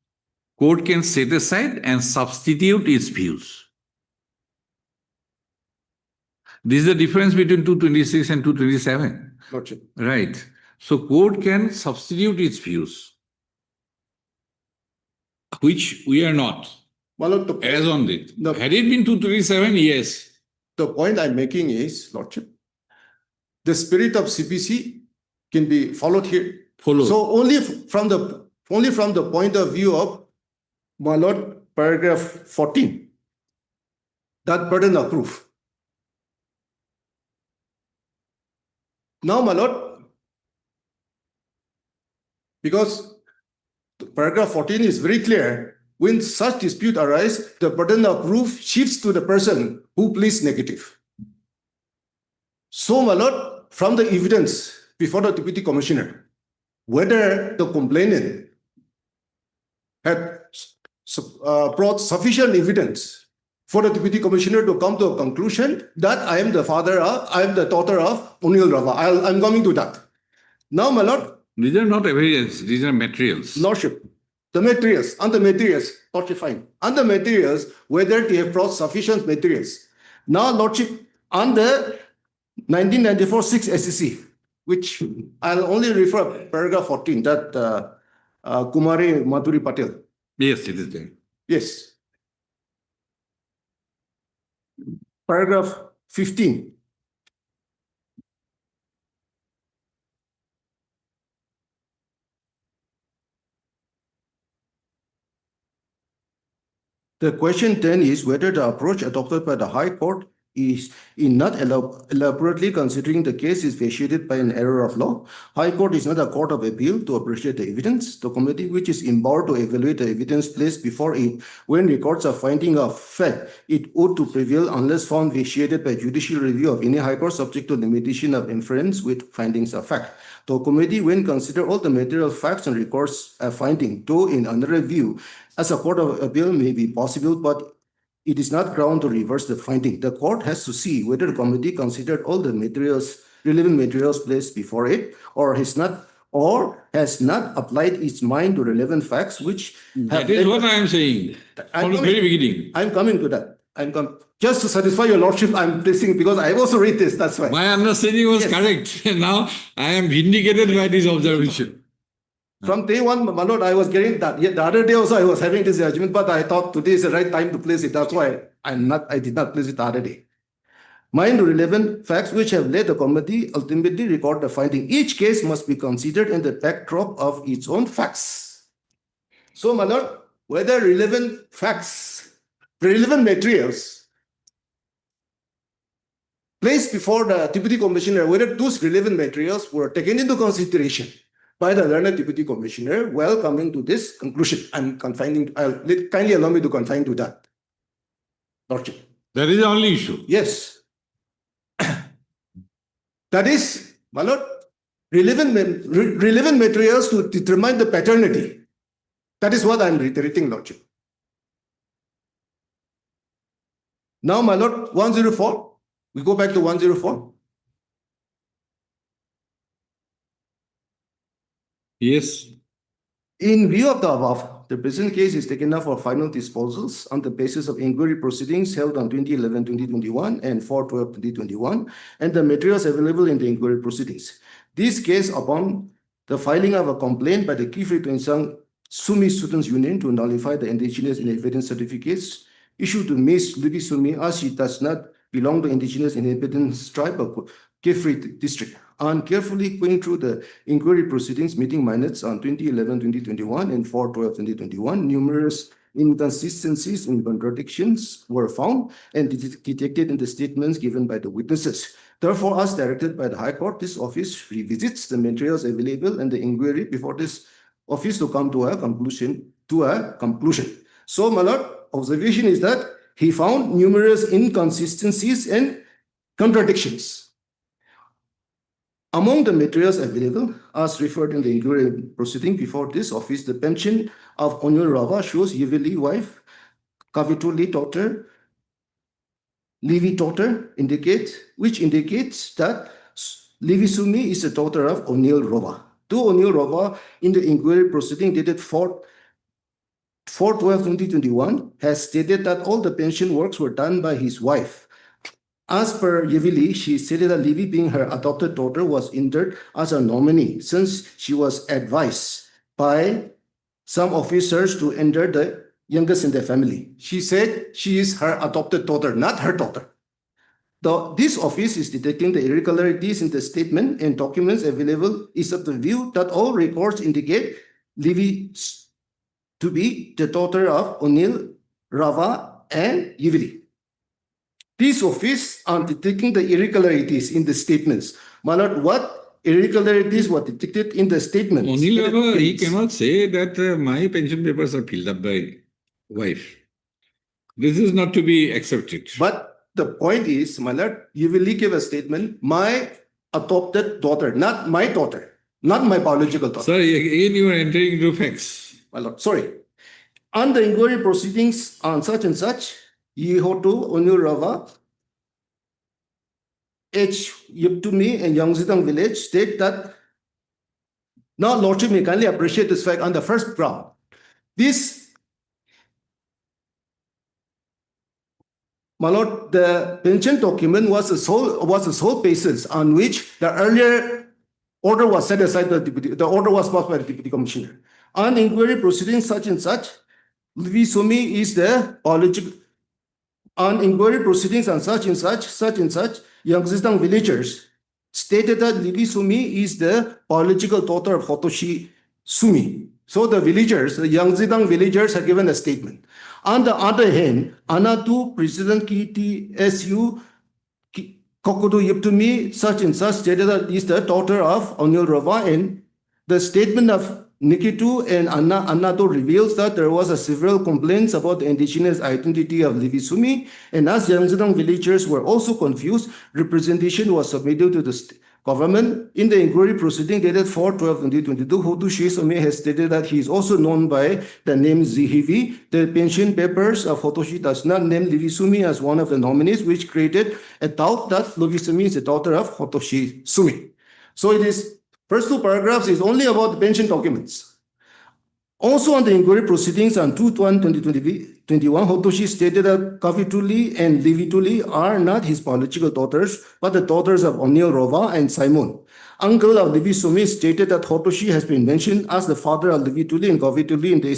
court can set aside and substitute its views. This is the difference between 226 and 227. Gotcha. Right. So court can substitute its views, which we are not, My lord, as on it. the- Had it been 237, yes. the point I'm making is, Lordship, the spirit of CPC can be followed here. Follow. So only from the point of view of, my lord, paragraph 14, that burden of proof. Now, my lord, because paragraph 14 is very clear, when such dispute arise, the burden of proof shifts to the person who pleads negative. So, my lord, from the evidence before the deputy commissioner, whether the complainant had brought sufficient evidence for the deputy commissioner to come to a conclusion that I am the daughter of Unil Rava. I'm coming to that. Now, my lord, These are not evidence, these are materials. Lordship, on the materials, Lordship, fine. On the materials, whether they have brought sufficient materials. Now, Lordship, on the 1994 6 SEC, which I'll only refer paragraph 14, that Kumari Madhuri Patel. Yes, it is there. Yes. Paragraph 15. The question then is whether the approach adopted by the High Court is in not elaborately considering the case is vitiated by an error of law. High Court is not a court of appeal to appreciate the evidence. The committee, which is empowered to evaluate the evidence placed before it when records are finding of fact, it ought to prevail unless found vitiated by judicial review of any High Court subject to limitation of inference with findings of fact. The committee, when consider all the material facts and records finding, though in another view, as a court of appeal may be possible, but it is not ground to reverse the finding. The court has to see whether the committee considered all the relevant materials placed before it, or has not applied its mind to relevant facts, which That is what I am saying from the very beginning. I'm coming to that. Just to satisfy your lordship, I'm placing because I also read this. That's why. My understanding was Yes. correct. Now I am vindicated by this observation. From day one, my lord, I was getting that. Yet the other day also I was having this judgment, but I thought today is the right time to place it. That's why I did not place it the other day. Mind relevant facts which have led the committee ultimately record the finding. Each case must be considered in the backdrop of its own facts. So, my lord, whether relevant facts, relevant materials placed before the deputy commissioner, whether those relevant materials were taken into consideration by the learned deputy commissioner, while coming to this conclusion. Kindly allow me to confine to that. Lordship. That is the only issue. Yes. That is, my lord, relevant materials to determine the paternity. That is what I'm reiterating, Lordship. Now, my lord, 104. We go back to 104. Yes. In view of the above, the present case is taken up for final disposals on the basis of inquiry proceedings held on 2011-2021 and 4/12/2021, and the materials available in the inquiry proceedings. This case, upon the filing of a complaint by the Kifri Tuensang Sumi Students Union to nullify the indigenous inheritance certificates issued to Ms. Lubi Sumi, as she does not belong to indigenous inhabitants tribe of Kifri district. On carefully going through the inquiry proceedings meeting minutes on 2011-2021 and 4/12/2021, numerous inconsistencies and contradictions were found and detected in the statements given by the witnesses. Therefore, as directed by the High Court, this office revisits the materials available and the inquiry before this office to come to a conclusion. So, my lord, observation is that he found numerous inconsistencies and contradictions. Among the materials available, as referred in the inquiry proceeding before this office, the pension of Onyul Rava shows Yeveli wife, Kavituli daughter, Livi daughter, which indicates that Livi Sumi is a daughter of Onyul Rava. To Onyul Rava, in the inquiry proceeding dated 4/12/2021, has stated that all the pension works were done by his wife, As per Yevili, she stated that Livy, being her adopted daughter, was entered as a nominee since she was advised by some officers to enter the youngest in the family. She said she is her adopted daughter, not her daughter. This office is detecting the irregularities in the statement and documents available is of the view that all records indicate Livy to be the daughter of O'Neill, Rava, and Yevili. This office are detecting the irregularities in the statements. My lord, what irregularities were detected in the statements? Only he cannot say that my pension papers are filled up by wife. This is not to be accepted. But the point is, my lord, you will give a statement, my adopted daughter, not my daughter, not my biological daughter. Sir, again you are entering into facts. My lord, sorry. On the inquiry proceedings on such and such, Yehotu, Onur Rava, H. Yiptumi, and Yangzidang village state that now Lordship may kindly appreciate this fact on the first ground. This, my lord, the pension document was the sole basis on which the earlier order was set aside. The order was passed by the deputy commissioner. On inquiry proceedings such and such, Livy Sumi is the biological. On inquiry proceedings on such and such, Yangzidang villagers stated that Livy Sumi is the biological daughter of Hotoshi Sumi. So the villagers, the Yangzidang villagers, have given a statement. On the other hand, Anatu, President KTSU, Kokodo Yiptumi, such and such, stated that is the daughter of Onil Rava, and the statement of Nikitu and Anatu reveals that there was several complaints about the indigenous identity of Livy Sumi, and as Yangzidang villagers were also confused, representation was submitted to the government. In the inquiry proceeding dated 4/12/2022, Hotu Shisome has stated that he is also known by the name Zihivi. The pension papers of Hotoshi does not name Livy Sumi as one of the nominees, which created a doubt that Livy Sumi is the daughter of Hotoshi Sumi. So it is first two paragraphs is only about the pension documents. Also on the inquiry proceedings on 2/1/2021, Hotoshi stated that Kavituli and Livituli are not his biological daughters, but the daughters of O'Neill Rova and Simon. Uncle of Livy Sumi stated that Hotoshi has been mentioned as the father of Livituli and Kavituli in the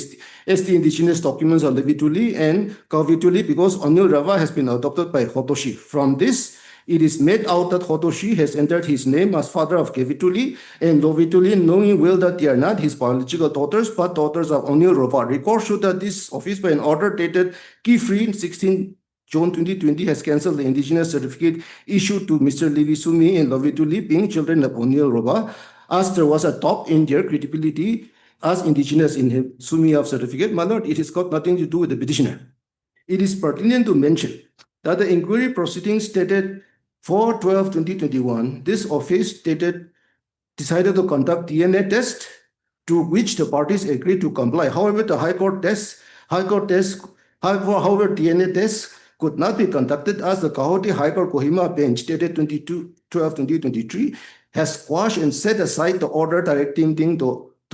ST indigenous documents of Livituli and Kavituli because O'Neill Rava has been adopted by Hotoshi. From this, it is made out that Hotoshi has entered his name as father of Kevituli and Lovituli, knowing well that they are not his biological daughters, but daughters of O'Neill Rova. Records show that this office, by an order dated Key-Free 16 June 2020, has cancelled the indigenous certificate issued to Mr. Livy Sumi and Lovituli, being children of O'Neill Rova, as there was a doubt in their credibility as indigenous in Sumi of certificate. My lord, it has got nothing to do with the petitioner. It is pertinent to mention that the inquiry proceedings stated 4/12/2021, this office decided to conduct DNA test to which the parties agreed to comply. However, the however, DNA tests could not be conducted as the Gauhati High Court Kohima bench dated 22/12/2023 has squashed and set aside the order directing them to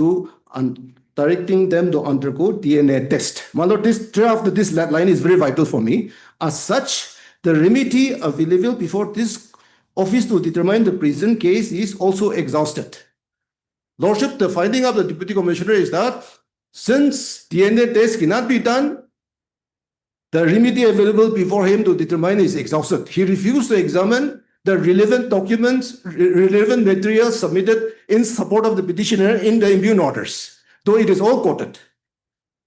undergo DNA test. My lord, this draft, this line is very vital for me. As such, the remedy available before this office to determine the present case is also exhausted. Lordship, the finding of the Deputy Commissioner is that since DNA test cannot be done, the remedy available before him to determine is exhausted. He refused to examine the relevant documents, relevant materials submitted in support of the petitioner in the immune orders, though it is all quoted.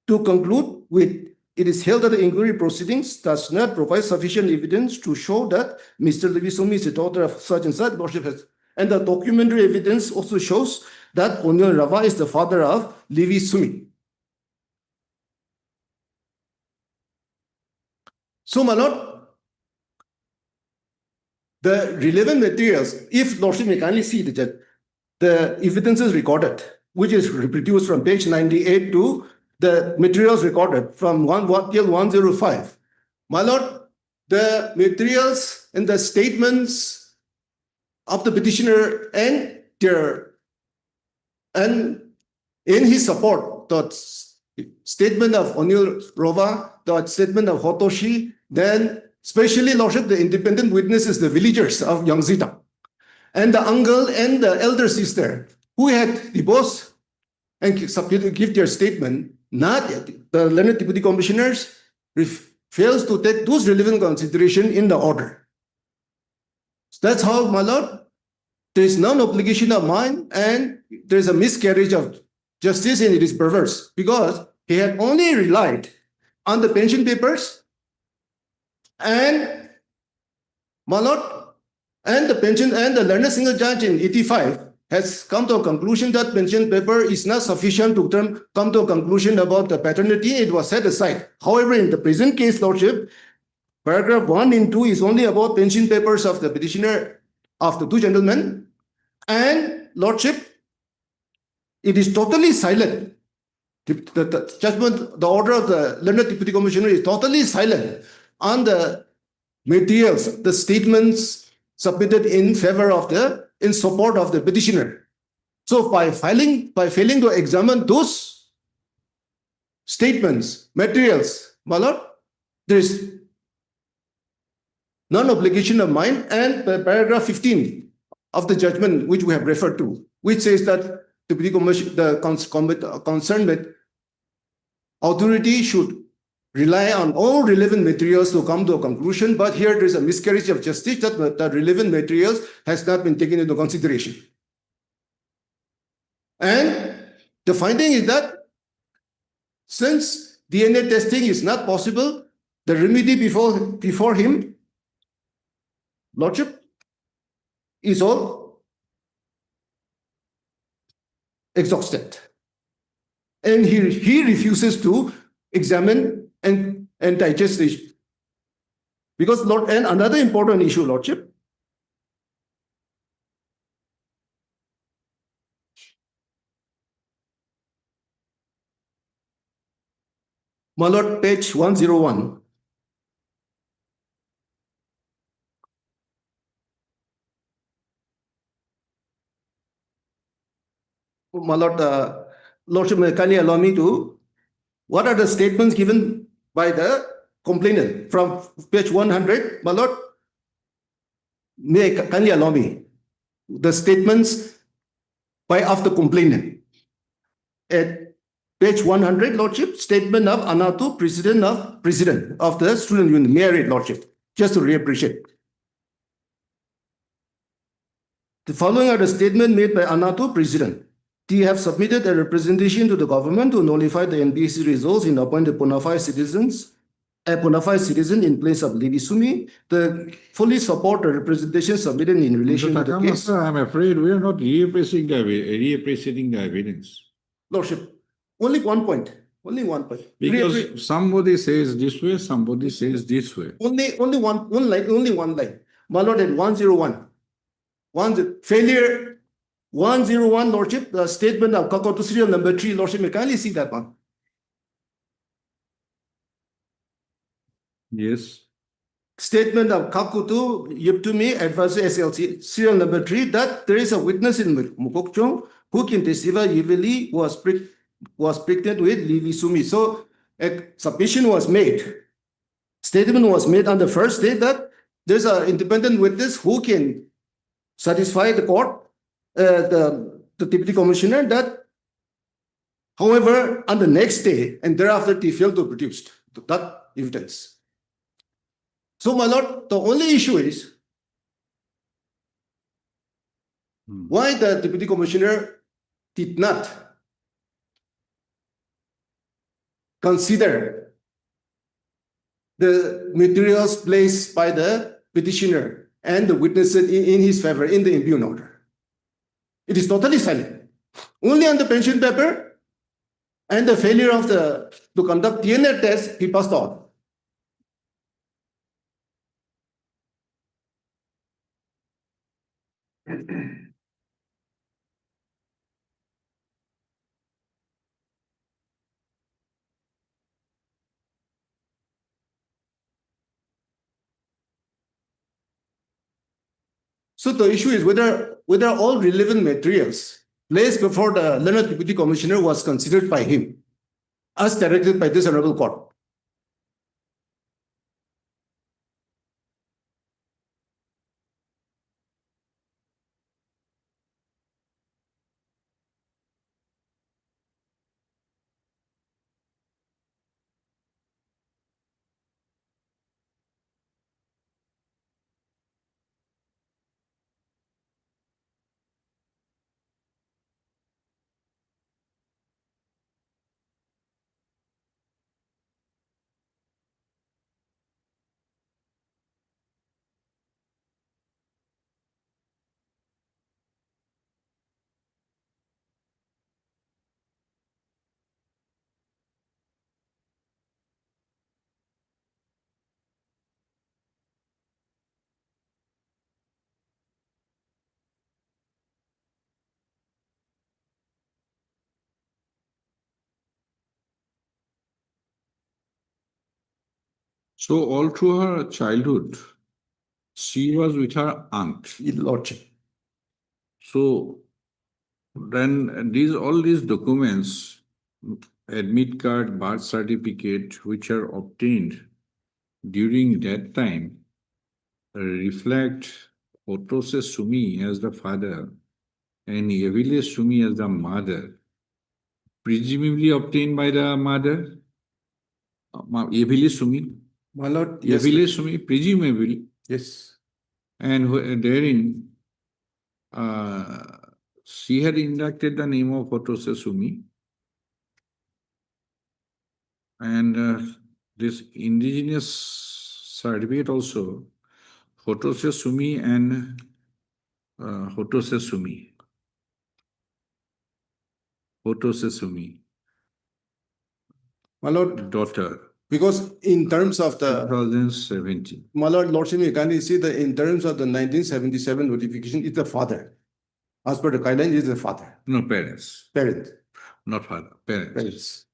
To conclude with, it is held that the inquiry proceedings does not provide sufficient evidence to show that Mr. Livy Sumi is the daughter of such and such. Lordship has, and the documentary evidence also shows that O'Neill Rava is the father of Livy Sumi. So, my lord, the relevant materials, if Lordship may kindly see the evidence is recorded, which is reproduced from page 98 to the materials recorded from 1 till 105. My lord, the materials and the statements of the petitioner and in his support, the statement of O'Neill Rova, the statement of Hotoshi, then Especially, Lordship, the independent witnesses, the villagers of Yangzita, and the uncle and the elder sister who had divorced and give their statement, not the learned deputy commissioners fails to take those relevant consideration in the order. So that's how, my lord, there is no obligation of mine and there is a miscarriage of justice and it is perverse because he had only relied on the pension papers and, my lord, and the pension and the learned single judge in 85 has come to a conclusion that pension paper is not sufficient to come to a conclusion about the paternity. It was set aside. However, in the present case, Lordship, paragraph 1 and 2 is only about pension papers of the petitioner of the two gentlemen. And Lordship, it is totally silent. The judgment, the order of the learned deputy commissioner is totally silent on the materials, the statements submitted in favor of in support of the petitioner. So by failing to examine those statements, materials, my lord, there is non-obligation of mine, and paragraph 15 of the judgment which we have referred to, which says that the concerned authority should rely on all relevant materials to come to a conclusion, but here there is a miscarriage of justice that the relevant materials has not been taken into consideration. And the finding is that since DNA testing is not possible, the remedy before him, Lordship, is all exhausted. And he refuses to examine and digest this. Because, Lord, and another important issue, Lordship, my lord, page 101. My lord, Lordship, kindly allow me to, what are the statements given by the complainant from page 100? My lord, kindly allow me the statements of the complainant. At page 100, Lordship, statement of Anatu, president of the student union. May I read, Lordship, just to reappreciate. The following are the statement made by Anatu, president. They have submitted a representation to the government to nullify the NPC results and appoint a bona fide citizen in place of Levi Sumi. The fully support the representation submitted in relation to the case. I'm afraid we are not reappraising the evidence. Lordship, only one point. Only one point. Because somebody says this way, somebody says this way. Only one line. My lord, at 101. Failure 101, Lordship, the statement of Kakoto serial number 3, Lordship, may kindly see that one. Yes. Statement of Kakutu Yiptumi Advisor SLC, serial number 3, that there is a witness in Mukokchong who can testify Yiveli was pregnant with Levi Sumi. So a submission was made. Statement was made on the first day that there's an independent witness who can satisfy the court, the deputy commissioner, that, however, on the next day and thereafter, they failed to produce that evidence. So, my lord, the only issue is why the deputy commissioner did not consider the materials placed by the petitioner and the witnesses in his favor in the impugned order. It is totally silent. Only on the pension paper and the failure of to conduct DNA test, he passed on. So the issue is whether all relevant materials placed before the learned deputy commissioner was considered by him as directed by this honorable court. So all through her childhood, she was with her aunt. Lordship. So then all these documents, admit card, birth certificate, which are obtained during that time, reflect Otose Sumi as the father and Evile Sumi as the mother, presumably obtained by the mother, Evile Sumi. My lord, yes. Evile Sumi, presumably, Yes. and therein she had inducted the name of Otose Sumi. And this indigenous certificate also, Hotose Sumi and Hotose Sumi. Hotose Sumi, My lord, daughter, because in terms of the 2017. My lord, Lordship, you can see that in terms of the 1977 notification, it's the father. As per the guideline, it's the father, No, parents, parent, not father, parents. parents.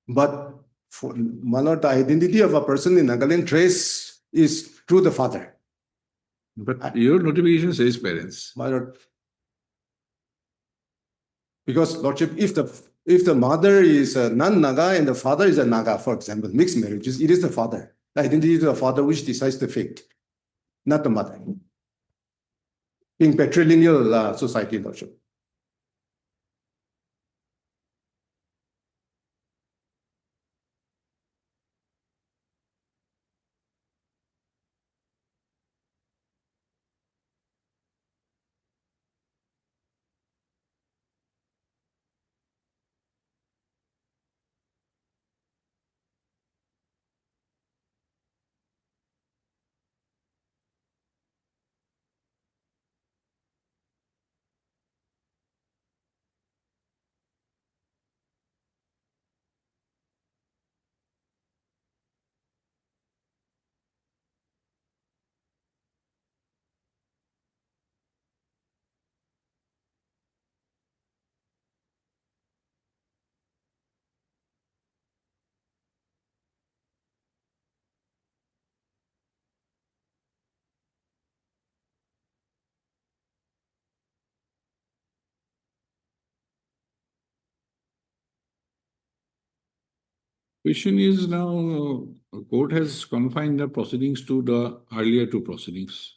But for my lord, the identity of a person in Nagaland trace is through the father. But your notification says parents. My lord, because Lordship, if the mother is a non-Naga and the father is a Naga, for example, mixed marriages, it is the father. The identity of the father which decides the fate, not the mother. In patrilineal society, Lordship. Question is now, court has confined the proceedings to the earlier two proceedings.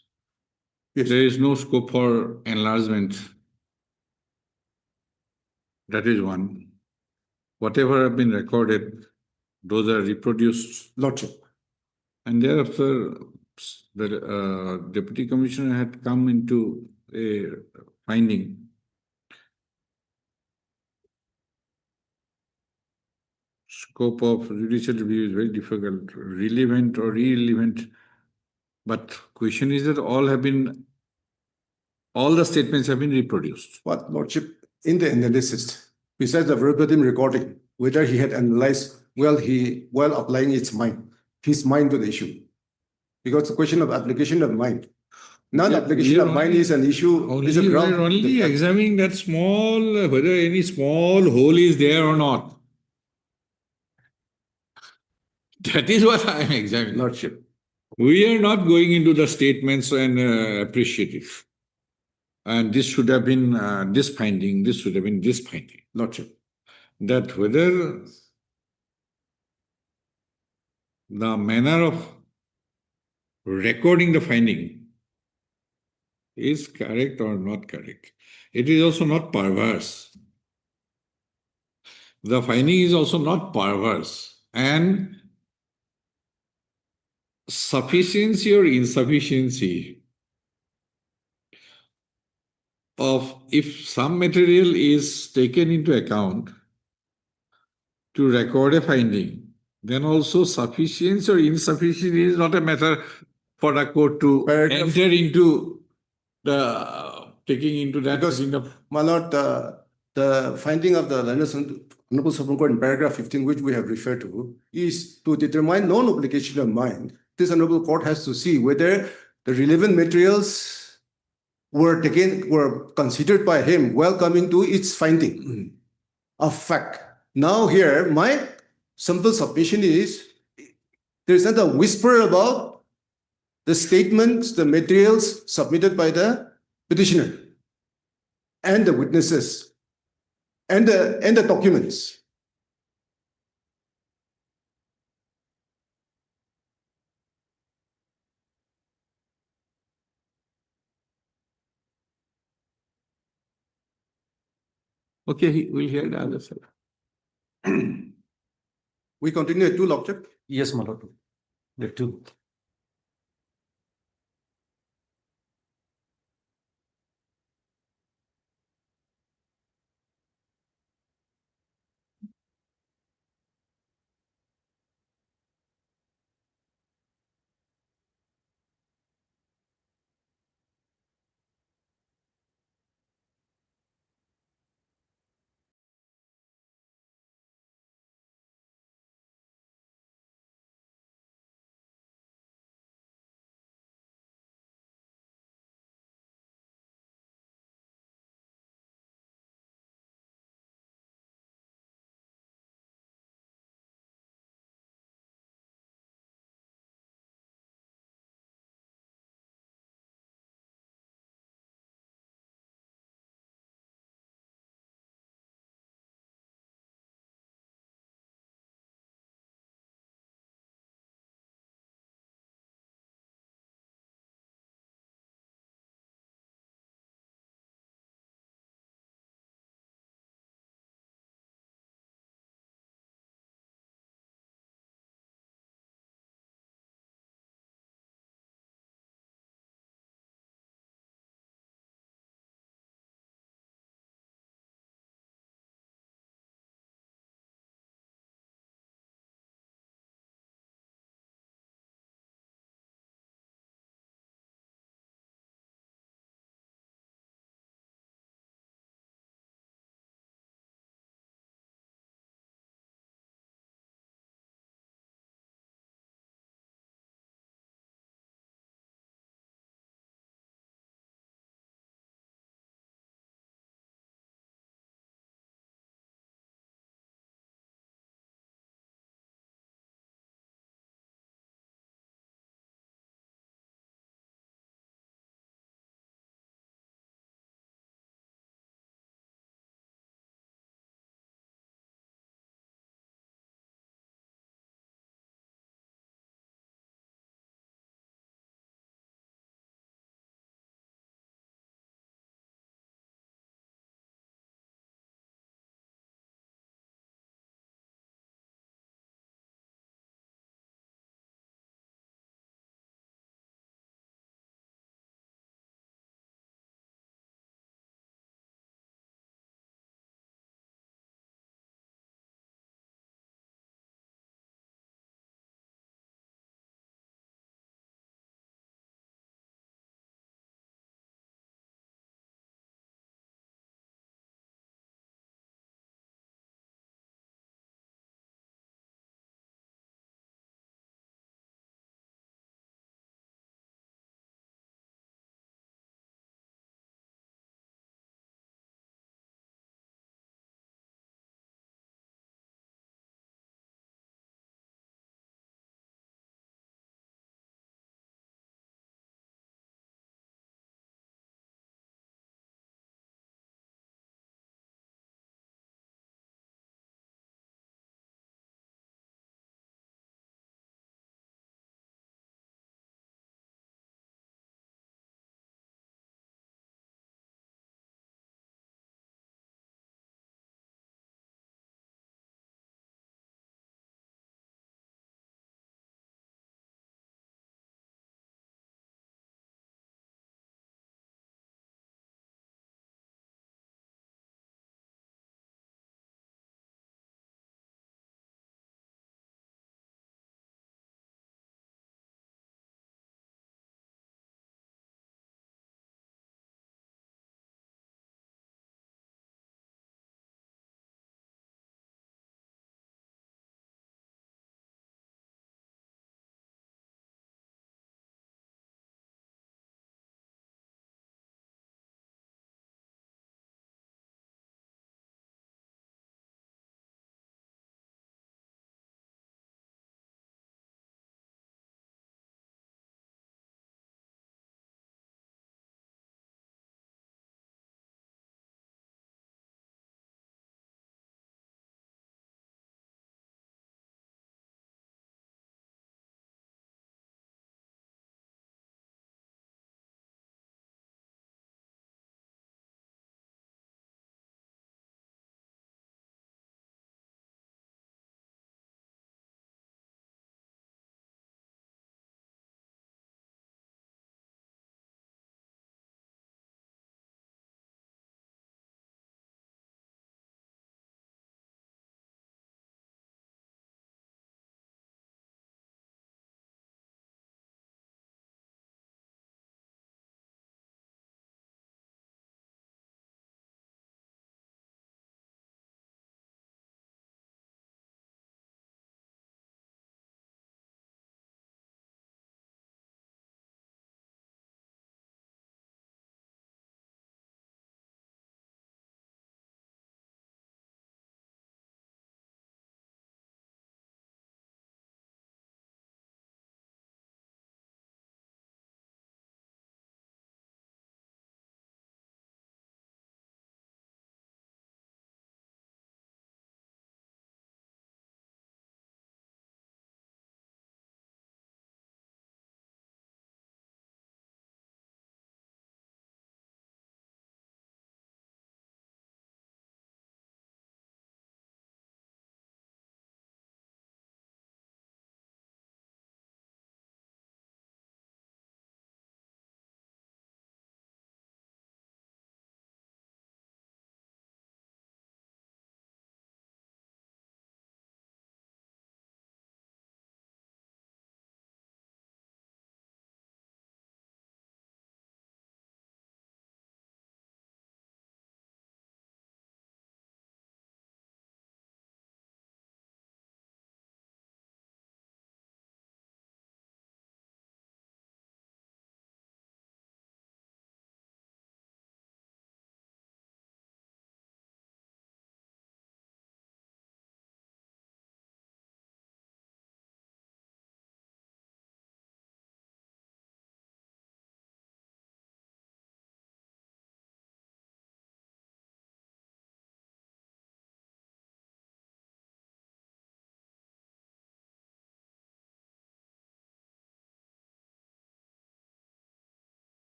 Yes. There is no scope for enlargement. That is one. Whatever have been recorded, those are reproduced. Lordship. And thereafter, the Deputy Commissioner had come into a finding. Scope of judicial review is very difficult, relevant or irrelevant. But question is that all the statements have been reproduced. But Lordship, in the analysis, besides the verbatim recording, whether he had analyzed while applying his mind to the issue. Because the question of application of mind. Non-application of mind is an issue. Is a We ground. are only examining that whether any small hole is there or not. That is what I am examining. Lordship. We are not going into the statements and appreciative. And this should have been this finding, this should have been this finding. Lordship. That whether the manner of recording the finding is correct or not correct. It is also not perverse. The finding is also not perverse. And sufficiency or insufficiency of if some material is taken into account to record a finding, then also sufficiency or insufficiency is not a matter for the court to enter into the taking into that. Because, my lord, the finding of the Honorable Supreme Court in paragraph 15, which we have referred to, is to determine non-obligation of mind. This Honorable Court has to see whether the relevant materials were considered by him while coming to its finding of fact. Now here, my simple submission is There's not a whisper about the statements, the materials submitted by the petitioner and the witnesses and the documents. Okay, we'll hear the other side. We continue at 2 Lockjaw. Yes, my lord. The two.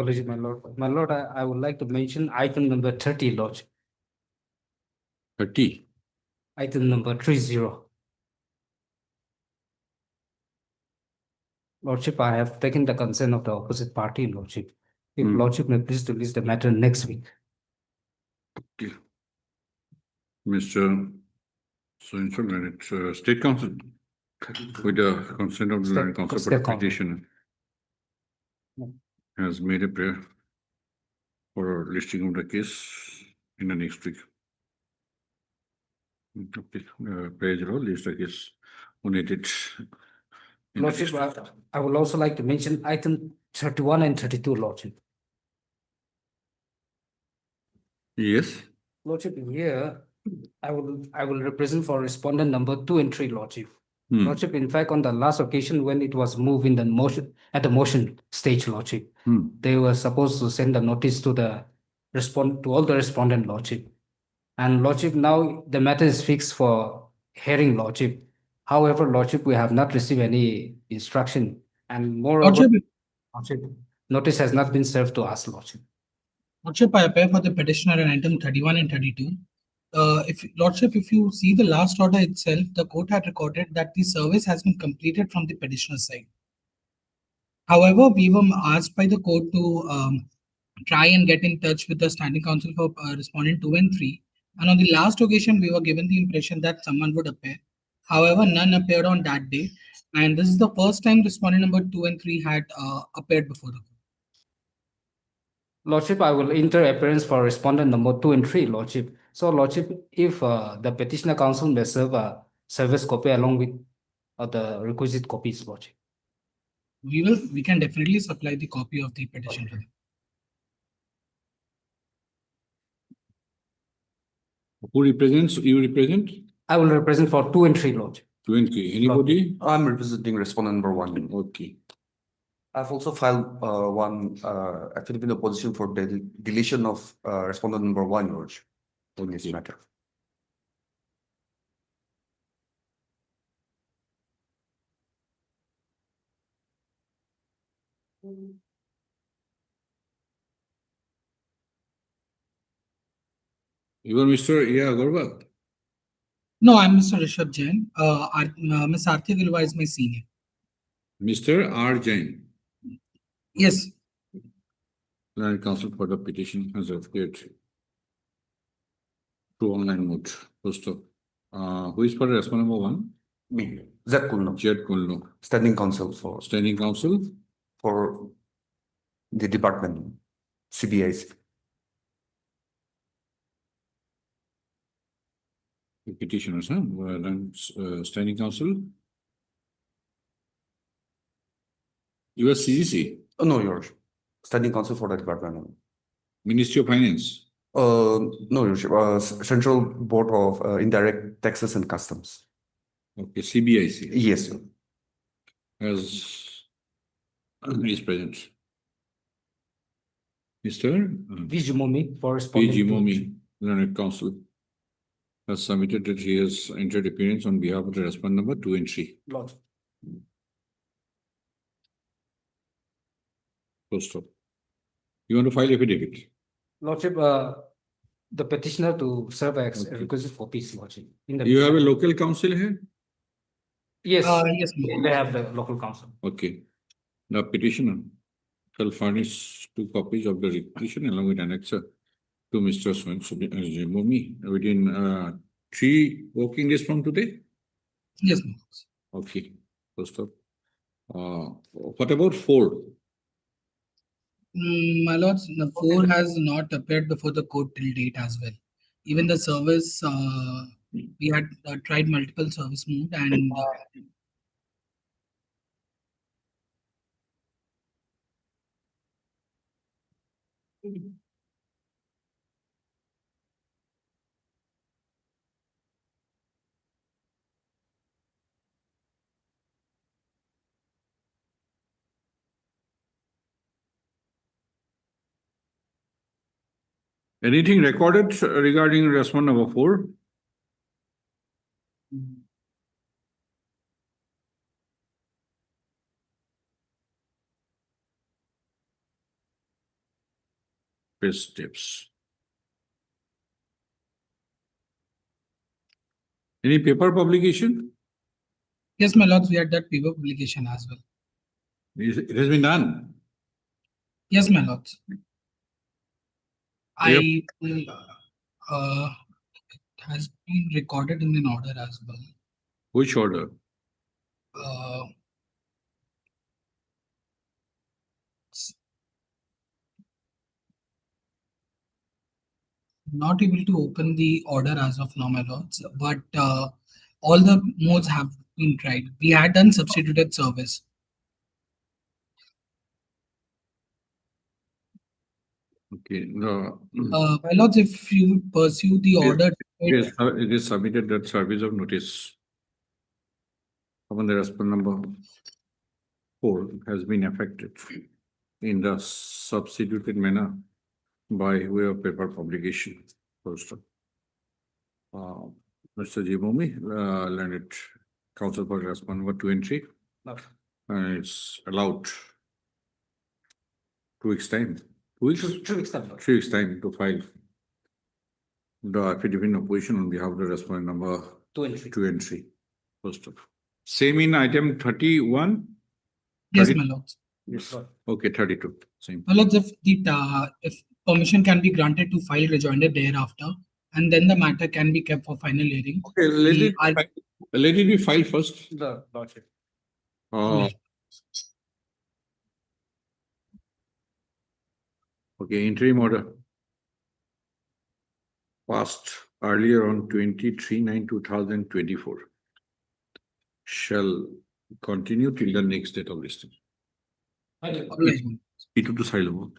Apology, my lord. My lord, I would like to mention item number 30, Lordship. 30. Item number 30. Lordship, I have taken the consent of the opposite party, Lordship. If Lordship may please release the matter next week. Okay. Mr. So-and-so, Learned State Council, with the consent of the Learned Council for the State Council. petition, has made a prayer for listing of the case in the next week. Okay, praise the Lord, list the case on it. Lordship, I would also like to mention item 31 and 32, Lordship. Yes. Lordship, here, I will represent for respondent number 2 and 3, Lordship. Lordship, in fact, on the last occasion when it was moved in the motion, at the motion stage, Lordship, they were supposed to send a notice to all the respondent, Lordship. And Lordship, now the matter is fixed for hearing, Lordship. However, Lordship, we have not received any instruction, and moreover, Lordship, notice has not been served to us, Lordship. Lordship, I appear for the petitioner in item 31 and 32. Lordship, if you see the last order itself, the court had recorded that the service has been completed from the petitioner's side. However, we were asked by the court to try and get in touch with the standing counsel for respondent 2 and 3. And on the last occasion, we were given the impression that someone would appear. However, none appeared on that day. And this is the first time respondent number 2 and 3 had appeared before the court. Lordship, I will enter appearance for respondent number 2 and 3, Lordship. So, Lordship, if the petitioner counsel may serve a service copy along with the requisite copies, Lordship. We can definitely supply the copy of the petition to them. Who represents? You represent? I will represent for 2 and 3, Lordship. 2 and 3. Anybody? I'm representing respondent number 1. Okay. I've also filed one affidavit in opposition for the deletion of respondent number 1, George, on this matter. You are Mr. Agarwal? No, I'm Mr. Rishabh Jain. Ms. Aarti Gilwa is my senior. Mr. R. Jain. Yes. Learned Counsel for the petition has appeared to online mode. First of, who is for respondent number 1? Me, Zed Kulno. Jed Kulno. Standing counsel for the department, CBIC. The petitioners, huh? Standing counsel. You are CGC? Oh, no, George. Standing counsel for the department. Ministry of Finance? No, Your Central Board of Indirect Taxes and Customs. Okay, CBIC. Yes, sir. As is present. Mr. Vijimomi for respondent. Vijimomi, Learned Counsel, has submitted that he has entered appearance on behalf of the respondent number 2 and 3. Lord. First of, you want to file affidavit? Lordship, the petitioner to serve as requisite for peace, Lordship. You have a local counsel here? Yes, yes, they have the local counsel. Okay. The petitioner shall furnish 2 copies of the petition along with annexer to Mr. Vijimomi within 3 working days from today? Yes. Okay. First of, what about 4? My lords, the 4 has not appeared before the court till date as well. Even the service, we had tried multiple service mode and Anything recorded regarding respondent number 4? pay steps. Any paper publication? Yes, my lords, we had that paper publication as well. It has been done. Yes, my lords. Yep. It has been recorded in an order as well. Which order? Uh, Not able to open the order as of now, my lords, but all the modes have been tried. We had done substituted service. Okay, no. My lords, if you pursue the order, It is submitted that service of notice upon the respondent number 4 has been affected in the substituted manner by way of paper publication. First, Mr. Jibomi, Learned Council for Respondent number 2 and 3. And it's allowed 2 weeks time. 2 weeks? 2 weeks time. 3 weeks time to file the affidavit in opposition on behalf of the respondent number 2 and 3. 2 and 3. First of same in item 31. yes, 30? my lords. Yes. Okay, 32. Same. My lords, if permission can be granted to file rejoinder thereafter, and then the matter can be kept for final hearing. Okay, let it be filed first. The lordship. Okay, interim order passed earlier on 23/9/2024 shall continue till the next date of listing. Itu to silent.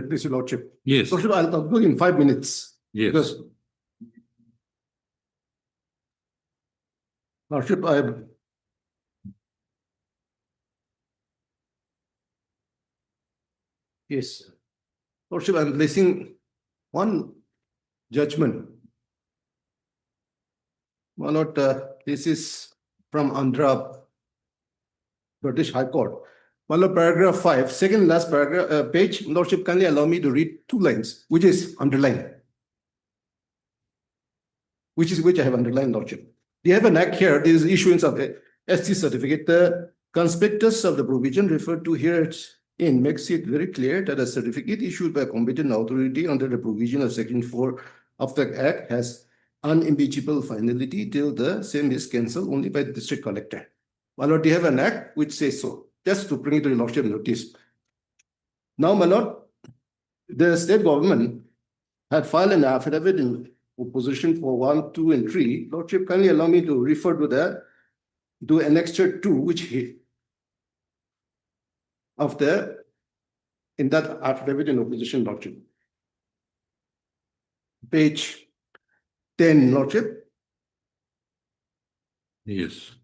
Please, Your Lordship. Yes. Lordship, I'll go in 5 minutes. Yes. Because Lordship, yes. Lordship, I'm placing one judgment. My Lord, this is from Andhra British High Court. My Lord, paragraph 5, second last paragraph, page, Lordship, kindly allow me to read 2 lines, which is underlined. Which I have underlined, Lordship. They have an act here, there is issuance of a SC certificate. The conspectus of the provision referred to here makes it very clear that a certificate issued by a competent authority under the provision of Section 4 of the Act has unimpeachable finality till the same is cancelled only by the district collector. My Lord, they have an act which says so, just to bring it to your Lordship notice. Now, my Lord, the state government had filed an affidavit in opposition for 1, 2, and 3. Lordship, kindly allow me to refer to annexure 2, which in that affidavit in opposition, Lordship. Page 10, Lordship. Yes.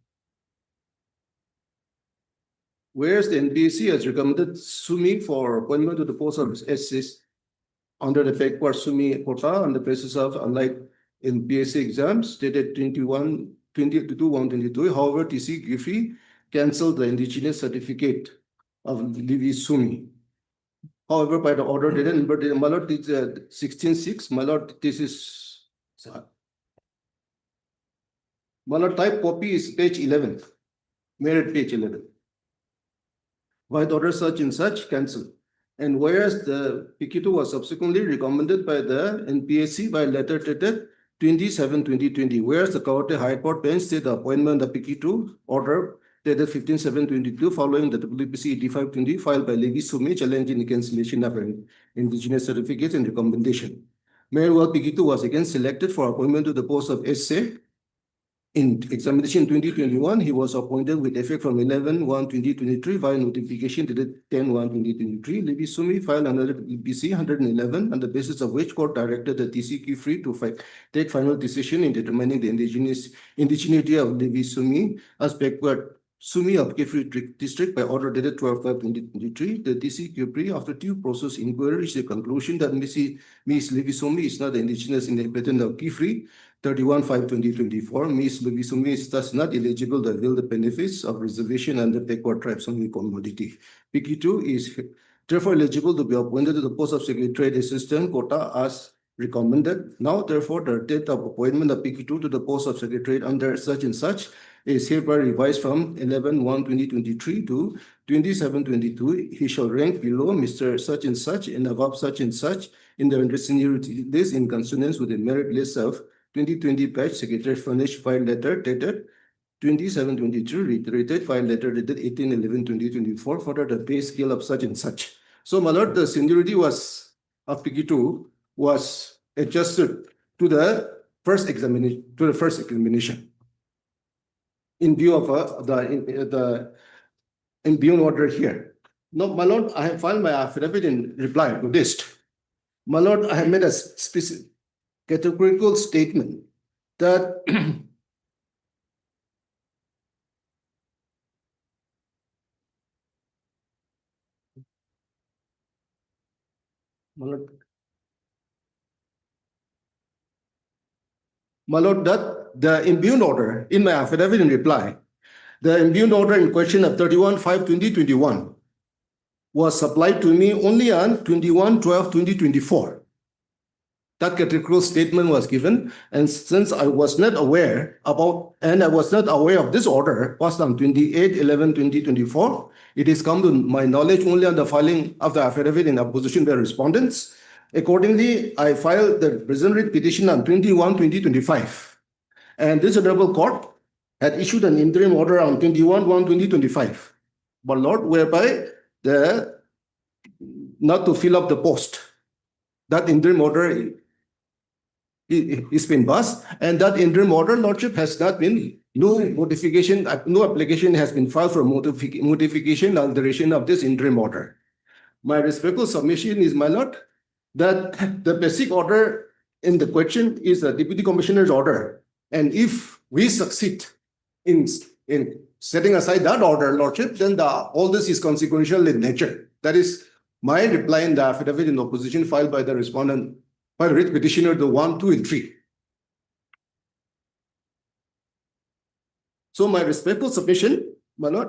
Whereas the NPC has recommended Sumi for appointment to the post of SS under the backward Sumi quota on the basis of, unlike in PSC exams dated 2022-122, however, TC Giffey cancelled the indigenous certificate of Levi Sumi. However, by the order dated, but my Lord, 16.6, my Lord, this is, my Lord, type copy is page 11, merit page 11. By the order such and such, cancelled. And whereas the PQ2 was subsequently recommended by the NPSC by letter dated 27/2020, whereas the Gauhati High Court bench said the appointment of the PQ2 order dated 15/7/22 following the WPC 85/20 filed by Levi Sumi challenging the cancellation of indigenous certificates and recommendation. Meanwhile, PQ2 was again selected for appointment to the post of SA. In examination 2021, he was appointed with effect from 11/1/2023 via notification dated 10/1/2023. Levi Sumi filed another BC 111, on the basis of which court directed the TCQ free to take final decision in determining the indigeneity of Levi Sumi as backward Sumi of Kefri district by order dated 12/5/2023. The TCQ free, after due process inquiry, reached the conclusion that Ms. Levi Sumi is not the indigenous inhabitant of Kefri. 31/5/2024, Ms. Lugisumi is thus not eligible to avail the benefits of reservation under backward tribes only commodity. PQ2 is therefore eligible to be appointed to the post of Secretariat Assistant quota as recommended. Now, therefore, the date of appointment of PQ2 to the post of Secretariat under such and such is hereby revised from 11/1/2023 to 27/22. He shall rank below Mr. Such and such and above such and such in the seniority list in consonance with the merit list of 2020 batch Secretary furnished file letter dated 27/22, reiterated file letter dated 18/11/2024 for the pay scale of such and such. So, my lord, the seniority was of PQ2 was adjusted to the first examination. In view of the imbued order here. Now, my lord, I have filed my affidavit in reply to this. My lord, I have made a specific categorical statement that my lord, that the imbued order in my affidavit in reply, the imbued order in question of 31/5/2021 was supplied to me only on 21/12/2024. That categorical statement was given, and since I was not aware of this order passed on 28/11/2024, it has come to my knowledge only on the filing of the affidavit in opposition by respondents. Accordingly, I filed the present writ petition on 21/2025, and this honorable court had issued an interim order on 21/1/2025, but Lord, whereby not to fill up the post. That interim order is been passed, and that interim order, Lordship, has not been, no application has been filed for modification alteration of this interim order. My respectful submission is, my lord, that the basic order in the question is the Deputy Commissioner's order. And if we succeed in setting aside that order, Lordship, then all this is consequential in nature. That is my reply in the affidavit in opposition filed by the respondent, by writ petitioner, the 1, 2, and 3. So my respectful submission, my lord,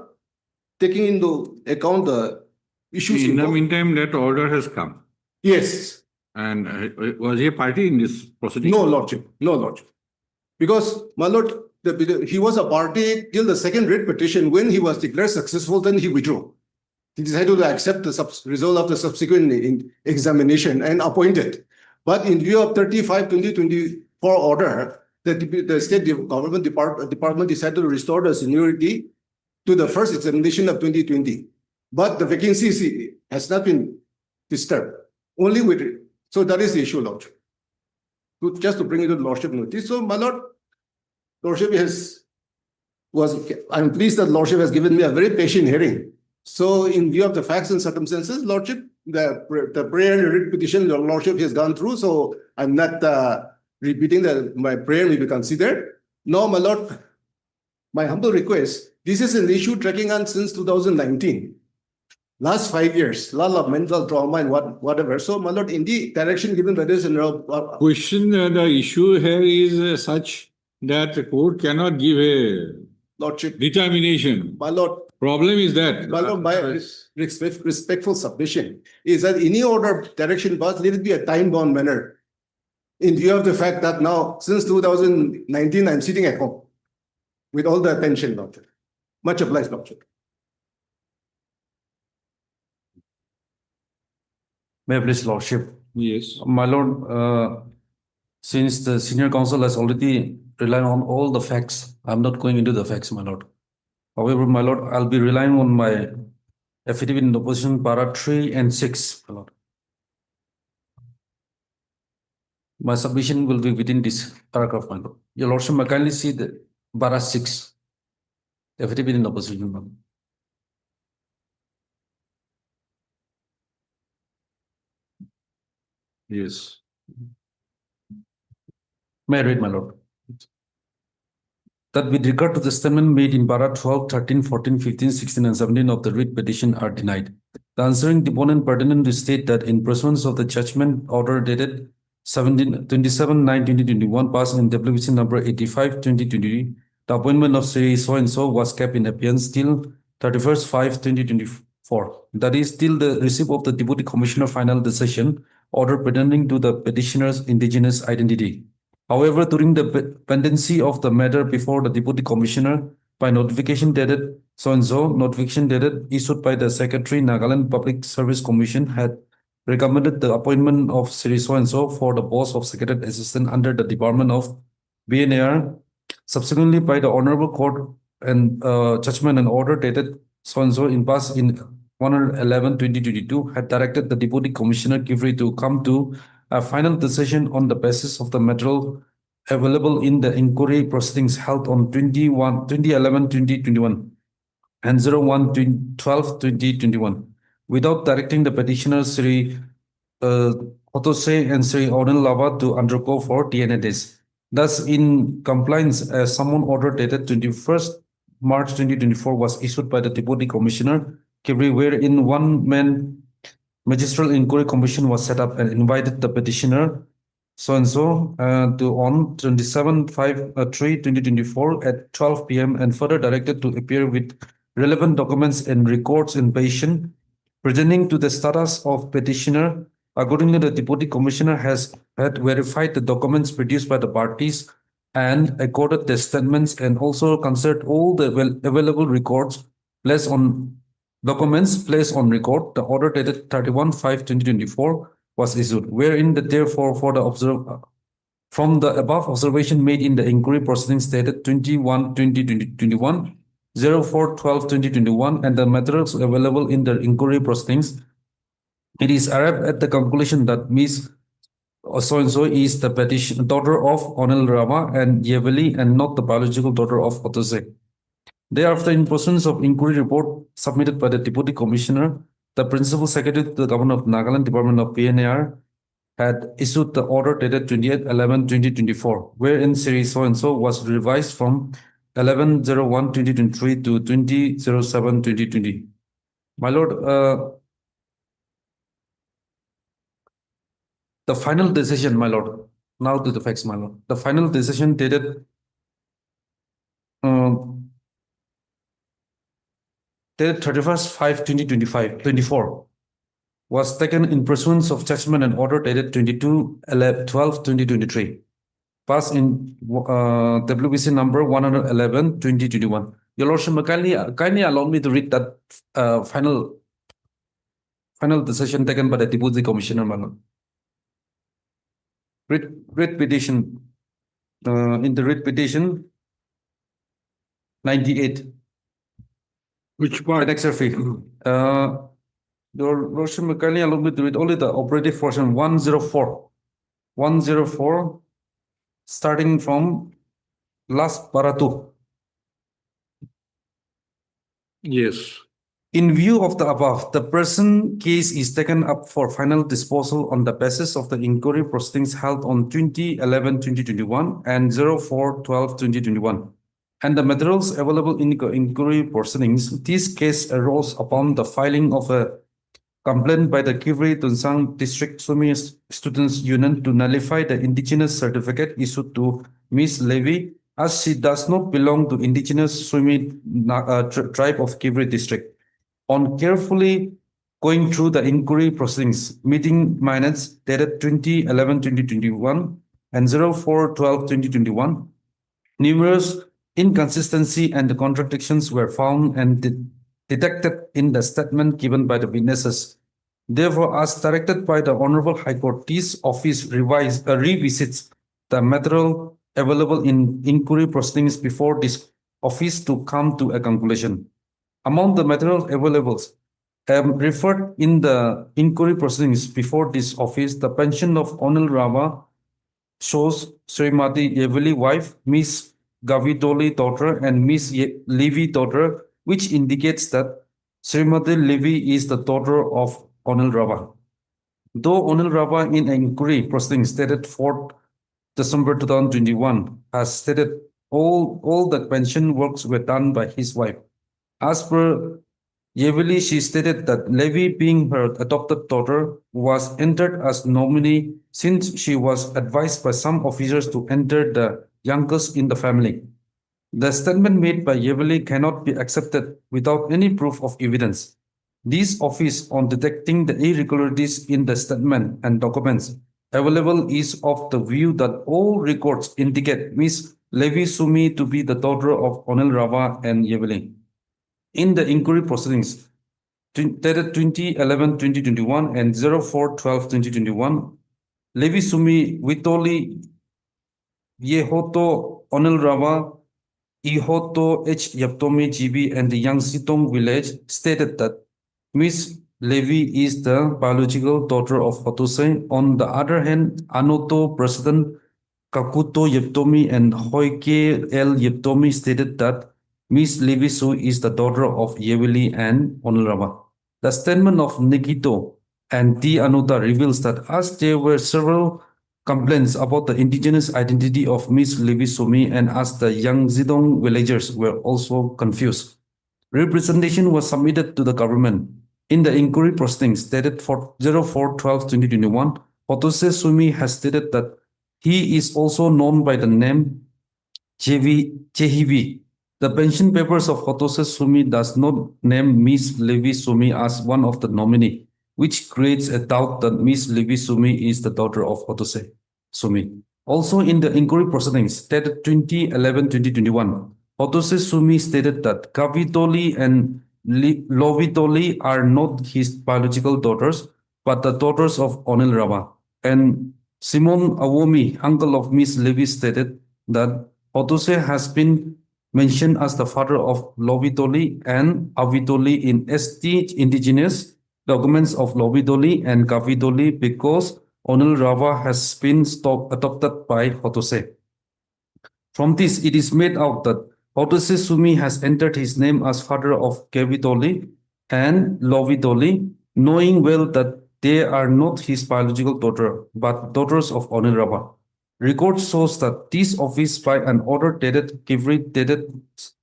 taking into account the issues. In the meantime, that order has come. Yes. And was he a party in this proceeding? No, Lordship. No, Lordship. Because, my lord, he was a party till the second writ petition. When he was declared successful, then he withdrew. He decided to accept the result of the subsequent examination and appointed. But in view of 35/2024 order, the state government department decided to restore the seniority to the first examination of 2020. But the vacancy has not been disturbed. Only with it. So that is the issue, Lordship. Just to bring it to the Lordship notice. So, my lord, Lordship I'm pleased that Lordship has given me a very patient hearing. So, in view of the facts and circumstances, Lordship, the prayer and writ petition your Lordship has gone through, so I'm not repeating that my prayer will be considered. No, my lord, my humble request, this is an issue tracking on since 2019. Last 5 years, a lot of mental trauma and whatever. So, my lord, in the direction given by this question, the issue here is such that the court cannot give a Lordship determination. My lord, problem is that. My lord, my respectful submission is that any order direction passed, let it be a time-bound manner. In view of the fact that now, since 2019, I'm sitting at home with all the attention, Lordship. Much obliged, Lordship. May I please, Lordship? Yes. My lord, since the senior counsel has already relied on all the facts, I'm not going into the facts, my lord. However, my lord, I'll be relying on my affidavit in opposition, para 3 and 6, my lord. My submission will be within this paragraph, my lord. Your lordship may kindly see the para 6, affidavit in opposition, my lord. Yes. May I read, my lord? That with regard to the statement made in para 12, 13, 14, 15, 16, and 17 of the writ petition are denied. The answering deponent pertinent to state that in pursuance of the judgment order dated 27/9/2021 passed in WBC number 85/2020. The appointment of Sri so and so was kept in abeyance till 31/5/2024. That is till the receipt of the Deputy Commissioner final decision order pertaining to the petitioner's indigenous identity. However, during the pendency of the matter before the Deputy Commissioner, by notification dated so and so, notification dated issued by the Secretary Nagaland Public Service Commission had recommended the appointment of Sri so and so for the post of Secretary Assistant under the Department of BNAR. Subsequently, by the Honorable Court and judgment and order dated so and so in past in 111/2022 had directed the Deputy Commissioner Kivri to come to a final decision on the basis of the material available in the inquiry proceedings held on 2011/2021 and 01/12/2021 without directing the petitioner Sri Otose and Sri Onil Lava to undergo for DNA tests. Thus, in compliance, a summon order dated 21st March 2024 was issued by the Deputy Commissioner Kivri, wherein one-man Magistral Inquiry Commission was set up and invited the petitioner so and so to on 27/5/2024 at 12 p.m. and further directed to appear with relevant documents and records in patient pertaining to the status of petitioner. Accordingly, the Deputy Commissioner had verified the documents produced by the parties and accorded the statements and also considered all the available records placed on documents placed on record. The order dated 31/5/2024 was issued, wherein the therefore for the from the above observation made in the inquiry proceedings dated 21/2021, 04/12/2021, and the materials available in the inquiry proceedings, it is arrived at the conclusion that Ms. So and so is the daughter of Onil Rama and Yeveli and not the biological daughter of Otose. Thereafter, in pursuance of inquiry report submitted by the Deputy Commissioner, the Principal Secretary to the Government of Nagaland Department of PNAR had issued the order dated 28/11/2024, wherein series so and so was revised from 11/01/2023 to 20/07/2020. My lord, the final decision, my lord. Now to the facts, my lord. The final decision dated dated 31/5/2024 was taken in pursuance of judgment and order dated 22/12/2023, passed in WBC number 111/2021. Your Lordship, kindly allow me to read that final decision taken by the Deputy Commissioner, my lord. Writ petition. In the writ petition 98. Which part? Exerfee. Your Lordship, kindly allow me to read only the operative portion 104. 104, starting from last paratu. Yes. In view of the above, the present case is taken up for final disposal on the basis of the inquiry proceedings held on 20/11/2021 and 04/12/2021. And the materials available in inquiry proceedings, this case arose upon the filing of a complaint by the Kivri Tunsang District Sumi Students Union to nullify the indigenous certificate issued to Ms. Levy, as she does not belong to indigenous Sumi tribe of Kivri District. On carefully going through the inquiry proceedings, meeting minutes dated 20/11/2021 and 04/12/2021, numerous inconsistency and contradictions were found and detected in the statement given by the witnesses. Therefore, as directed by the Honorable High Court, this office revisits the material available in inquiry proceedings before this office to come to a conclusion. Among the material available referred in the inquiry proceedings before this office, the pension of Onil Rama shows Srimati Yeveli wife, Miss Gavidoli daughter, and Miss Levy daughter, which indicates that Srimati Levy is the daughter of Onil Rama. Though Onil Rama in inquiry proceedings dated 4th December 2021 has stated all the pension works were done by his wife. As per Yevili, she stated that Levi, being her adopted daughter, was entered as nominee since she was advised by some officers to enter the youngest in the family. The statement made by Yevili cannot be accepted without any proof of evidence. This office on detecting the irregularities in the statement and documents available is of the view that all records indicate Miss Levi Sumi to be the daughter of Onel Rava and Yevili. In the inquiry proceedings dated 2011-2021 and 04-12-2021, Levi Sumi Witoli Yehoto Onel Rava Ihoto H. Yaptomi GB and the Yangsitong village stated that Miss Levi is the biological daughter of Hotose. On the other hand, Anoto President Kakuto Yeptomi and Hoike L. Yeptomi stated that Miss Levi Su is the daughter of Yevili and Onelrava. The statement of Nikito and T. Anuta reveals that as there were several complaints about the indigenous identity of Miss Levi Sumi and as the Yangzidong villagers were also confused, representation was submitted to the government. In the inquiry proceedings dated 04-12-2021, Hotose Sumi has stated that he is also known by the name Chehivi. The pension papers of Hotose Sumi does not name Miss Levi Sumi as one of the nominee, which creates a doubt that Miss Levi Sumi is the daughter of Hotose Sumi. Also in the inquiry proceedings dated 2011-2021, Hotose Sumi stated that Kavitoli and Lovitoli are not his biological daughters, but the daughters of Onel Rava. And Simon Awomi, uncle of Miss Levi, stated that Hotose has been mentioned as the father of Lovitoli and Avitoli in ST indigenous documents of Lovitoli and Kavitoli because Onel Rava has been adopted by Hotose. From this, it is made out that Hotose Sumi has entered his name as father of Kavitoli and Lovitoli, knowing well that they are not his biological daughter, but daughters of Onel Rava. Record shows that this office by an order dated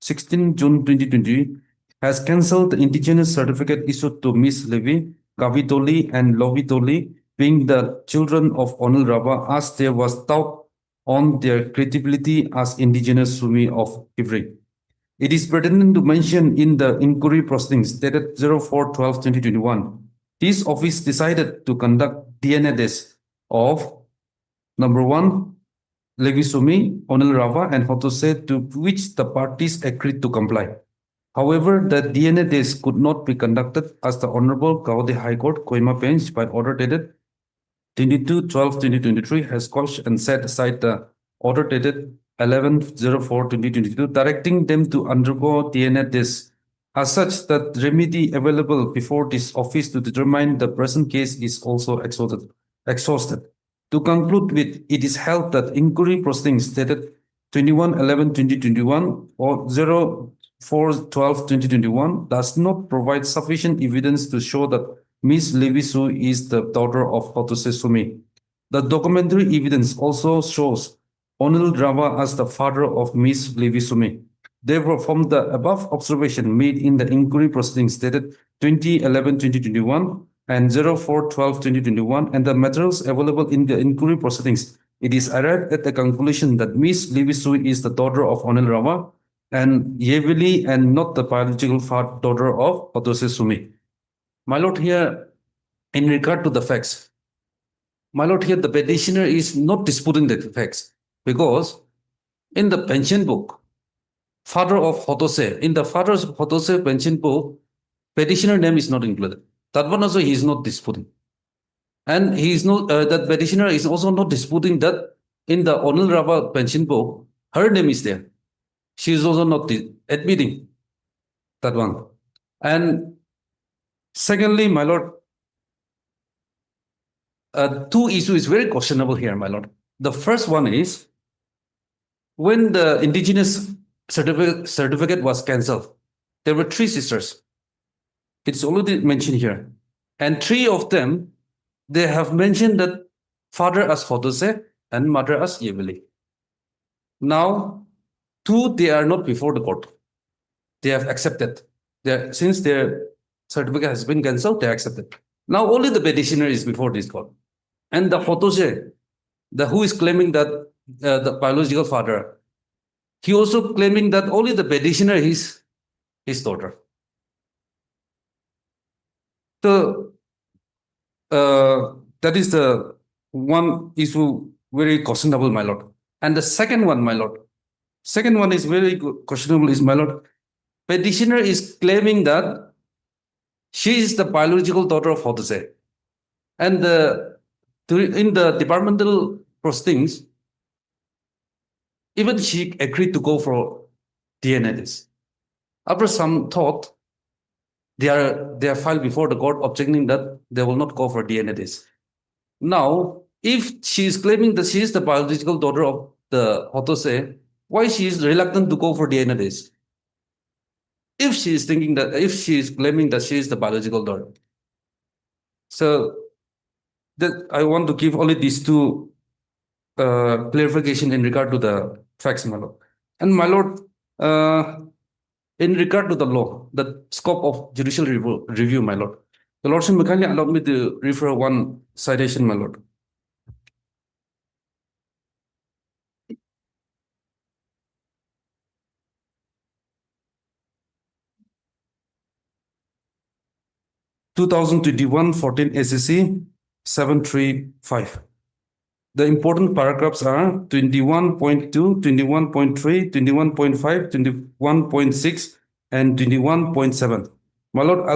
16 June 2020 has cancelled the indigenous certificate issued to Miss Levi, Kavitoli and Lovitoli, being the children of Onel Rava, as there was doubt on their credibility as indigenous Sumi of Kivri. It is pertinent to mention in the inquiry proceedings dated 04-12-2021, this office decided to conduct DNA test of number 1, Levi Sumi, Onel Rava, and Hotose, to which the parties agreed to comply. However, the DNA test could not be conducted as the Honorable Gauhati High Court, Kohima bench, by order dated 22-12-2023 has quashed and set aside the order dated 11-04-2022, directing them to undergo DNA tests. As such, the remedy available before this office to determine the present case is also exhausted. To conclude with, it is held that inquiry proceedings dated 21-11-2021 or 04-12-2021 does not provide sufficient evidence to show that Miss Levi Su is the daughter of Hotose Sumi. The documentary evidence also shows Onel Rava as the father of Miss Levi Sumi. Therefore, from the above observation made in the inquiry proceedings dated 2011-2021 and 04-12-2021 and the materials available in the inquiry proceedings, it is arrived at the conclusion that Miss Levi Su is the daughter of Onel Rava and Yevili and not the biological daughter of Hotose Sumi. My lord, here, in regard to the facts, my lord, here the petitioner is not disputing the facts because in the pension book, father of Hotose, in the father's Hotose pension book, petitioner name is not included. That one also he is not disputing. And he is not, that petitioner is also not disputing that in the Onel Rava pension book, her name is there. She is also not admitting that one. And secondly, my lord, two issues is very questionable here, my lord. The first one is when the indigenous certificate was cancelled, there were 3 sisters. It's already mentioned here. And 3 of them, they have mentioned that father as Hotose and mother as Yevili. Now, 2, they are not before the court. They have accepted. Since their certificate has been cancelled, they accepted. Now only the petitioner is before this court. And the photose, the who is claiming that the biological father, he also claiming that only the petitioner is his daughter. So that is the one issue very questionable, my lord. And the second one, my lord, second one is very questionable is, my lord, petitioner is claiming that she is the biological daughter of Hotose. And in the departmental proceedings, even she agreed to go for DNA test. After some thought, they are filed before the court objecting that they will not go for DNA test. Now, if she is claiming that she is the biological daughter of the Hotose, why she is reluctant to go for DNA test? If she is thinking that, if she is claiming that she is the biological daughter. So that I want to give only these two clarification in regard to the facts, my lord. And my lord, in regard to the law, the scope of judicial review, my lord, the lordship may kindly allow me to refer one citation, my lord. (2021-14) SEC 735. The important paragraphs are 21.2, 21.3, 21.5, 21.6, and 21.7. My lord,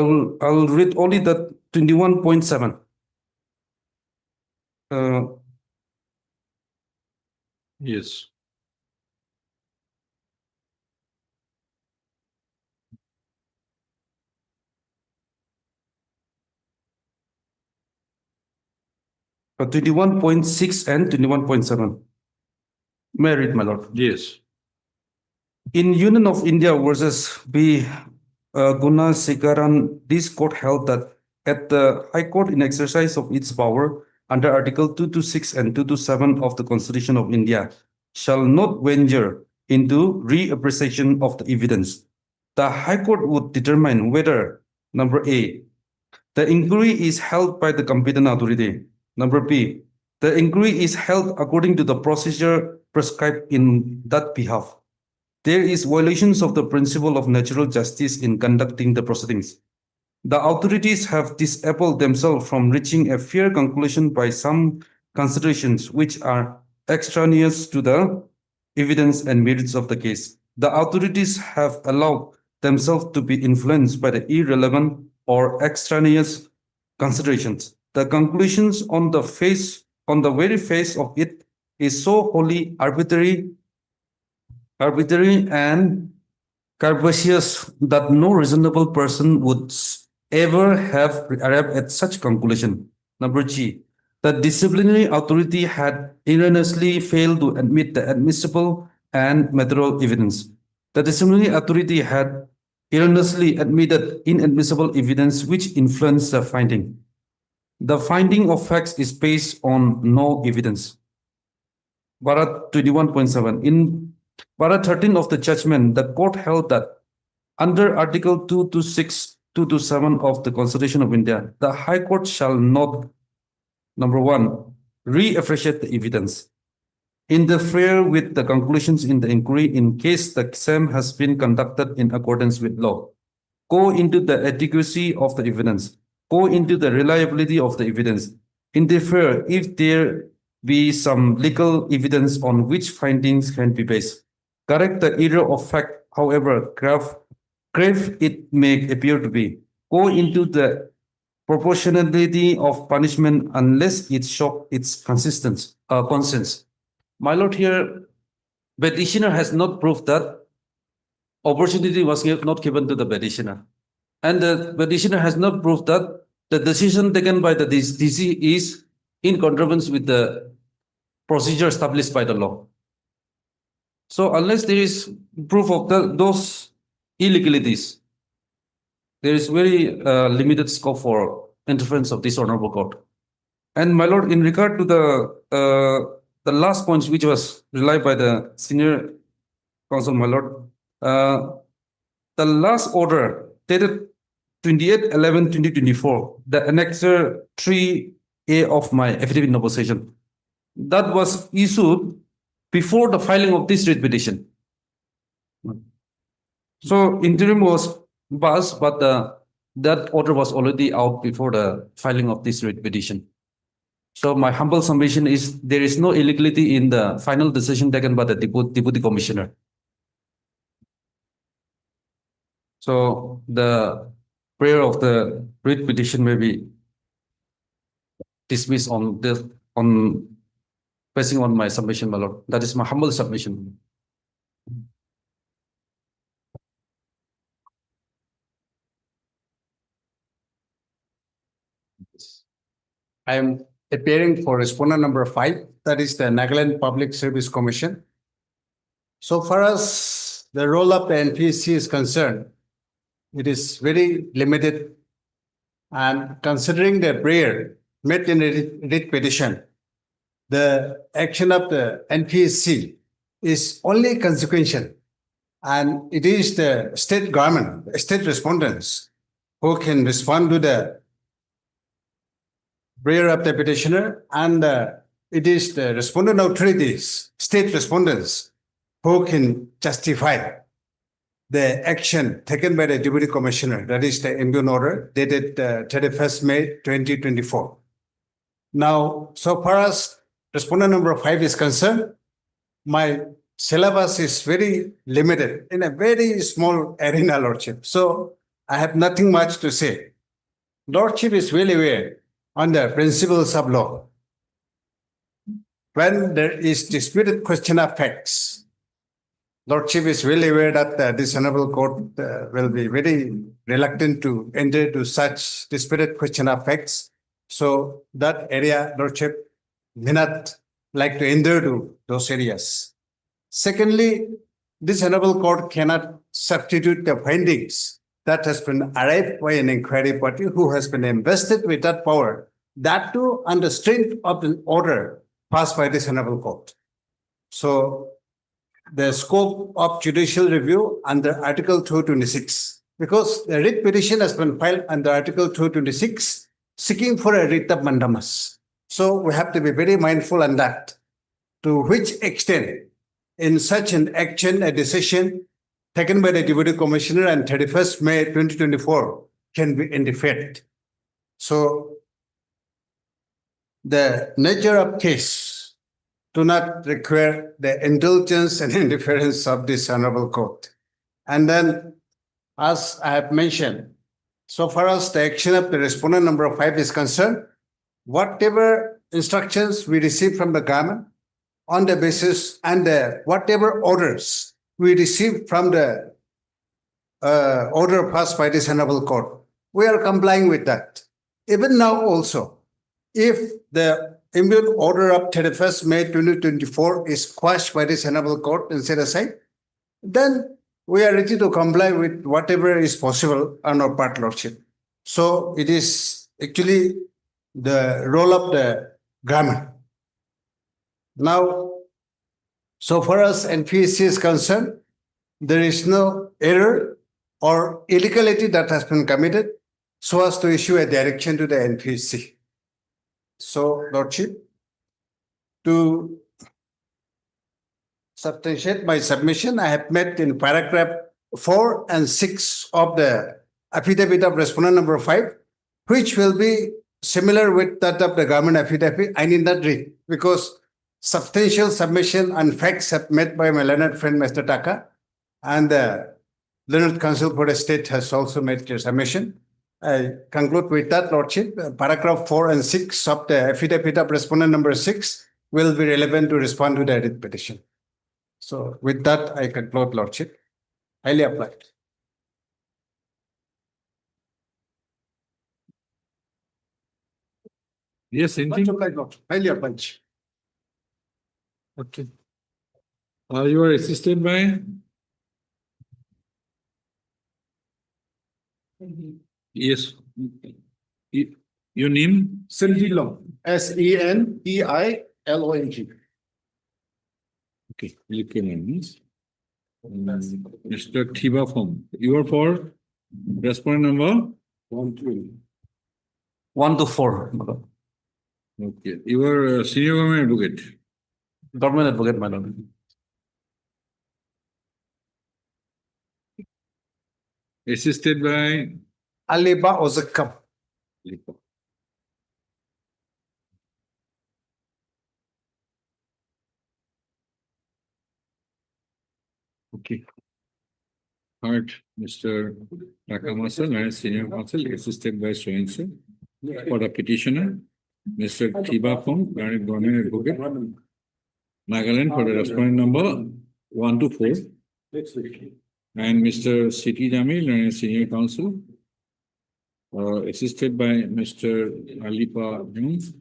I'll read only the 21.7. Yes. Uh, 21.6 and 21.7. May I read, my lord? Yes. In Union of India versus B. Gunasekaran, this court held that at the High Court, in exercise of its power under Article 226 and 227 of the Constitution of India, shall not venture into reappreciation of the evidence. The High Court would determine whether, number A, the inquiry is held by the competent authority. Number B, the inquiry is held according to the procedure prescribed in that behalf. There is violations of the principle of natural justice in conducting the proceedings. The authorities have disabled themselves from reaching a fair conclusion by some considerations which are extraneous to the evidence and merits of the case. The authorities have allowed themselves to be influenced by the irrelevant or extraneous considerations. The conclusions on the very face of it is so wholly arbitrary and capricious that no reasonable person would ever have arrived at such conclusion. Number G, the disciplinary authority had erroneously failed to admit the admissible and material evidence. The disciplinary authority had erroneously admitted inadmissible evidence which influenced the finding. The finding of facts is based on no evidence. Bharat 21.7. In Bharat 13 of the judgment, the court held that under Article 226, 227 of the Constitution of India, the High Court shall not, number one, reappreciate the evidence, interfere with the conclusions in the inquiry in case the same has been conducted in accordance with law, go into the adequacy of the evidence, go into the reliability of the evidence, interfere if there be some legal evidence on which findings can be based, correct the error of fact, however grave it may appear to be, go into the proportionality of punishment unless it shocks its conscience. My lord, here, petitioner has not proved that opportunity was not given to the petitioner. And the petitioner has not proved that the decision taken by the DC is in contravention with the procedure established by the law. So unless there is proof of those illegalities, there is very limited scope for interference of this honorable court. And my lord, in regard to the last points which was relied by the senior counsel, my lord, the last order dated 28/11/2024, the annexure 3A of my affidavit in opposition. That was issued before the filing of this writ petition. So interim was passed, but that order was already out before the filing of this writ petition. So my humble submission is there is no illegality in the final decision taken by the deputy commissioner. So the prayer of the writ petition may be dismissed on basing on my submission, my lord. That is my humble submission. I am appearing for respondent number 5, that is the Nagaland Public Service Commission. So far as the role of the NPSC is concerned, it is very limited, and considering the prayer made in a writ petition, the action of the NPSC is only consequential, and it is the state government, state respondents who can respond to the prayer of the petitioner, and it is the respondent authorities, state respondents, who can justify the action taken by the deputy commissioner, that is the imbued order dated 31st May 2024. Now, so far as respondent number 5 is concerned, my syllabus is very limited in a very small arena, Lordship. So I have nothing much to say. Lordship is well aware on the principles of law. When there is disputed question of facts, Lordship is well aware that this Honorable Court will be very reluctant to enter into such disputed question of facts. So that area, Lordship may not like to enter to those areas. Secondly, this Honorable Court cannot substitute the findings that has been arrived by an inquiry party who has been invested with that power, that too on the strength of the order passed by this Honorable Court. So the scope of judicial review under Article 226, because the writ petition has been filed under Article 226, seeking for a writ of mandamus. So we have to be very mindful on that. To which extent, in such an action, a decision taken by the Deputy Commissioner on 31st May 2024 can be in effect. So the nature of case do not require the indulgence and indifference of this Honorable Court. And then, as I have mentioned, so far as the action of the respondent number 5 is concerned, whatever instructions we receive from the government on the basis and whatever orders we receive from the order passed by this Honorable Court, we are complying with that. Even now also, if the imbued order of 31st May 2024 is quashed by this Honorable Court and set aside, then we are ready to comply with whatever is possible on our part, Lordship. So it is actually the role of the government. Now, so far as NPSC is concerned, there is no error or illegality that has been committed so as to issue a direction to the NPSC. So, Lordship, to substantiate my submission, I have met in paragraph 4 and 6 of the affidavit of respondent number 5, which will be similar with that of the government affidavit. I need not read because substantial submission and facts have met by my learned friend, Mr. Taka, and the Learned Counsel for the State has also made their submission. I conclude with that, Lordship. Paragraph 4 and 6 of the affidavit of respondent number 6 will be relevant to respond to the writ petition. So with that, I conclude, Lordship. Highly applied. Yes, Much applied, Lordship. Highly applied. Okay. You are assisted by? Yes. Your name? Sentilong. Senteilong. Okay, you can. Mr. Thiba Phom, you are for respondent number? 1 to 4, my lord. Okay, you are a senior government advocate. Government advocate, my lord. Assisted by Aliba Ozakam. Okay. Heard Mr. Takamasa, and senior counsel, assisted by so and so. For the petitioner, Mr. Thiba Phong, government advocate. Nagaland for the respondent number 1 to 4. And Mr. Siti Jamil, and senior counsel. Assisted by Mr. Alipa Jones,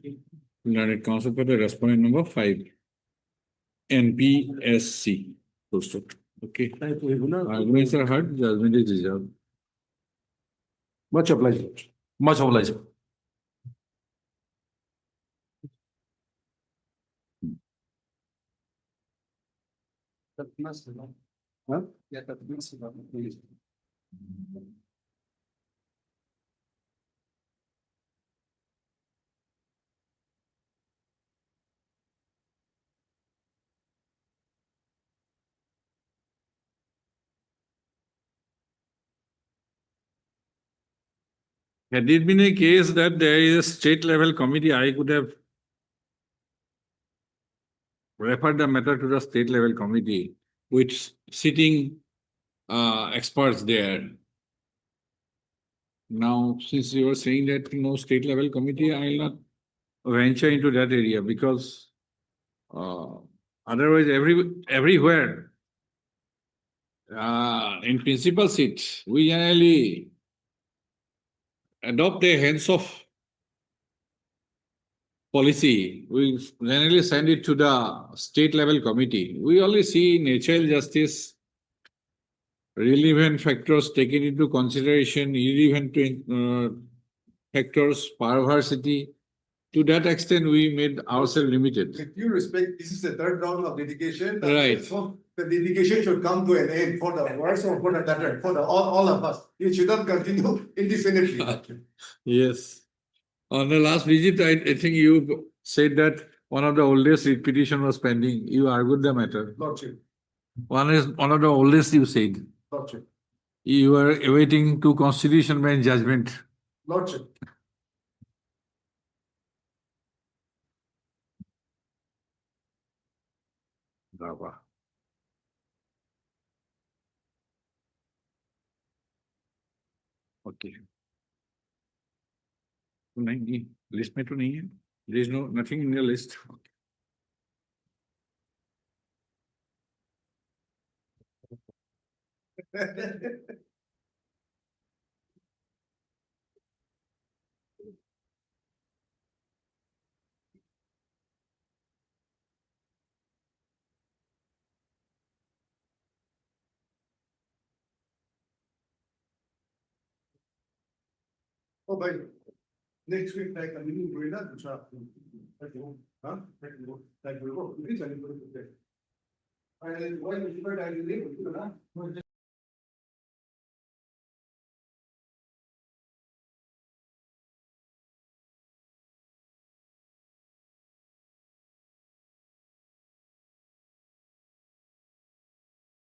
learned counsel for the respondent number 5. NPSC. Full stop. Okay. Arguments are heard, judgment is reserved. Much obliged. Much obliged. Huh? Had it been a case that there is a state level committee, I could have referred the matter to the state level committee with sitting experts there. Now, since you are saying that no state level committee, I will not venture into that area because otherwise everywhere in principal seats, we generally adopt a hands-off policy. We generally send it to the state level committee. We only see natural justice, relevant factors taken into consideration, irrelevant factors, perversity. To that extent, we made ourselves limited. With due respect, this is the third round of litigation. Right. So the litigation should come to an end for the worse or for the better, for all of us. It should not continue indefinitely. Yes. On the last visit, I think you said that one of the oldest writ petition was pending. You argued the matter. Lordship, One of the oldest you said. Lordship, You were awaiting two constitution bench judgment. Lordship. Bravo. Okay. तो नहीं list में तो नहीं है. There is nothing in the list. Oh, by next week, I continue doing that. Huh? Like, we go. Please, I will go to that. And when you I will leave,